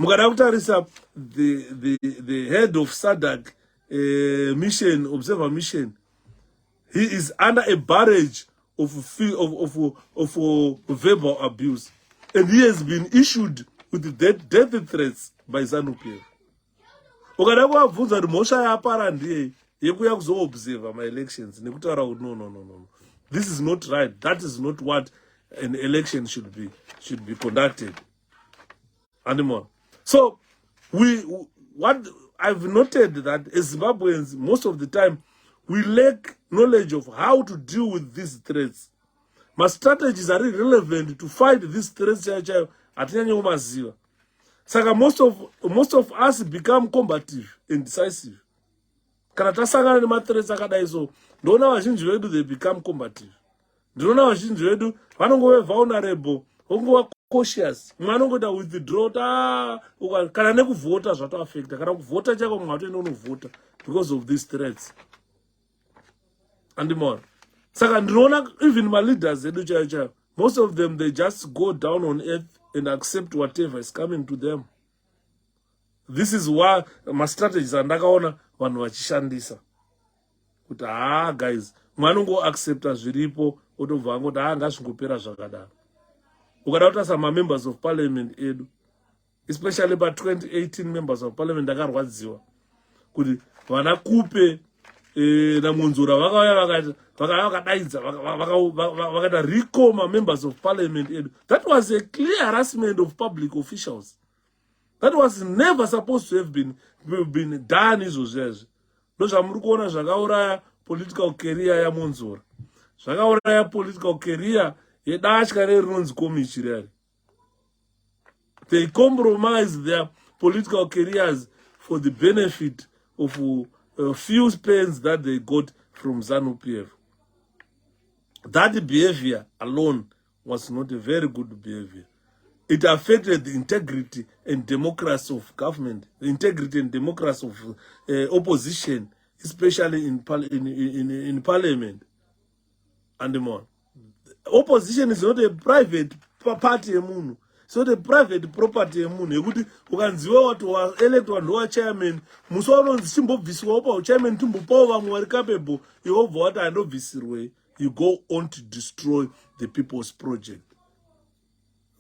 Mukadakutarisa, the head of SADC mission, observer mission, he is under a barrage of verbal abuse, and he has been issued with death threats by ZANU-PF. Ukadakuabvunza kuti mhosva yapara ndiye yekuya kuzoobserva my elections nekutaura kuti no. This is not right. That is not what an election should be conducted. And more. So what I've noted that as Zimbabweans, most of the time, we lack knowledge of how to deal with these threats. My strategies are irrelevant to fight these threats. Saka most of us become combative and decisive. Kana tasangana nemathreats akadai so, ndona vazhinji vedu they become combative. Ndona vazhinji vedu vanongove vulnerable, vongova cautious. Mwanongota withdraw kana nekuvhota zvato affecta. Kana kuvhota chako mwatoenda unovhota because of these threats. And more. Saka ndinoona even my leaders edu chaiyo, most of them they just go down on earth and accept whatever is coming to them. This is why my strategies andakaona vanhu vachishandisa. Kuti guys, mwanongo accepta zviripo otobva angoti ngazvingopera zvakadaro. Ukada kutarisa members of parliament edu, especially by 2018 members of parliament ndakarwadziwa kuti vana kupe namunzura vakauya vakadaidza vakata recall members of parliament edu. That was a clear harassment of public officials. That was never supposed to have been done izvozvo. Ndozvamuri kuona zvakauraya political career yamunzura. Zvakauraya political career yedatya rinonzi 𝗖𝗶𝗶𝗵. They compromised their political careers for the benefit of a few pence that they got from ZANU-PF. That behavior alone was not a very good behavior. It affected the integrity and democracy of government, the integrity and democracy of opposition, especially in parliament and more. Opposition is not a private party emunhu. It's not a private property emunhu. Yekuti ukanziwa watu wa electwa ndowa chairman, musoronzi chimbobviswa pa chairman tumbopawo vamwe vari capable, yobva wati andobvisirwe, you go on to destroy the people's project.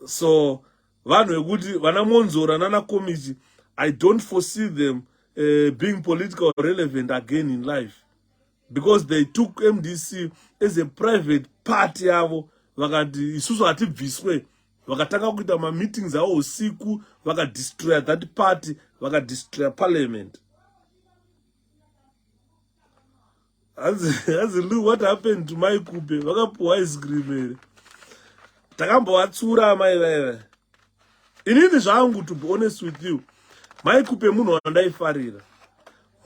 So vanhu vekuti vana Monzora nana Komichi, I don't foresee them being politically relevant again in life, because they took MDC as a private party yavo. Vakati isusu hatibviswe, vakatanga kuita ma meetings avo usiku, vakadestroy that party, vakadestroy parliament. As look what happened to 𝗵𝗵𝗶𝗵, vakapuwa ice cream. Takambovatsura mai veve. Inini zvangu, to be honest with you, 𝗵𝗵𝗶𝗵 munhu wandaifarira.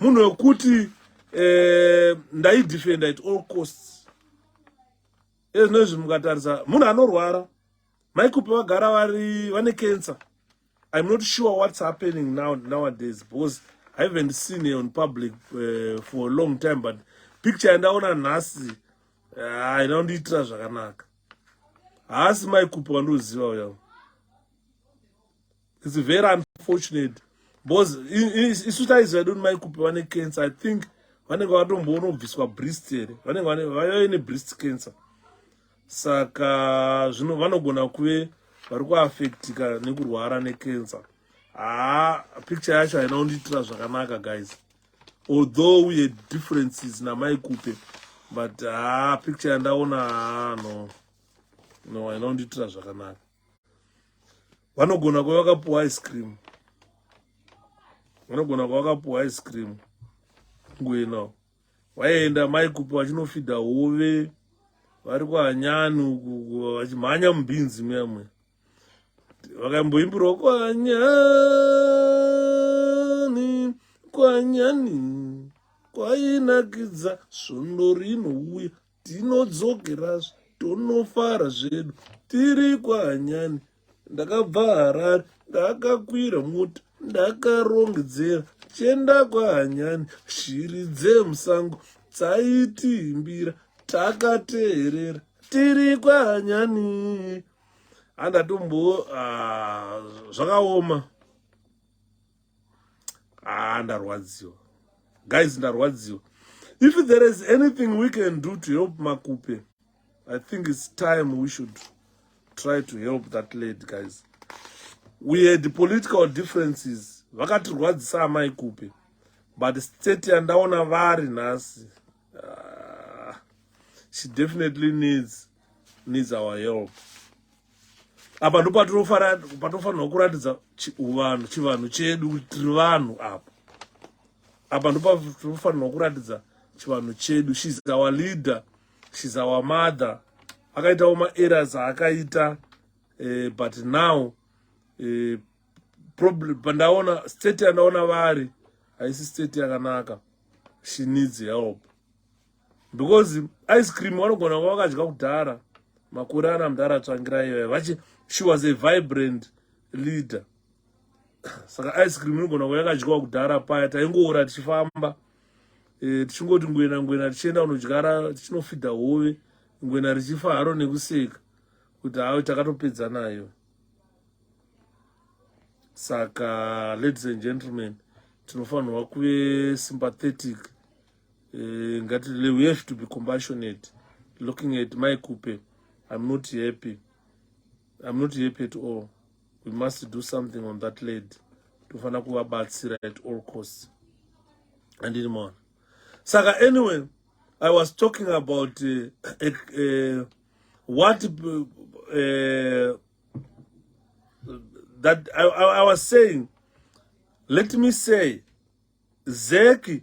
Munhu wekuti ndaidefenda at all costs. Ezvinozvi mukatarisa, munhu anorwara. 𝗵𝗵𝗶𝗵 vagara vane cancer. I'm not sure what's happening nowadays, because I haven't seen it on public for a long time, but picture yandaona nhasi inondiitira zvakanaka. Haasi 𝗵𝗵𝗶𝗵 wandoziva uya. It's very unfortunate, because isu taiziva kuti 𝗵𝗵𝗶𝗵 vane cancer. I think vanenge vatomboona kubviswa breast here, vanenge vane breast cancer. Saka zvino vanogona kuve vari kuaffectika nekurwara necancer. picture yacho hainaunditira zvakanaka guys, although we had differences naMaiKupe, but picture yandaona no hainaunditira zvakanaka. Vanogona kuva vakapuwa ice cream, vanogona kuva vakapuwa ice cream nguena vaenda MaiKupe vachinofidha hove vari kuhanyani uku vachimhanya mubinzi muyamwe vakamboimbirwa kwanyani kwanyani kwainakidza svondo rinouya tinodzokerazve tonofara zvedu tiri kwanyani ndakabva Harare ndakakwira mota ndakarongedzera chenda kwanyani shiri dzemusango dzaitiimbira takateerera tiri kwanyani. Andatombo zvakaoma. Ndarwadziwa. Guys, ndarwadziwa. If there is anything we can do to help Makupe, I think it's time we should try to help that lady, guys. We had political differences. Vakatirwadzisa MaiKupe. But state yandaona vari nhasi. She definitely needs our help. Apa ndo patofanira kuratidza chivanhu chedu tiri vanhu apa. Apa ndo patofanira kuratidza chivanhu chedu. She's our leader. She's our mother. Akaitawo ma-errors akaita. But now pandaona state yandaona vari haisi state yakanaka. She needs help. Because ice cream vanogona kuva vakadya kudhara makore ana mudhara tsvangira iyoyo she was a vibrant leader. Saka ice cream inogona kuva yakadyiwa kudhara paya taingoora tichifamba tichingoti ngwena tichienda kunodyara tichinofidha hove ngwena richifa haro nekuseka kuti hawo takatopedza nayo. Saka ladies and gentlemen, tinofanirwa kuve sympathetic. We have to be compassionate. Looking at MaiKupe, I'm not happy. I'm not happy at all. We must do something on that lady. Tofana kuvabatsira at all costs. And anymore. Saka, anyway, I was talking about what that I was saying. Let me say, 𝗧𝗵𝗶𝗴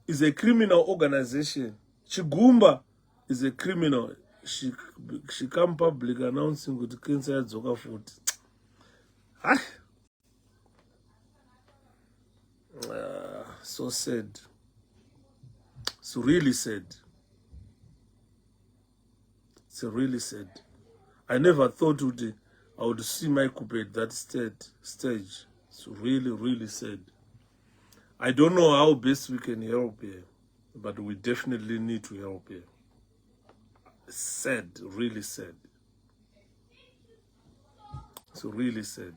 is a criminal organization. 𝗪𝗵𝗶𝗵 is a criminal. 𝗧𝗵𝗵𝗴 announcing that cancer yadzoka futi. So sad. It's really sad. It's really sad. I never thought I would see MaiKupe at that stage. It's really, really sad. I don't know how best we can help here, but we definitely need to help here. Sad, really sad. It's really sad.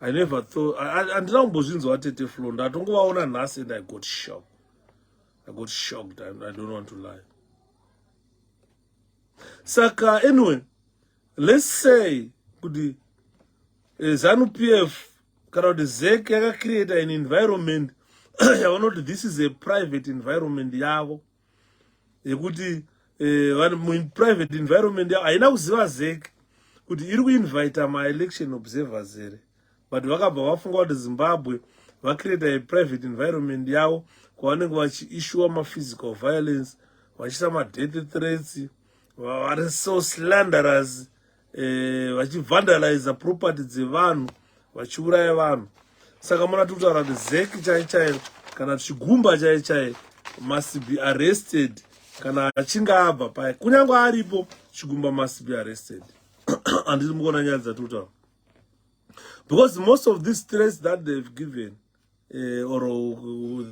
I never thought, and now Bozhinzo atete flonda. I don't go on and ask, and I got shocked. I got shocked, and I don't want to lie. Saka, anyway, let's say, the ZANU-PF, 𝗪𝗿𝗀 create an environment. This is a private environment. In private environment, I know 𝗧𝗵𝗵𝗴 could invite my election observers. But Vakaba Zimbabwe, we create a private environment. Issue of physical violence, some death threats, so slanderous, vandalize the property of vachiuraya vanhu. Saka muna tutaura kuti 𝗧𝗵𝗵𝗴 chaiye kana 𝗪𝗵𝗵𝗀 chaiye must be arrested kana achinge abva paya. Kunyange aripo 𝗪𝗵𝗵𝗀 must be arrested. Handisi mukuona nyaya dzatutaura. Because most of these threats that they've given or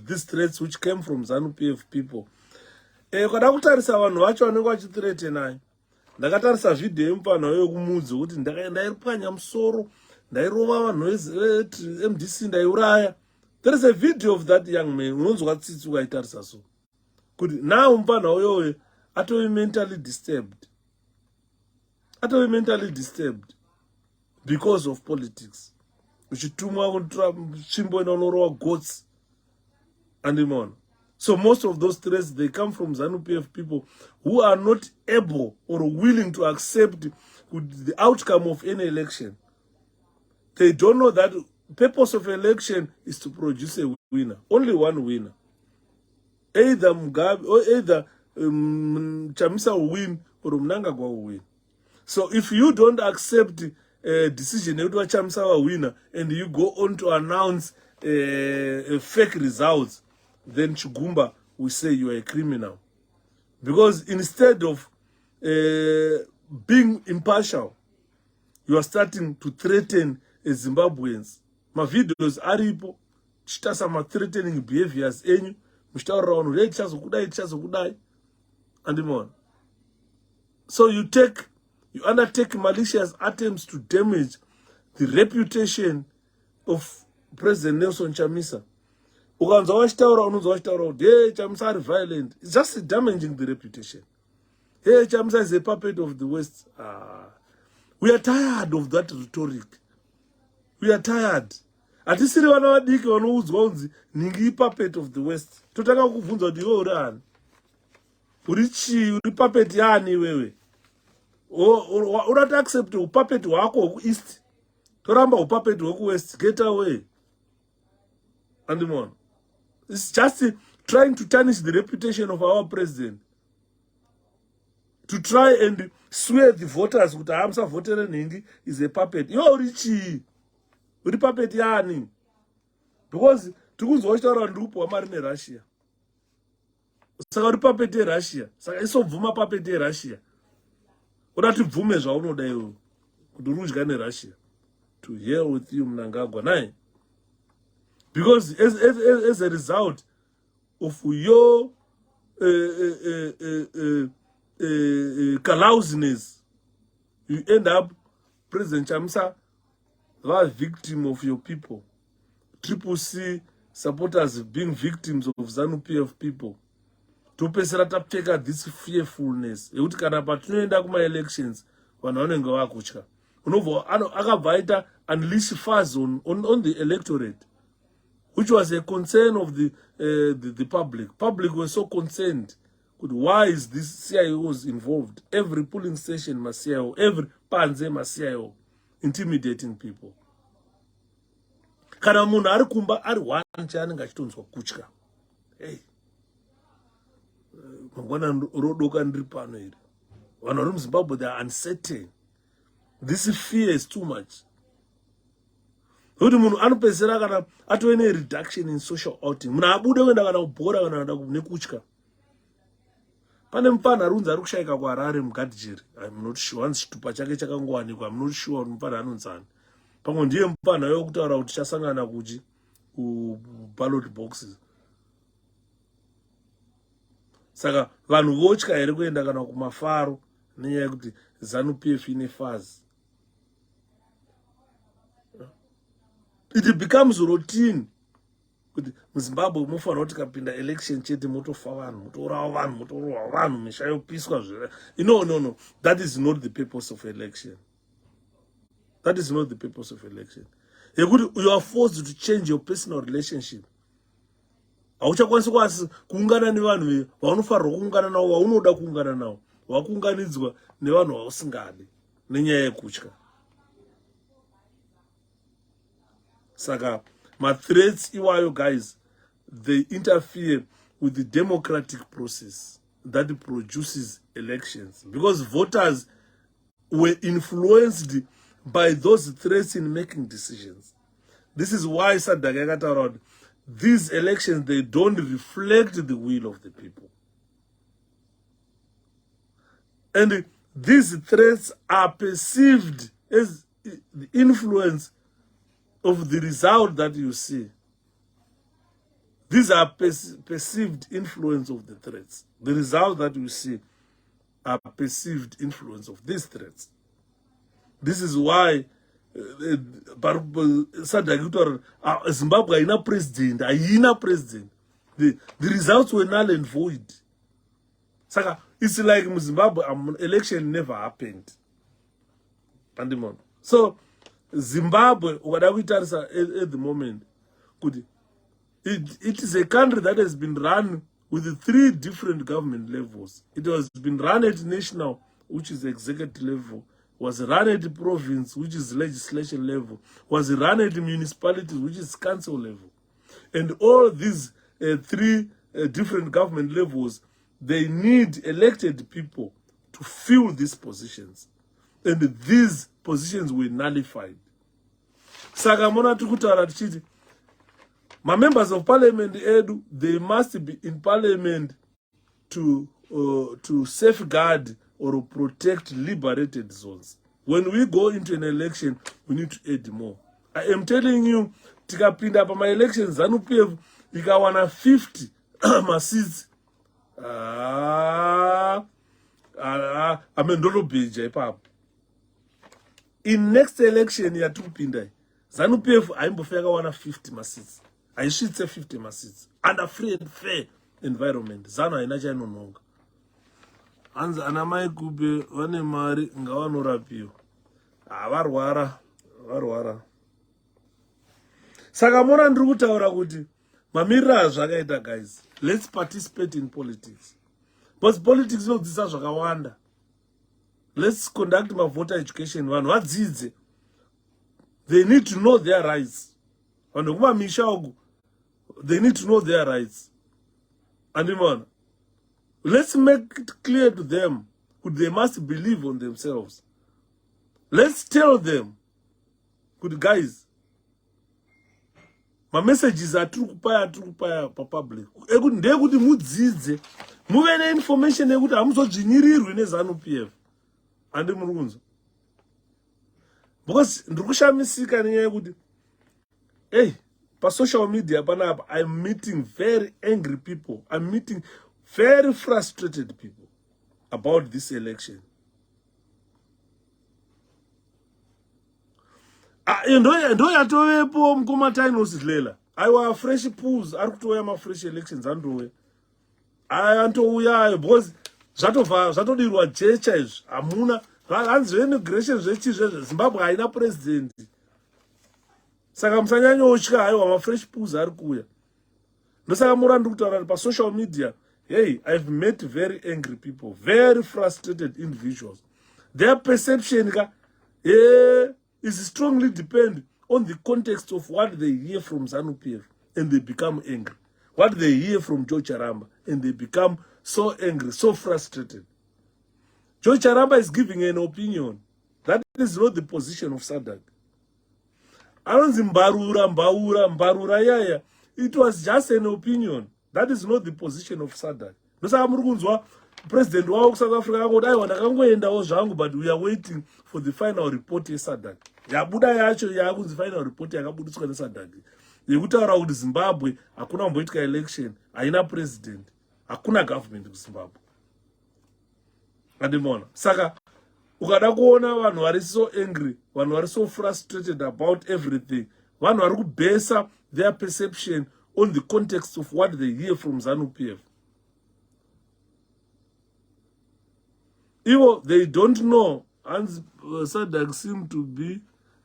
these threats which came from ZANU-PF people, kada kutarisa vanhu vacho vanenge vachithreatenayo. Ndakatarisa video yemupana yokumudzi kuti ndairipwanya musoro ndairova vanhu MDC ndaiuraya. There is a video of that young man. Unonzwa tsitsi ukaitarisa so. Kuti now mupana uyoyo atove mentally disturbed because of politics. uchitumwa kutsvimbo inonorowa goats andimona. So most of those threats, they come from ZANU-PF people who are not able or willing to accept the outcome of any election. They don't know that the purpose of election is to produce a winner, only one winner. Either Mugabe or either Chamisa will win or Mnangagwa will win. So if you don't accept a decision that Chamisa will win and you go on to announce fake results, then Chugumba will say you are a criminal. Because instead of being impartial, you are starting to threaten Zimbabweans. My videos are aripo, chita some threatening behaviors enyu, mshtaura wanu re chazokudai, and more. So you undertake malicious attempts to damage the reputation of President Nelson Chamisa. Hey, Chamisa are violent. It's just damaging the reputation. Hey, Chamisa is a puppet of the West. We are tired of that rhetoric. We are tired. Atisiri wana wadiki wanouzwa unzi ningi puppet of the West. Tutaka kuvunza kuti iwe uri ani. Uri puppet yani wewe. Urata accept puppet wako waku East. Toramba puppet waku West. Get away. Andimon. It's just trying to tarnish the reputation of our president. To try and swear the voters kuti hamsa votere ningi is a puppet. Yo urichi. Uri puppet yani. Because tukunzwa uchitaura ndupo wamari neRussia. Saka uri puppet yeRussia. Saka isobvuma puppet yeRussia. Udati bvume zvaunoda iwe kuti uri kudya neRussia. To hell with you Mnangagwa naye. Because as a result of your callousness, you end up President Chamisa a victim of your people. 𝗖𝗶𝗶 supporters being victims of ZANU-PF people. Topesera tapteka this fearfulness. Ekuti kana patinoenda kuma elections vanhu vanenge vakutya. Unobva akabva aita unleash fuzz on the electorate, which was a concern of the public. Public were so concerned. Why is this CIOs involved? Every polling station must CIO, every panze must CIO, intimidating people. Kana munhu ari kumba ari one chaanenge achitonzwa kutya. Hey. Mangwana rodoka ndiri pano iri. Vanhu vari muZimbabwe, they are uncertain. This fear is too much. Kuti munhu anopedzera kana atove reduction in social outing. Munhu abude kuenda kana kubhora kana kuenda nekutya. Pane mupana arunzi ari kushaika kuHarare muGadhijeri. I'm not sure. Once chitupa chake chakangowanikwa, I'm not sure kuti mupana anonzani. Pamwe ndiye mupana wekutaura kuti chasangana kuchi ballot boxes. Saka vanhu votya here kuenda kana kumafaro nenyaya yekuti ZANU-PF ine phazi. It becomes routine. MuZimbabwe mufanira kuti kapinda election chete motofa vanhu, motourawa vanhu, motorohwa vanhu, misha yopiswa zvere. No. That is not the purpose of election. That is not the purpose of election. You are forced to change your personal relationship. Hauchakwanisi kuungana nevanhu vaunofanirwa kuungana navo, vaunoda kuungana navo. Wakuunganidzwa nevanhu vausingadi nenyaya yekutya. Saka my threats iwayo, guys, they interfere with the democratic process that produces elections, because voters were influenced by those threats in making decisions. This is why Sadagagata, these elections, they don't reflect the will of the people. And these threats are perceived as the influence of the result that you see. These are perceived influence of the threats. The result that you see are perceived influence of these threats. This is why Zimbabwe haina president. The results were null and void. Saka, it's like Zimbabwe, election never happened. So, Zimbabwe, what are we at the moment? It is a country that has been run with 3 different government levels. It has been run at national, which is executive level, was run at province, which is legislation level, was run at municipalities, which is council level. And all these 3 different government levels, they need elected people to fill these positions. And these positions were nullified. Saka mona tikutaura tichiti, my members of parliament, they must be in parliament to safeguard or protect liberated zones. When we go into an election, we need to add more. I am telling you, tikapinda pa my elections, ZANU-PF, ikawana 50 seats. Amendolobheja ipapo. In next election yatikupinda, ZANU-PF aimbofika wana 50 seats. I should say 50 seats. Under free and fair environment. ZANU haina chainononga. Anzi anamai kube vane mari ngavanorapiwa. Varwara. Saka mona ndiri kutaura kuti mamiriro azvakaita, guys. Let's participate in politics. Because politics inodzidzisa zvakawanda. Let's conduct my voter education. Vanhu vadzidze. They need to know their rights. Vanhu kumamisha uku, they need to know their rights. And let's make it clear to them that they must believe on themselves. Let's tell them, good guys, my messages are true pa public. Ndekuti mudzidze, muve ne information yekuti hamuzojinyirirwi neZANU-PF. Andi murunzo. Because ndikushamisika nenyaya yekuti, hey, pa social media panapa, I'm meeting very angry people. I'm meeting very frustrated people about this election. Ndo yatovepo mkomatine usidlela. Aiwa fresh pools, arikutoya ma fresh elections andowe. Antouya because zvatodirwa jecha izvi. Hamuna hanzi immigration zvechizvezve Zimbabwe haina president. Saka musanyanyotya aiwa ma fresh pools arikuya. Ndosaka murandi kutaura pa social media. Hey, I've met very angry people, very frustrated individuals. Their perception is strongly depend on the context of what they hear from ZANU-PF, and they become angry. What they hear from 𝗄𝗶𝗵𝗴, and they become so angry, so frustrated. 𝗄𝗶𝗵𝗴 is giving an opinion. That is not the position of SADC. Anonzi mbarura yaya. It was just an opinion. That is not the position of SADC. Ndosaka muri kunzwa president wa South Africa akoti aiwa ndakangoendawo zvangu, but we are waiting for the final report yeSADC. Yabuda yacho yakunzi final report yakabudiswa neSADC. Yekutaura kuti Zimbabwe hakuna kumboitika election, haina president, hakuna government kuZimbabwe. Andimona. Saka ukada kuona vanhu vari so angry, vanhu vari so frustrated about everything, vanhu vari kubesa their perception on the context of what they hear from ZANU-PF. Even they don't know, and SADC seem to be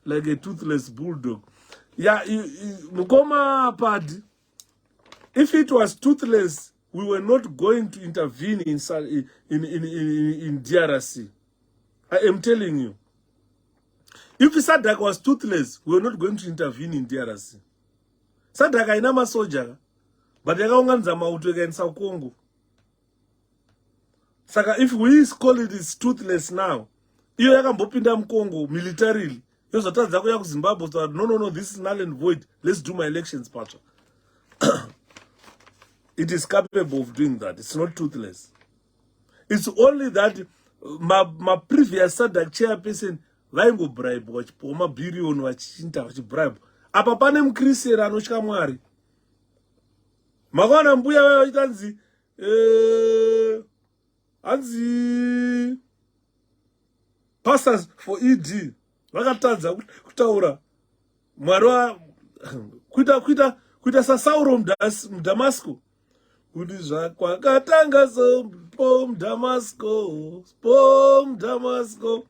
like a toothless bulldog. Yeah, Mukoma party, if it was toothless, we were not going to intervene in DRC. I am telling you. If SADC was toothless, we were not going to intervene in DRC. SADC haina masoja, but yakaunganidza mauto ikaendesa kuCongo. Saka if we call it is toothless now, iyo yakambopinda muCongo militarily, yozotadza kuya kuZimbabwe, so no, this is null and void. Let's do my elections, Pacha. It is capable of doing that. It's not toothless. It's only that my previous SADC chairperson vaingo bribe wachipuwa mabhiriyoni vachinta vachibribe. Apa pane mukristiani anotya Mwari. Makaona mbuya vayo anzi pastors for ED vakatadza kutaura Mwari wa kuita saSauro muDamasco. Kuti zvakwakatanga muDamasco.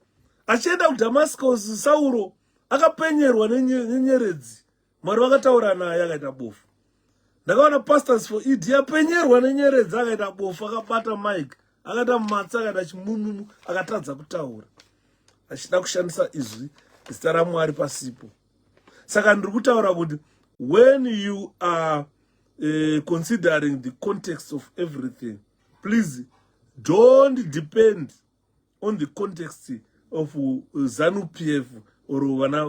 Achienda kuDamascus, Sauro akapenyerwa nenyeredzi. Mwari vakataura naye akaita bofu. Ndakaona pastors for it yapenyerwa nenyeredzi akaita bofu, akabata mic, akaita matsa, akaita chimumumu, akatadza kutaura. Achida kushandisa izvi zita raMwari pasipo. Saka ndiri kutaura kuti when you are considering the context of everything, please don't depend on the context of 𝗧𝗵𝗶𝗴 or vana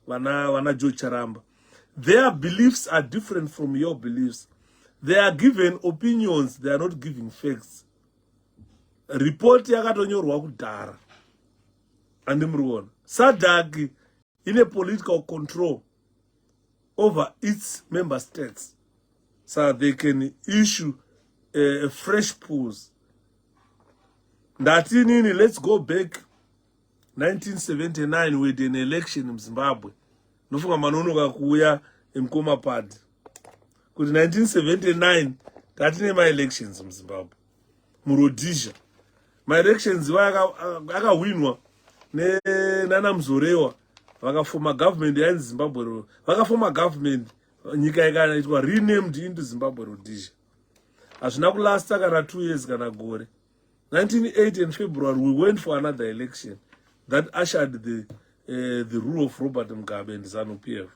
𝗄𝗶𝗶𝗁𝗵. Their beliefs are different from your beliefs. They are given opinions, they are not giving facts. Report yakatonyorwa kudhara. Andimruona. SADC in a political control over its member states, so they can issue a fresh pools. Let's go back 1979 with an election in Zimbabwe. Nofunga manonoka kuya 𝗧𝗵𝗿𝗀𝗁. Kuti 1979 tatine my elections in Zimbabwe. Murodisha. My elections akawinwa nana Mzorewa. Vakafoma government in Zimbabwe. Vakafoma government nyika ikanaitwa renamed into Zimbabwe Rhodesia. Hazvina kulasta kana 2 years kana gore. 1980 in February we went for another election that ushered the rule of Robert Mugabe and 𝗧𝗵𝗶𝗴.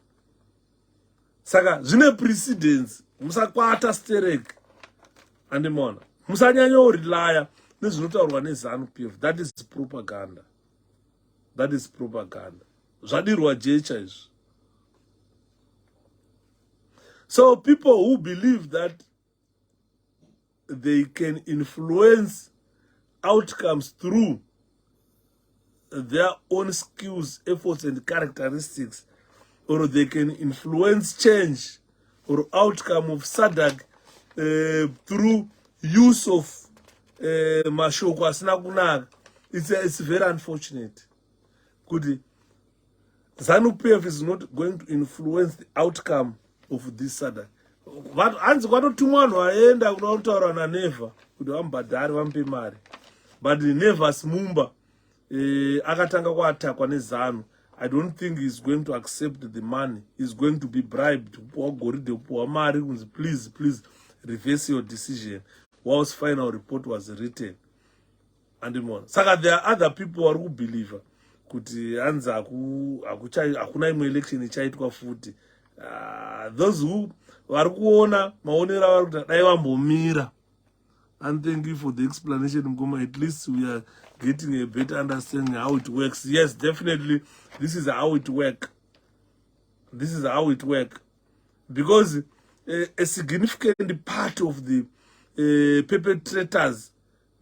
Saka zvine precedence, musakwata sterek. Andimona. Musanyanyo relaya nezvinotaurwa neZANU-PF. That is propaganda. That is propaganda. Zvadirwa jecha izvi. So people who believe that they can influence outcomes through their own skills, efforts, and characteristics, or they can influence change or outcome of SADC through use of mashoko asina kunaka. It's very unfortunate. 𝗧𝗵𝗶𝗴 is not going to influence the outcome of this SADC. Hanzi kwatotumwa vanhu vaenda kunotaura naNEVA kuti vamubhadhare vamupe mari. But NEVA's Mumba akatanga kuatakwa neZANU. I don't think he's going to accept the money. He's going to be bribed. Please reverse your decision. Whilst final report was written. And more. Saka there are other people who believe kuti anza hakuna imwe election ichaitwa futi. Those who vari kuona maonero avari kuti dai vambomira. And thank you for the explanation, Mgoma. At least we are getting a better understanding how it works. Yes, definitely, this is how it works. This is how it works. Because a significant part of the perpetrators,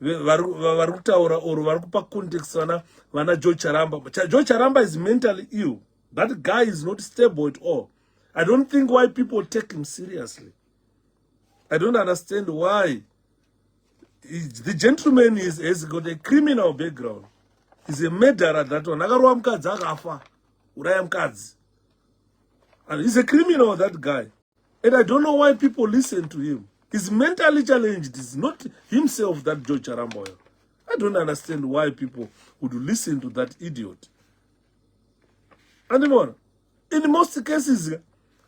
varukutaura or varukupa context vana 𝗄𝗶𝗁𝗵. 𝗄𝗶𝗁𝗵 is mentally ill. That guy is not stable at all. I don't think why people take him seriously. I don't understand why. The gentleman has got a criminal background. He's a murderer. That one. Akarowa mukadzi akafa. Uraya mukadzi. And he's a criminal, that guy. And I don't know why people listen to him. He's mentally challenged. It's not himself, that 𝗄𝗶𝗁𝗵. I don't understand why people would listen to that idiot. And in most cases,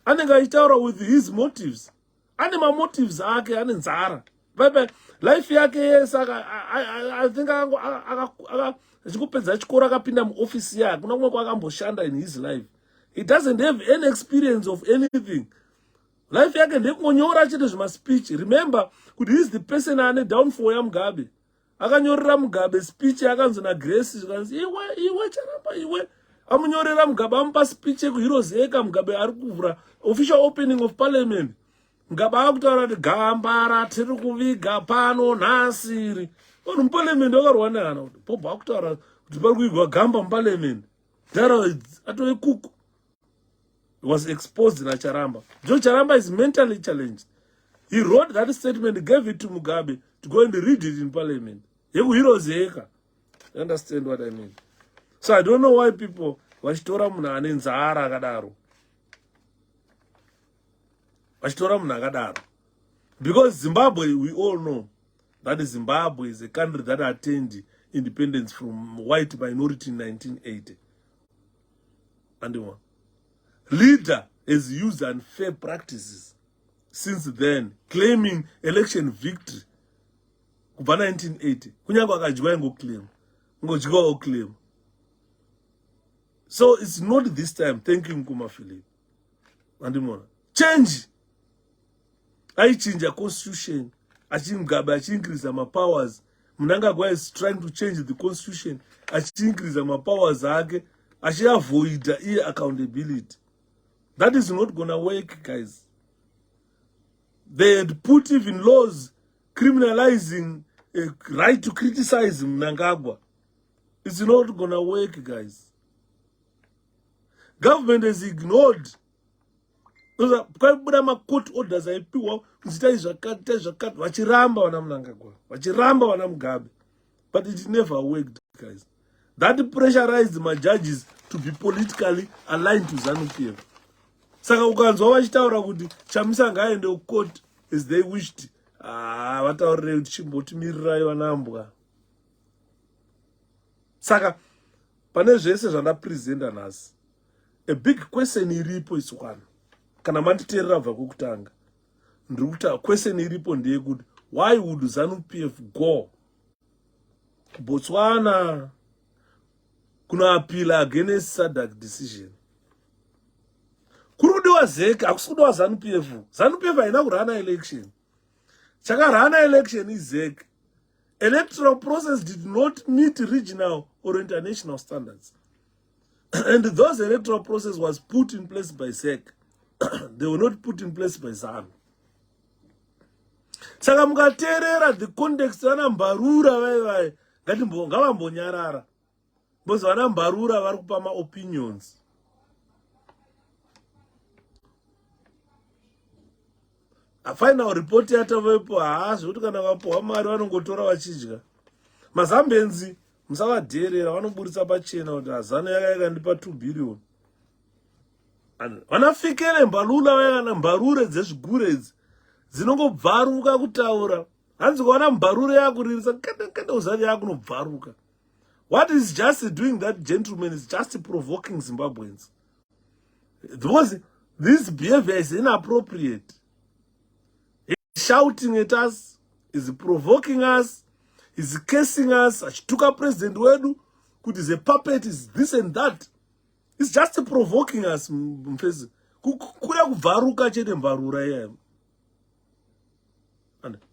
anenge achitaura with his motives. Ane motives ake ane nzara. Life yake yes, I think achikupedza chikoro akapinda muoffice yake. Kuna kumwe kwakamboshanda in his life. He doesn't have any experience of anything. Life yake ndekungonyora chete zvemaspeech. Remember, kuti he is the person ane downfall yaMugabe. Akanyorera Mugabe speech yakanzi naGrace zvikanzi iwe charamba iwe. Amunyorera Mugabe amupa speech yekuHeroes Mugabe ari kuvhura official opening of parliament. Mugabe akutaura kuti gambara tiri kuviga pano nhasiri. Vanhu muparliament vakarwa nehana kuti Bob akutaura kuti pari kuigwa gamba muparliament. Steroids atove kuku. He was exposed na Charamba. 𝗄𝗶𝗁𝗵 is mentally challenged. He wrote that statement, gave it to Mugabe to go and read it in parliament. YekuHeroes. You understand what I mean? So I don't know why people vachitora munhu ane nzara akadaro. Vachitora munhu akadaro. Because Zimbabwe, we all know that Zimbabwe is a country that attained independence from white minority in 1980. And one leader has used unfair practices since then, claiming election victory. Kuba 1980. Kunyangwa akajwa ngoclaim. Ngojwa oclaim. So it's not this time. Thank you, 𝗖𝗶𝗵𝗴. And change. I change a constitution. I increase my powers. Mnangagwa is trying to change the constitution. I increase my powers. I avoid accountability. That is not gonna work, guys. They had put even laws criminalizing a right to criticize Mnangagwa. It's not gonna work, guys. Government has ignored. Kwa court orders aipiwa kuzitai zvakati vachiramba wana Mnangagwa, vachiramba wana Mugabe, but it never worked, guys. That pressurized my judges to be politically aligned to ZANU-PF. Saka ukanzwa vachitaura kuti Chamisa ngaaende kucourt as they wished. Vataurire kuti chimbotimirirai vanambwa. Saka pane zvese zvandapresenta nhasi, a big question iripo is one. Kana manditeerera bva kokutanga, ndiri kuti question iripo ndeyekuti why would ZANU-PF go Botswana kunoappeal against SADC decision? Kurudiwa ZEC, hakusi kudiwa ZANU-PF. ZANU-PF haina kurana election. Chakarana election is ZEC. Electoral process did not meet regional or international standards. And those electoral process was put in place by ZEC. They were not put in place by ZANU. Saka mukateerera the context vana Mbarura vai ngati ngavambonyarara. Because vana Mbarura vari kupa opinions. A final report yatavapo zvekuti kana vapowa mari vanongotora vachidya. Mazambenzi musavadheerera, vanoburitsa pachena kuti ZANU yakandipa 2 billion. Vanafikele Mbalula vayana Mbarure dzezvigure idzi dzinongobvaruka kutaura. Hanzi kuona Mbarure yakuririsa kende uzari yakunobvaruka. What is just doing that gentleman is just provoking Zimbabweans. Because this behavior is inappropriate. He's shouting at us, he's provoking us, he's cursing us. Achituka president wedu kuti is a puppet, is this and that. It's just provoking us. Kuda kuvaruka chete Mbarura here.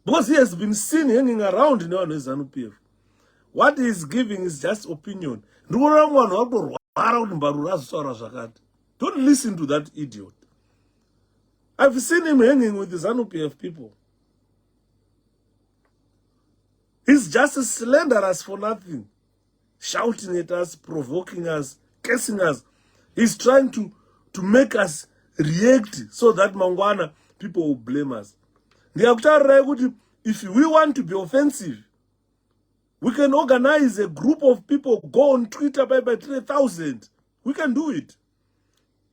Because he has been seen hanging around in ZANU-PF. What he is giving is just opinion. Don't listen to that idiot. I've seen him hanging with the ZANU-PF people. He's just slanderous for nothing. Shouting at us, provoking us, cursing us. He's trying to make us react so that Mangwana people will blame us. If we want to be offensive, we can organize a group of people, go on Twitter by 3,000. We can do it.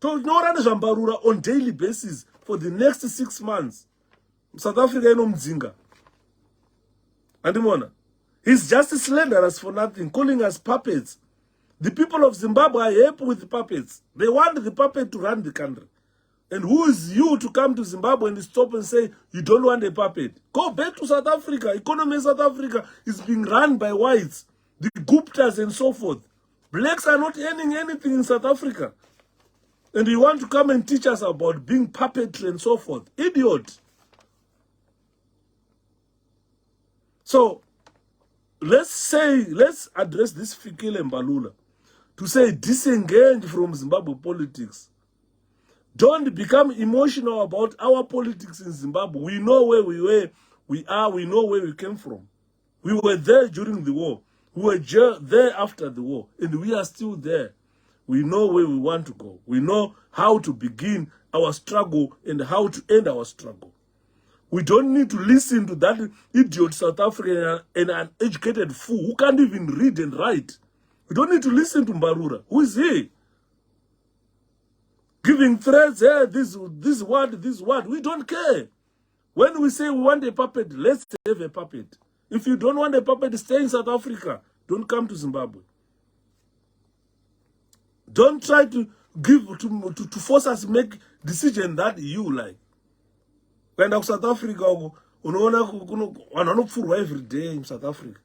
So Mbarura on daily basis for the next 6 months. South Africa no mzinga. And he's just slanderous for nothing, calling us puppets. The people of Zimbabwe are happy with the puppets. They want the puppet to run the country. And who is you to come to Zimbabwe and stop and say, you don't want a puppet? Go back to South Africa. Economy in South Africa is being run by whites, the Guptas and so forth. Blacks are not earning anything in South Africa. And you want to come and teach us about being puppetry and so forth. Idiot. So, let's address this Fikile Mbalula to say disengage from Zimbabwe politics. Don't become emotional about our politics in Zimbabwe. We know where we were, we are, we know where we came from. We were there during the war. We were there after the war. And we are still there. We know where we want to go. We know how to begin our struggle and how to end our struggle. We don't need to listen to that idiot South African and an educated fool who can't even read and write. We don't need to listen to Mbarura. Who is he? Giving threats, hey, this word. We don't care. When we say we want a puppet, let's have a puppet. If you don't want a puppet, stay in South Africa. Don't come to Zimbabwe. Don't try to to force us to make decision that you like. When I'm South Africa, every day in South Africa.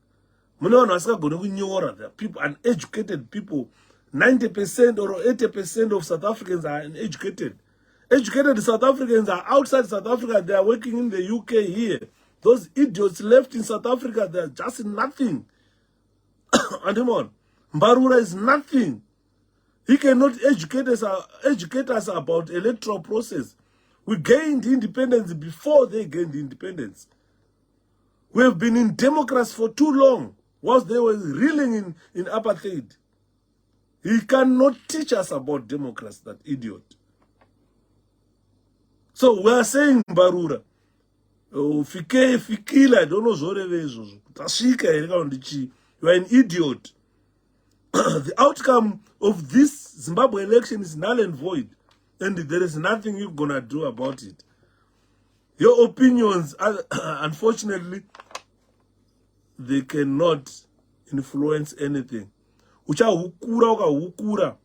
People, uneducated people, 90% or 80% of South Africans are uneducated. Educated South Africans are outside South Africa. They are working in the UK here. Those idiots left in South Africa, they are just nothing. And Mbarura is nothing. He cannot educate us about electoral process. We gained independence before they gained independence. We have been in democracy for too long, whilst they were reeling in apartheid. He cannot teach us about democracy, that idiot. So we are saying, Mbarura, 𝗧𝗵𝗶𝗴, I don't know you are an idiot. The outcome of this Zimbabwe election is null and void, and there is nothing you're gonna do about it. Your opinions are, unfortunately, they cannot influence anything. Ukahukura,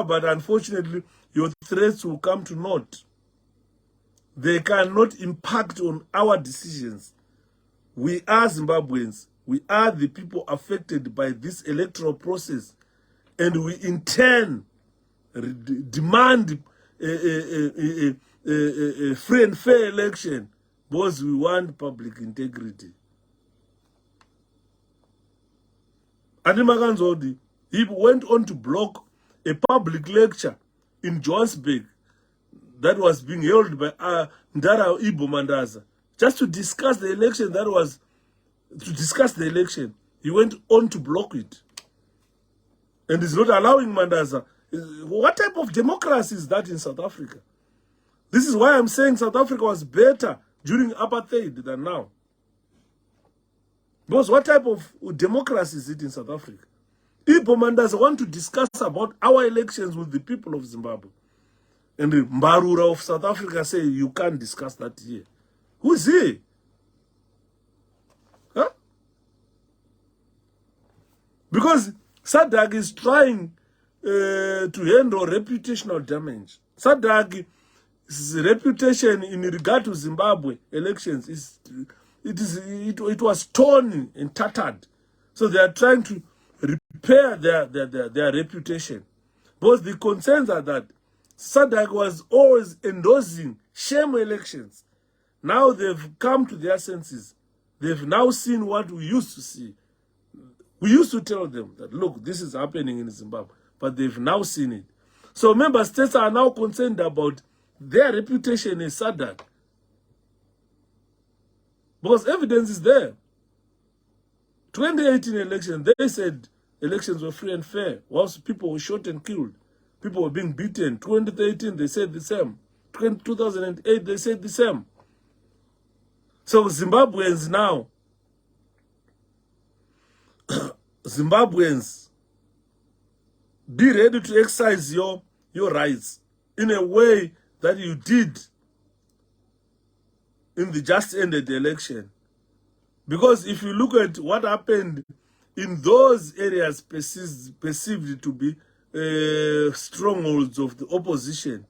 but unfortunately, your threats will come to naught. They cannot impact on our decisions. We are Zimbabweans. We are the people affected by this electoral process. And we in turn demand a free and fair election because we want public integrity. Animaganzodi, he went on to block a public lecture in Johannesburg that was being held by Ndara Ibo Mandaza, just to discuss the election He went on to block it. And is not allowing Mandaza. What type of democracy is that in South Africa? This is why I'm saying South Africa was better during apartheid than now. Because what type of democracy is it in South Africa? Ibo Mandaza want to discuss about our elections with the people of Zimbabwe. And the Mbarura of South Africa say, you can't discuss that here. Who is he? Huh? Because SADC is trying to handle reputational damage. SADC's reputation in regard to Zimbabwe elections it was torn and tattered. So they are trying to repair their reputation. But the concerns are that SADC was always endorsing shame elections. Now they've come to their senses. They've now seen what we used to see. We used to tell them that, look, this is happening in Zimbabwe, but they've now seen it. So member states are now concerned about their reputation in SADC. Because evidence is there. 2018 election, they said elections were free and fair, whilst people were shot and killed. People were being beaten. 2013, they said the same. 2008, they said the same. So Zimbabweans now, Zimbabweans, be ready to exercise your rights in a way that you did in the just ended election. Because if you look at what happened in those areas perceived to be strongholds of the opposition,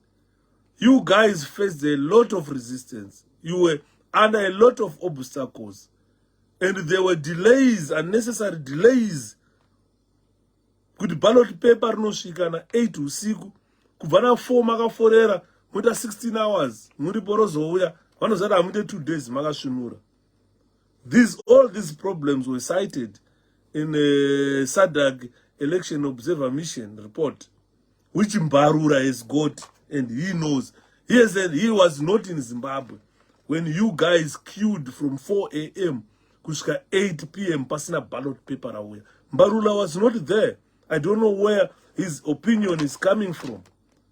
you guys faced a lot of resistance. You were under a lot of obstacles. And there were delays, unnecessary delays. Could ballot paper no shikana 8 usiku. Kubana 4 makaforera. Muta 16 hours. Muri porozo uya. Wanozada amute 2 days makashunura. All these problems were cited in a SADC election observer mission report, which Mbarura has got, and he knows. He said he was not in Zimbabwe when you guys queued from 4 a.m. kushka 8 p.m. pasina ballot paper away. Mbarura was not there. I don't know where his opinion is coming from.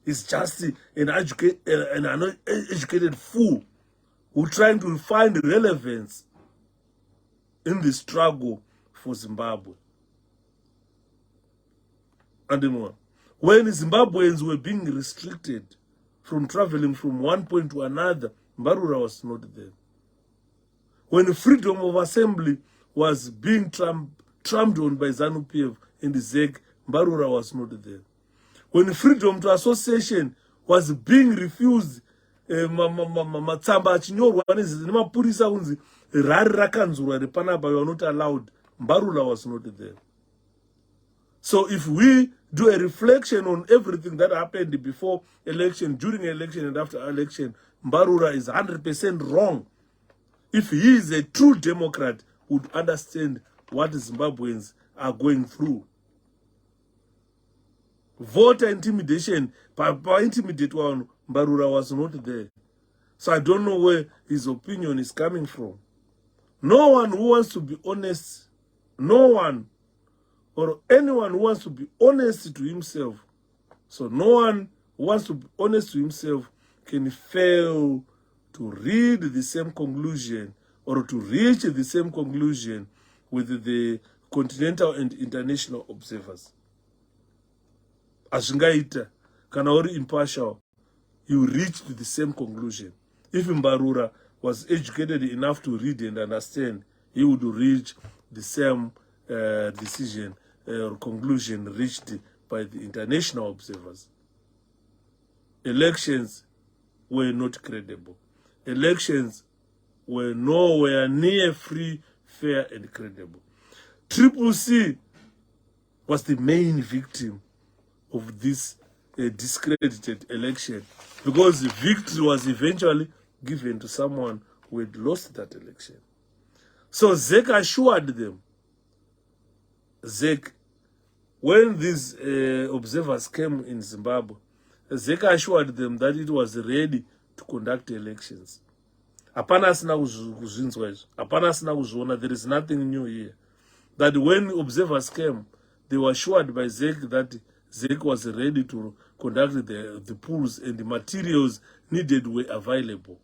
He's just an uneducated fool who trying to find relevance in the struggle for Zimbabwe. And more. When Zimbabweans were being restricted from traveling from one point to another, Mbarura was not there. When freedom of assembly was being trampled on by ZANU-PF in the ZEG, Mbarura was not there. when freedom to association was being refused, matsamba achinyorwa nemapurisa kunzi rari rakanzurwa repanapa, you are not allowed. Mbarula was not there. So if we do a reflection on everything that happened before election, during election, and after election, Mbarula is 100% wrong. If he is a true Democrat, would understand what Zimbabweans are going through. Voter intimidation, by intimidate one, Mbarula was not there. So I don't know where his opinion is coming from. No one who wants to be honest, no one or anyone who wants to be honest to himself, so no one who wants to be honest to himself can fail to read the same conclusion or to reach the same conclusion with the continental and international observers. Ashingaita, kana uri impartial, you reached the same conclusion. If Mbarula was educated enough to read and understand, he would reach the same decision or conclusion reached by the international observers. Elections were not credible. Elections were nowhere near free, fair, and credible. 𝗖𝗶𝘶 was the main victim of this discredited election, because the victory was eventually given to someone who had lost that election. So 𝗧𝗵𝗿 assured them, when these observers came in Zimbabwe, 𝗧𝗵𝗿 assured them that it was ready to conduct elections. Apana asina kuzvinzwa izvo, apana asina kuzviona. There is nothing new here. That when observers came, they were assured by 𝗧𝗵𝗿 that 𝗧𝗵𝗿 was ready to conduct the polls and the materials needed were available.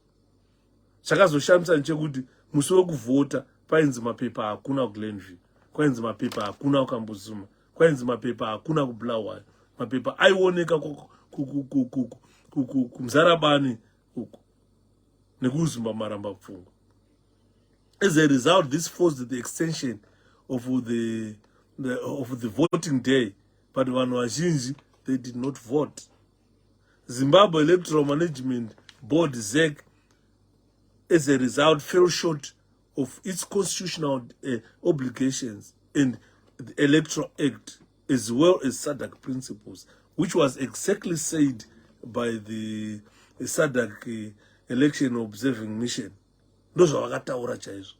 Chakazoshamisa nchekuti musi wekuvhota painzi mapepa hakuna kuGlenville, kwainzi mapepa hakuna kuKambuzuma, kwainzi mapepa hakuna kuBulawayo, mapepa aioneka kuMzarabani uko nekuzumba maramba pfungo. As a result, this forced the extension of the voting day, but vanhu vazhinji, they did not vote. Zimbabwe Electoral Management Board 𝗧𝗵𝗿, as a result, fell short of its constitutional obligations and the Electoral Act, as well as SADC principles, which was exactly said by the SADC Election Observing Mission. Those are vakataura chaizvo.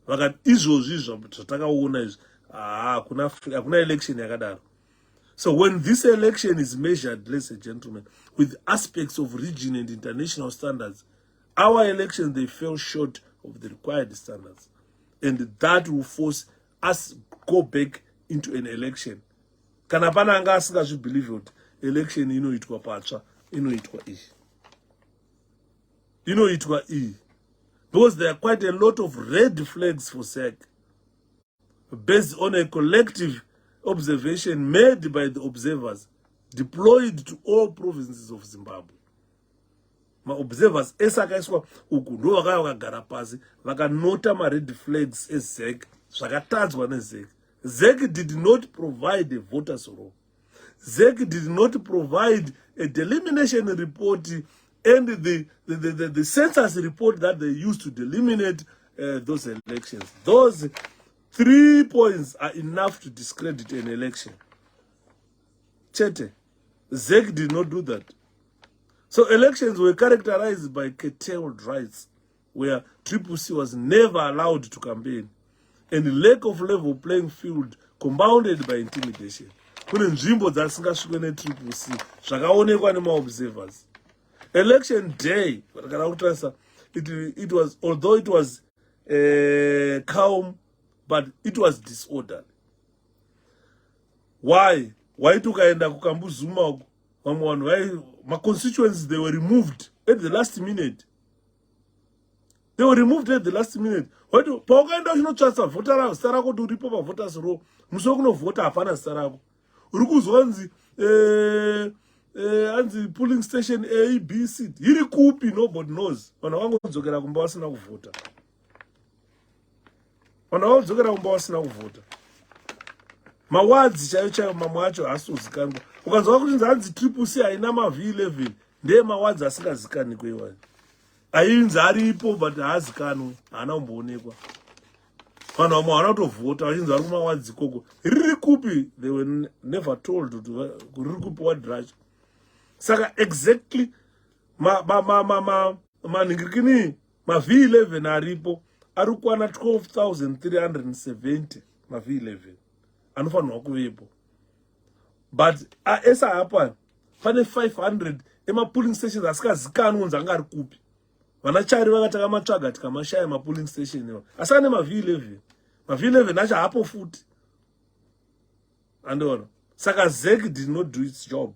Vakati izvozvi zvatakaona izvi, hakuna election yakadaro. So when this election is measured, ladies and gentlemen, with aspects of region and international standards, our elections, they fell short of the required standards. And that will force us go back into an election. Kana pana anga asingazvibelieve kuti election inoitwa patsva, inoitwa iyi. Inoitwa iyi. Because there are quite a lot of red flags for 𝗧𝗵𝗿, based on a collective observation made by the observers deployed to all provinces of Zimbabwe. Ma-observers esakaiswa uku ndo vakaya vakagara pasi vakanota ma-red flags eZEC zvakatadzwa neZEC. ZEC did not provide a voters roll. ZEC did not provide a delimitation report and the census report that they used to delimitate those elections. Those 3 points are enough to discredit an election. Chete, ZEC did not do that. So elections were characterized by curtailed rights, where 𝗖𝗶𝘶 was never allowed to campaign, and lack of level playing field compounded by intimidation. Kune nzvimbo dzisingasvikwe neTRIPC zvakaonekwa nema-observers. Election day, it was, although it was calm, but it was disordered. Why? Why tukaenda kuKambuzuma? My constituents, they were removed at the last minute. They were removed at the last minute. Paukaenda uchinotsvatsa vhota rako, zita rako kuti uripo pavoters roll, musi kunovhota hapana zita rako. Uri kuzwa hanzi polling station A, B, C. Iri kupi, nobody knows. Vanhu vangodzokera kumba vasina kuvhota. Vanhu vangodzokera kumba vasina kuvhota. mawadzi chaiyo mamwe acho haasizozikanwa. Ukanzwa kuti nzanzi 𝗶𝗶𝗁 haina ma-V11 ndeye mawadzi asingazikani kweiwani. Ainzi aripo but haazikanwi, haana kumboonekwa. Vanhu vamwe havana kutovhota vachinzi vari kumawadzi ikoko. Riri kupi? They were never told kuti riri kupi wadi racho. Saka exactly manhingirikini ma-V11 aripo ari kukwana 12,370 ma-V11 anofanirwa kuvepo. But esa hapa pane 500 ema-pooling stations asikazikanwi kunzi anga ari kupi. Vanachari vakataka matsvaga tikamashaya ma-pooling station iwa. Asi ane ma-V11. Ma-V11 acho hapo futi. Andiona. Saka ZEC did not do its job.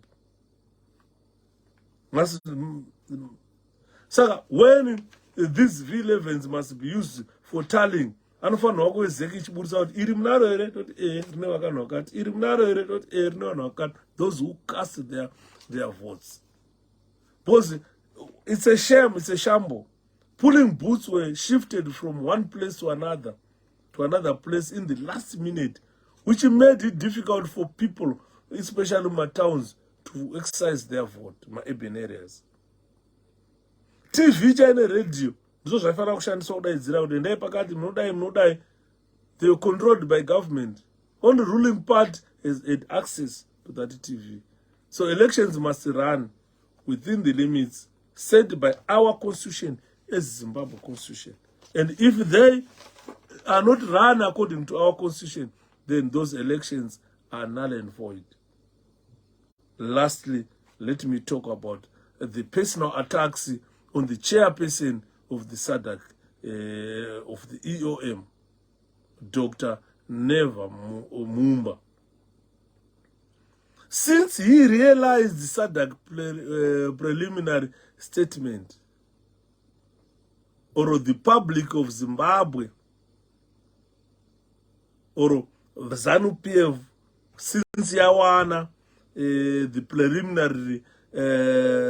Saka when these V11s must be used for tallying, anofanirwa kuve ZEC ichibudisa kuti iri munaro here toti rine vakanhu vakati, iri munaro here toti rine vanhu vakati, those who cast their votes. Because it's a shame, it's a shamble. Polling booths were shifted from one place to another place in the last minute, which made it difficult for people, especially in my towns, to exercise their vote, my urban areas. TV chine radio, ndizo zvaifanira kushandiswa kudaidzira kuti ndai pakati munodai, they were controlled by government. Only ruling part has had access to that TV. So elections must run within the limits set by our constitution as Zimbabwe constitution. And if they are not run according to our constitution, then those elections are null and void. Lastly, let me talk about the personal attacks on the chairperson of the SADC, of the EOM, Dr. 𝗪𝗵𝗵𝗀. Since he realized the SADC preliminary statement, or the public of Zimbabwe, or ZANU-PF, since yawana the preliminary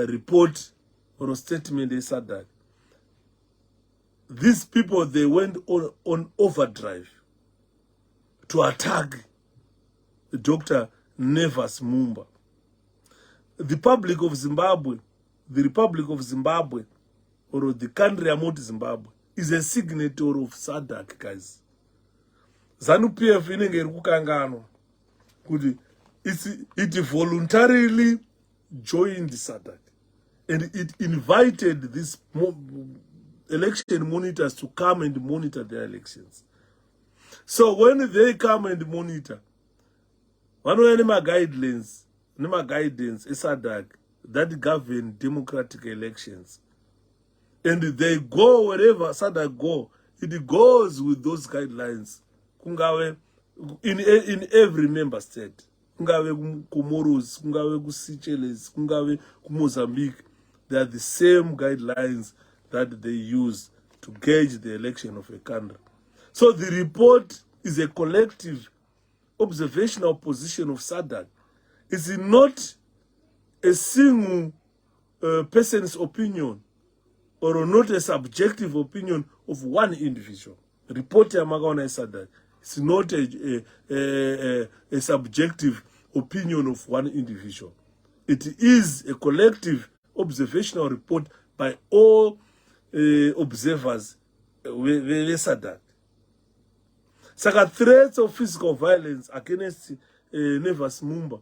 report or statement they said that these people, they went on overdrive to attack Dr. 𝗪𝗵𝗵𝗀. The public of Zimbabwe, the Republic of Zimbabwe, or the country among Zimbabwe, is a signatory of SADC, guys. ZANU-PF inenge iri kukanganwa kuti it voluntarily joined SADC, and it invited these election monitors to come and monitor their elections. So when they come and monitor, one of the guidelines SADC that govern democratic elections, and they go wherever SADC go, it goes with those guidelines. Kungawe in every member state, kungawe kuMorus, kungawe 𝗧𝗵𝗍𝗁, kungawe kuMozambique, they are the same guidelines that they use to gauge the election of a country. So the report is a collective observational position of SADC. It's not a single person's opinion, or not a subjective opinion of one individual. Report yamakaona SADC. It's not a subjective opinion of one individual. It is a collective observational report by all observers with SADC. Saka threats of physical violence against 𝗪𝗵𝗵𝗀,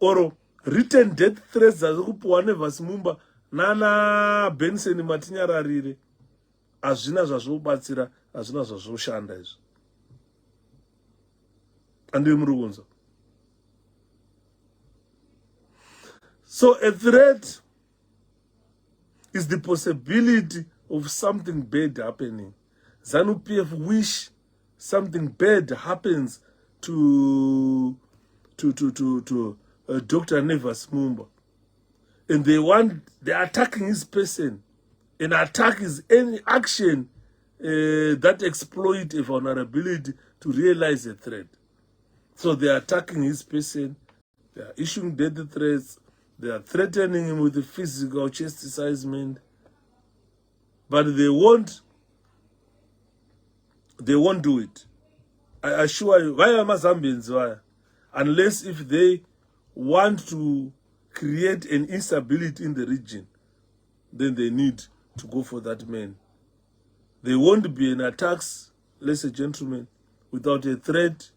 or written death threats dzazikupuwa 𝗪𝗵𝗵𝗀 nana Benson Matinyararire, hazvina zvazvobatsira, hazvina zvazvoshanda izvo. Andiri muri kunzwa. So a threat is the possibility of something bad happening. ZANU-PF wish something bad happens to Dr. 𝗪𝗵𝗵𝗀, and they're attacking his person. An attack is any action that exploit a vulnerability to realize a threat. So they are attacking his person, they are issuing death threats, they are threatening him with physical chastisement, but they won't do it. I assure you, why am Zambians? Why? Unless if they want to create an instability in the region, then they need to go for that man. There won't be an attacks, ladies and gentlemen, without a threat.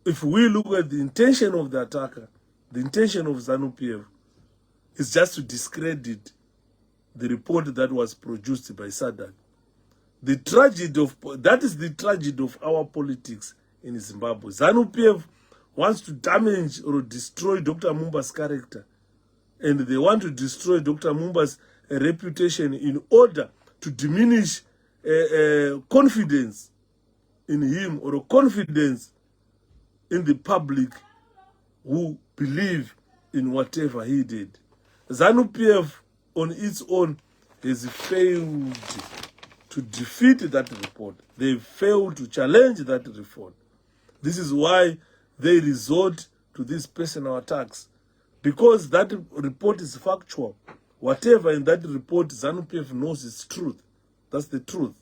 If we look at the intention of the attacker, the intention of ZANU-PF is just to discredit the report that was produced by SADC. The tragedy of that is the tragedy of our politics in Zimbabwe. ZANU-PF wants to damage or destroy Dr. Mumba's character, and they want to destroy Dr. Mumba's reputation in order to diminish confidence in him or confidence in the public who believe in whatever he did. ZANU-PF on its own has failed to defeat that report. They failed to challenge that report. This is why they resort to these personal attacks, because that report is factual. Whatever in that report, ZANU-PF knows is truth. That's the truth.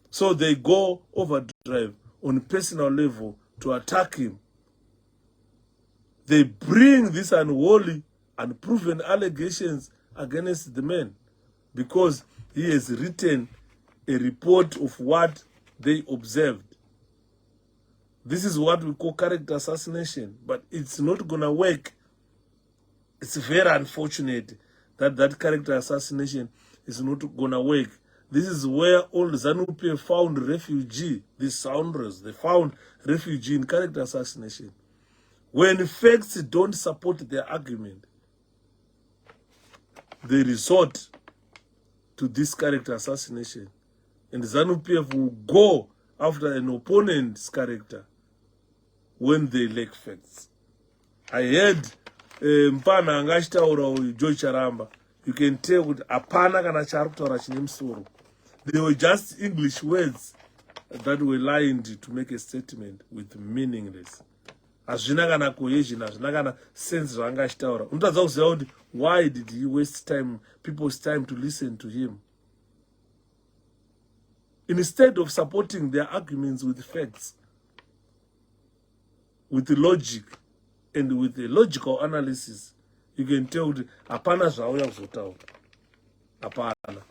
So they go overdrive on a personal level to attack him. They bring these unholy, unproven allegations against the man because he has written a report of what they observed. This is what we call character assassination, but it's not going to work. It's very unfortunate that that character assassination is not going to work. This is where all ZANU-PF found refugee, these scoundrels, they found refugee in character assassination. When facts don't support their argument, they resort to this character assassination. And ZANU-PF will go after an opponent's character when they lack facts. I heard Mpana angashitaura 𝗖𝗶𝗶𝗵. You can tell with apana kana charuktaura chine musoro. They were just English words that were lined to make a statement with meaningless. Azvina kana cohesion, azvina kana sense zvaangashitaura. Unotadza kuziva kuti why did he waste time, people's time to listen to him? Instead of supporting their arguments with facts, with the logic, and with the logical analysis, you can tell that apana zvauya kuzotaura. Apana.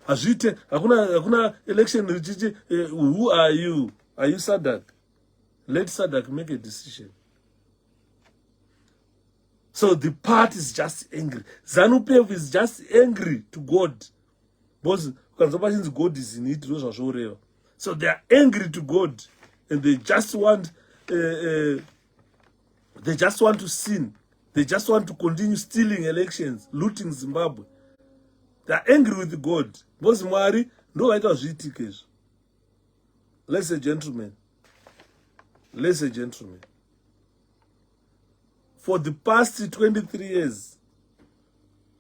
Azvite, hakuna election richichi, who are you? Are you SADC? Let SADC make a decision. So the party is just angry. ZANU-PF is just angry to God. Because God is in it. So they are angry to God, and they just want to sin. They just want to continue stealing elections, looting Zimbabwe. They are angry with God. Because Mwari, no matter what. Ladies and gentlemen, for the past 23 years,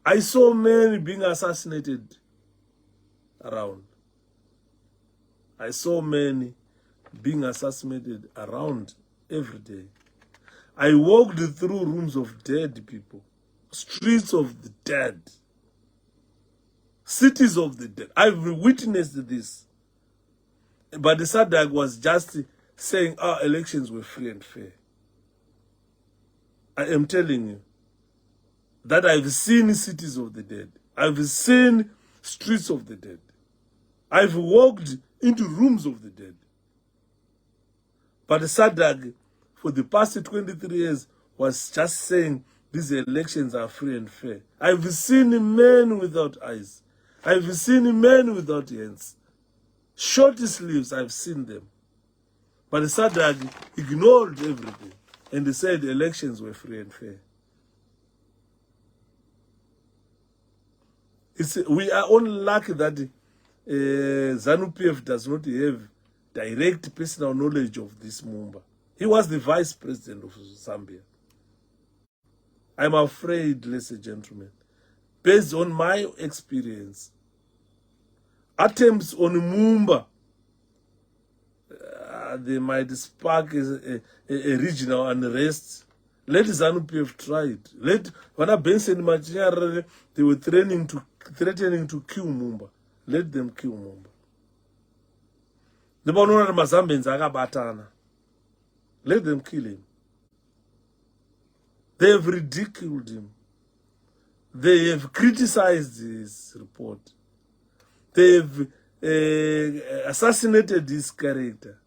I saw men being assassinated around. I saw many being assassinated around every day. I walked through rooms of dead people, streets of the dead, cities of the dead. I've witnessed this. But the SADC was just saying our elections were free and fair. I am telling you that I've seen cities of the dead. I've seen streets of the dead. I've walked into rooms of the dead. But the SADC, for the past 23 years, was just saying these elections are free and fair. I've seen men without eyes. I've seen men without hands. Short sleeves, I've seen them. But the SADC ignored everything. And they said the elections were free and fair. We are only lucky that ZANU-PF does not have direct personal knowledge of this Mumba. He was the vice president of Zambia. I'm afraid, ladies and gentlemen, based on my experience, attempts on Mumba, they might spark a regional unrest. Let ZANU-PF try it. When Benson Machar, they were threatening to kill Mumba. Let them kill Mumba. Ndipanoona mazambians akabatana. Let them kill him. They have ridiculed him. They have criticized his report. They have assassinated his character.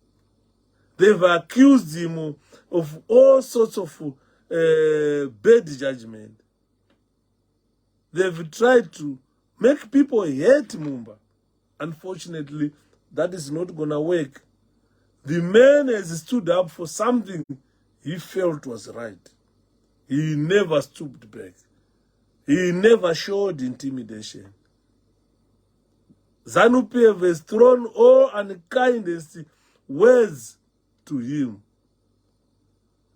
They've accused him of all sorts of bad judgment. They've tried to make people hate Mumba. Unfortunately, that is not going to work. The man has stood up for something he felt was right. He never stooped back. He never showed intimidation. ZANU-PF has thrown all unkindest words to him.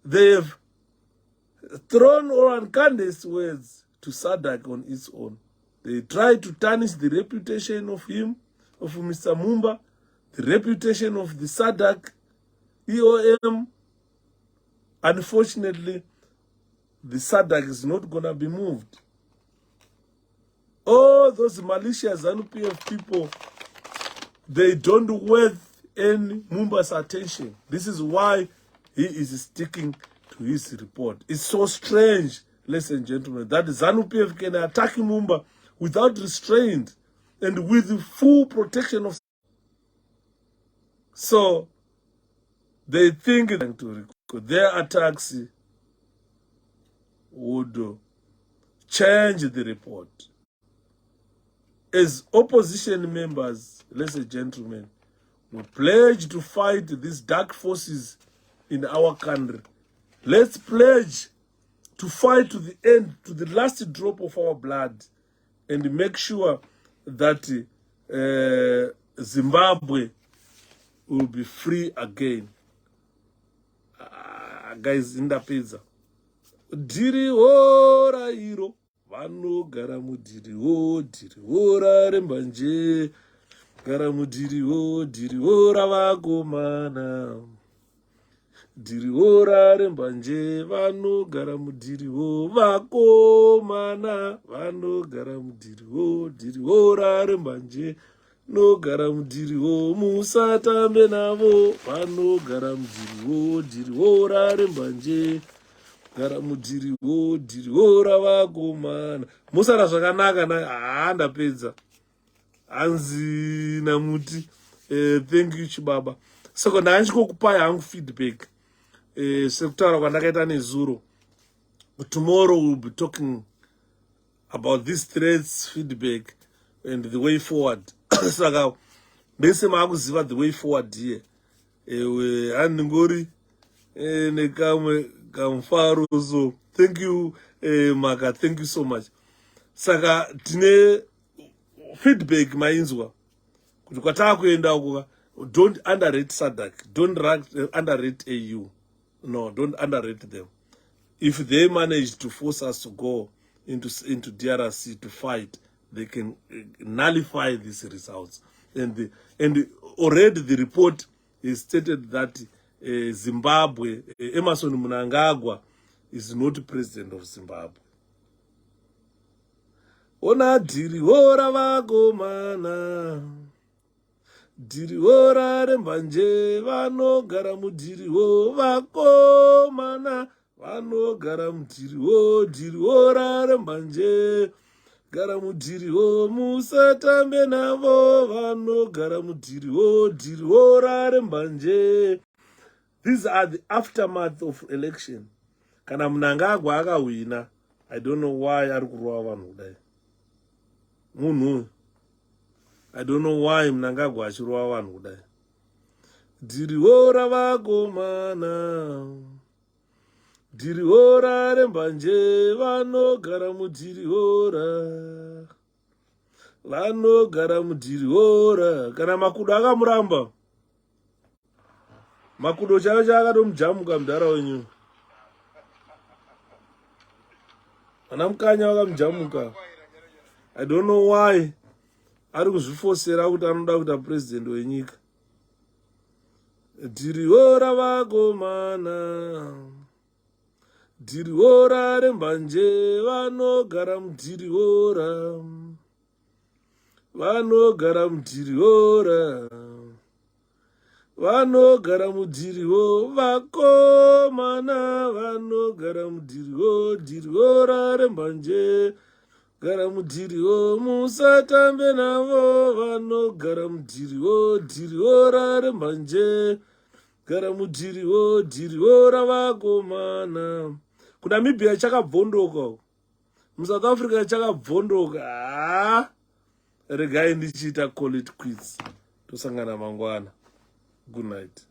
They have thrown all unkindest words to SADC on its own. They tried to tarnish the reputation of him, of Mr. Mumba, the reputation of the SADC, EOM. Unfortunately, the SADC is not going to be moved. All those malicious ZANU-PF people, they don't worth any Mumba's attention. This is why he is sticking to his report. It's so strange, ladies and gentlemen, that ZANU-PF can attack Mumba without restraint and with the full protection of... So, they think to record their attacks would change the report. As opposition members, ladies and gentlemen, we pledge to fight these dark forces in our country. Let's pledge to fight to the end, to the last drop of our blood, and make sure that Zimbabwe will be free again. Guys, in the pizza. Diri ora iro. Vano garamudiriwo, diriwo rarembanje. Garamudiriwo, diriwo ravagomana. Diriwo rarembanje, vano garamudiriwo, vakomana. Vano garamudiriwo, diriwo rarembanje. No garamudiriwo, musatambe navo. Vano garamudiriwo, diriwo rarembanje. Garamudiriwo, diriwo ravagomana. Musara zvakanaka na ndapedza. Anzi namuti. Thank you chibaba. Saka ndachikokupai hangu feedback. Sekutaura kwandakaita nezuro. Tomorrow we'll be talking about these threats, feedback, and the way forward. Saka bese maakuziva the way forward here. Andingori nekamwe kamfaro. So thank you Maka, thank you so much. Saka tine feedback mainzwa kuti kwataka kuenda uko. Don't underrate SADC. Don't underrate AU. No, don't underrate them. If they manage to force us to go into DRC to fight, they can nullify these results. And already the report is stated that Zimbabwe, Emmerson Mnangagwa, is not president of Zimbabwe. Ona diri ora vagomana. Diriwo rarembanje, vanogara mudiriwo, vakomana. Vanogara mudiriwo, diriwo rarembanje. Gara mudiriwo, musatambe navo. Vanogara mudiriwo, diriwo rarembanje. These are the aftermath of election. Kana Mnangagwa akawina, I don't know why ari kurova vanhu kudai. Munhu. I don't know why Mnangagwa achirova vanhu kudai. Diriwo ravagomana. Diriwo rarembanje, vanogara mudiriwo. Vanogara mudiriwo. Kana Makudo akamuramba. Makudo chavo chakatomujamuka mudhara wenyu. Ana mukanya wakamujamuka. I don't know why. Ari kuzvifosera kuti anoda kuita president wenyika. Diriwo ravagomana. Diriwo rarembanje, vanogara mudiriwo. Vanogara mudiriwo. vanogara mudhiriwo, vakomana vanogara mudhiriwo, dhiriwo rarembanje, gara mudhiriwo, musatambe navo, vanogara mudhiriwo, dhiriwo rarembanje, gara mudhiriwo, dhiriwo ravakomana. kuNamibia chakabvondoka, muSouth Africa chakabvondoka. Regai ndichiita call it quits. Tosangana mangwana. Good night.